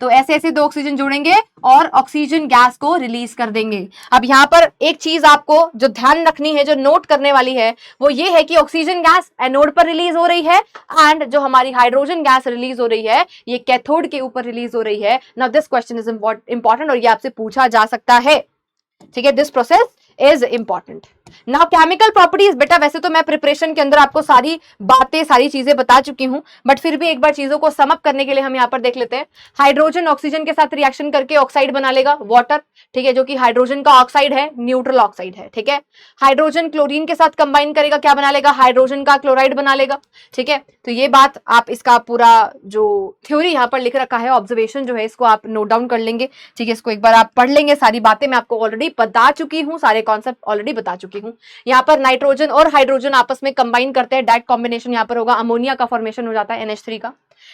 [SPEAKER 1] तो ऐसे दो ऑक्सीजन जोड़ेंगे और ऑक्सीजन गैस को रिलीज कर देंगे। अब यहाँ पर एक चीज आपको जो ध्यान रखनी है, जो नोट करने वाली है, वो ये है कि ऑक्सीजन गैस एनोड पर रिलीज हो रही है एंड जो हमारी हाइड्रोजन गैस रिलीज हो रही है ये कैथोड के ऊपर रिलीज हो रही है। Now this question is important और ये आपसे पूछा जा सकता है, ठीक है। This process is important. Now chemical properties, बेटा वैसे तो मैं प्रिपरेशन के अंदर आपको सारी बातें सारी चीजें बता चुकी हूं, बट फिर भी एक बार चीजों को समअप करने के लिए हम यहाँ पर देख लेते हैं। हाइड्रोजन ऑक्सीजन के साथ रिएक्शन करके ऑक्साइड बना लेगा, वाटर, ठीक है, जो कि हाइड्रोजन का ऑक्साइड है, न्यूट्रल ऑक्साइड है, ठीक है। हाइड्रोजन क्लोरीन के साथ कंबाइन करेगा, क्या बना लेगा, हाइड्रोजन का क्लोराइड बना लेगा, ठीक है। तो ये बात आप इसका पूरा जो थ्योरी यहाँ पर लिख रखा है, ऑब्जर्वेशन जो है, इसको आप नोट डाउन कर लेंगे, ठीक है। इसको एक बार आप पढ़ लेंगे, सारी बातें मैं आपको ऑलरेडी बता चुकी हूँ, सारे कॉन्सेप्ट ऑलरेडी बता चुकी हूँ। यहाँ पर नाइट्रोजन और हाइड्रोजन आपस में कंबाइन करते हैं, डायरेक्ट कॉम्बिनेशन यहाँ पर होगा, अमोनिया का फॉर्मेशन हो जाता है NH3 का।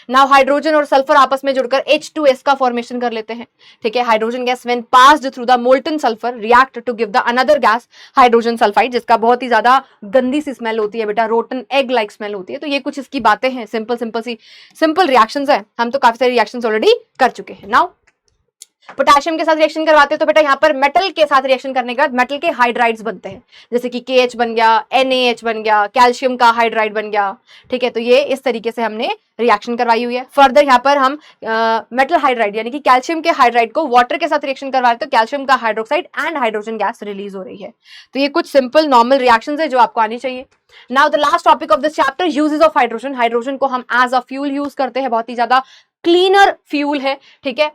[SPEAKER 1] नाउ हाइड्रोजन और सल्फर आपस में जुड़कर H2S का फॉर्मेशन कर लेते हैं, ठीक है। Hydrogen gas when passed through the molten sulphur react to give the another gas hydrogen sulphide, जिसका बहुत ही ज्यादा गंदी सी स्मेल होती है बेटा, रोटन एग लाइक स्मेल होती है। तो ये कुछ इसकी बातें हैं, सिंपल रिएक्शंस है, हम तो काफी सारी रिएक्शंस ऑलरेडी कर चुके हैं। नाउ पोटेशियम के साथ रिएक्शन करवाते हैं तो बेटा यहाँ पर मेटल के साथ रिएक्शन करने के बाद मेटल के हाइड्राइड्स बनते हैं, जैसे कि KH बन गया, NaH बन गया, कैल्शियम का हाइड्राइड बन गया, ठीक है। तो ये इस तरीके से हमने रिएक्शन करवाई हुई है। फर्दर यहाँ पर हम मेटल हाइड्राइड यानी कि कैल्शियम के हाइड्राइड को वाटर के साथ रिएक्शन करवा रहे हैं तो कैल्शियम का hydroxide and hydrogen gas release हो रही है। तो ये कुछ सिंपल नॉर्मल रिएक्शंस है जो आपको आनी चाहिए। Now the last topic of this chapter, uses of hydrogen. Hydrogen को हम एज अ फ्यूल यूज करते हैं, बहुत ही ज्यादा क्लीनर फ्यूल है, ठीक है,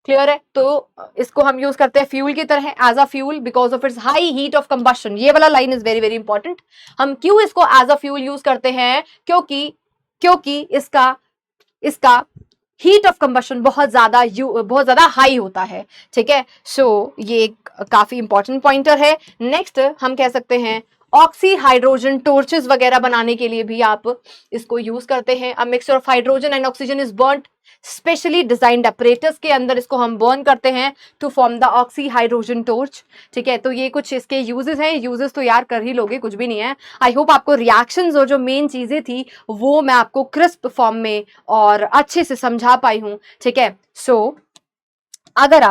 [SPEAKER 1] क्लियर है। तो इसको हम यूज करते हैं फ्यूल की तरह, as a fuel because of its high heat of combustion. ये वाला line is very very important. हम क्यों इसको एज अ फ्यूल यूज करते हैं, क्योंकि इसका हीट ऑफ कंबशन बहुत ज्यादा हाई होता है, ठीक है। सो ये एक काफी इंपॉर्टेंट पॉइंटर है। नेक्स्ट हम कह सकते हैं ऑक्सी हाइड्रोजन टॉर्चेस वगैरह बनाने के लिए भी आप इसको यूज करते हैं। A mixture of hydrogen and oxygen is burned, specially designed apparatus के अंदर इसको हम बर्न करते हैं to form the oxy hydrogen torch, ठीक है। तो ये कुछ इसके यूजेस हैं, यूजेस तो यार कर ही लोगे, कुछ भी नहीं है। आई होप आपको रिएक्शंस और जो मेन चीजें थी वो मैं आपको क्रिस्प फॉर्म में और अच्छे से समझा पाई हूं, ठीक है। सो अगर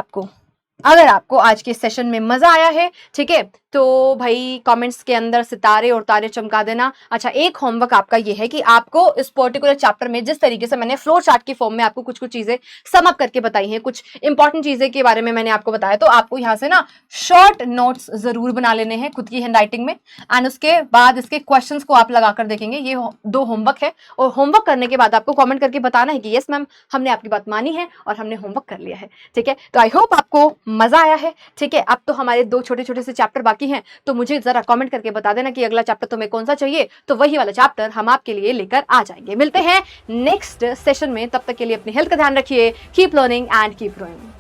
[SPEAKER 1] आपको आज के सेशन में मजा आया है, ठीक है, तो भाई कमेंट्स के अंदर सितारे और तारे चमका देना। अच्छा, एक होमवर्क आपका ये है कि आपको इस पर्टिकुलर चैप्टर में जिस तरीके से मैंने फ्लो चार्ट की फॉर्म में आपको कुछ चीजें समअप करके बताई हैं, कुछ इंपॉर्टेंट चीजें के बारे में मैंने आपको बताया, तो आपको यहाँ से ना शॉर्ट नोट्स जरूर बना लेने हैं खुद की हैंडराइटिंग में, एंड उसके बाद इसके क्वेश्चंस को आप लगाकर देखेंगे। ये 2 होमवर्क है और होमवर्क करने के बाद आपको कॉमेंट करके बताना है कि यस मैम हमने आपकी बात मानी है और हमने होमवर्क कर लिया है, ठीक है। तो आई होप आपको मजा आया है, ठीक है। अब तो हमारे 2 छोटे छोटे से चैप्टर बाकी हैं, तो मुझे जरा कमेंट करके बता देना कि अगला चैप्टर तुम्हें कौन सा चाहिए, तो वही वाला चैप्टर हम आपके लिए लेकर आ जाएंगे। मिलते हैं नेक्स्ट सेशन में, तब तक के लिए अपनी हेल्थ का ध्यान रखिए। Keep learning and keep growing.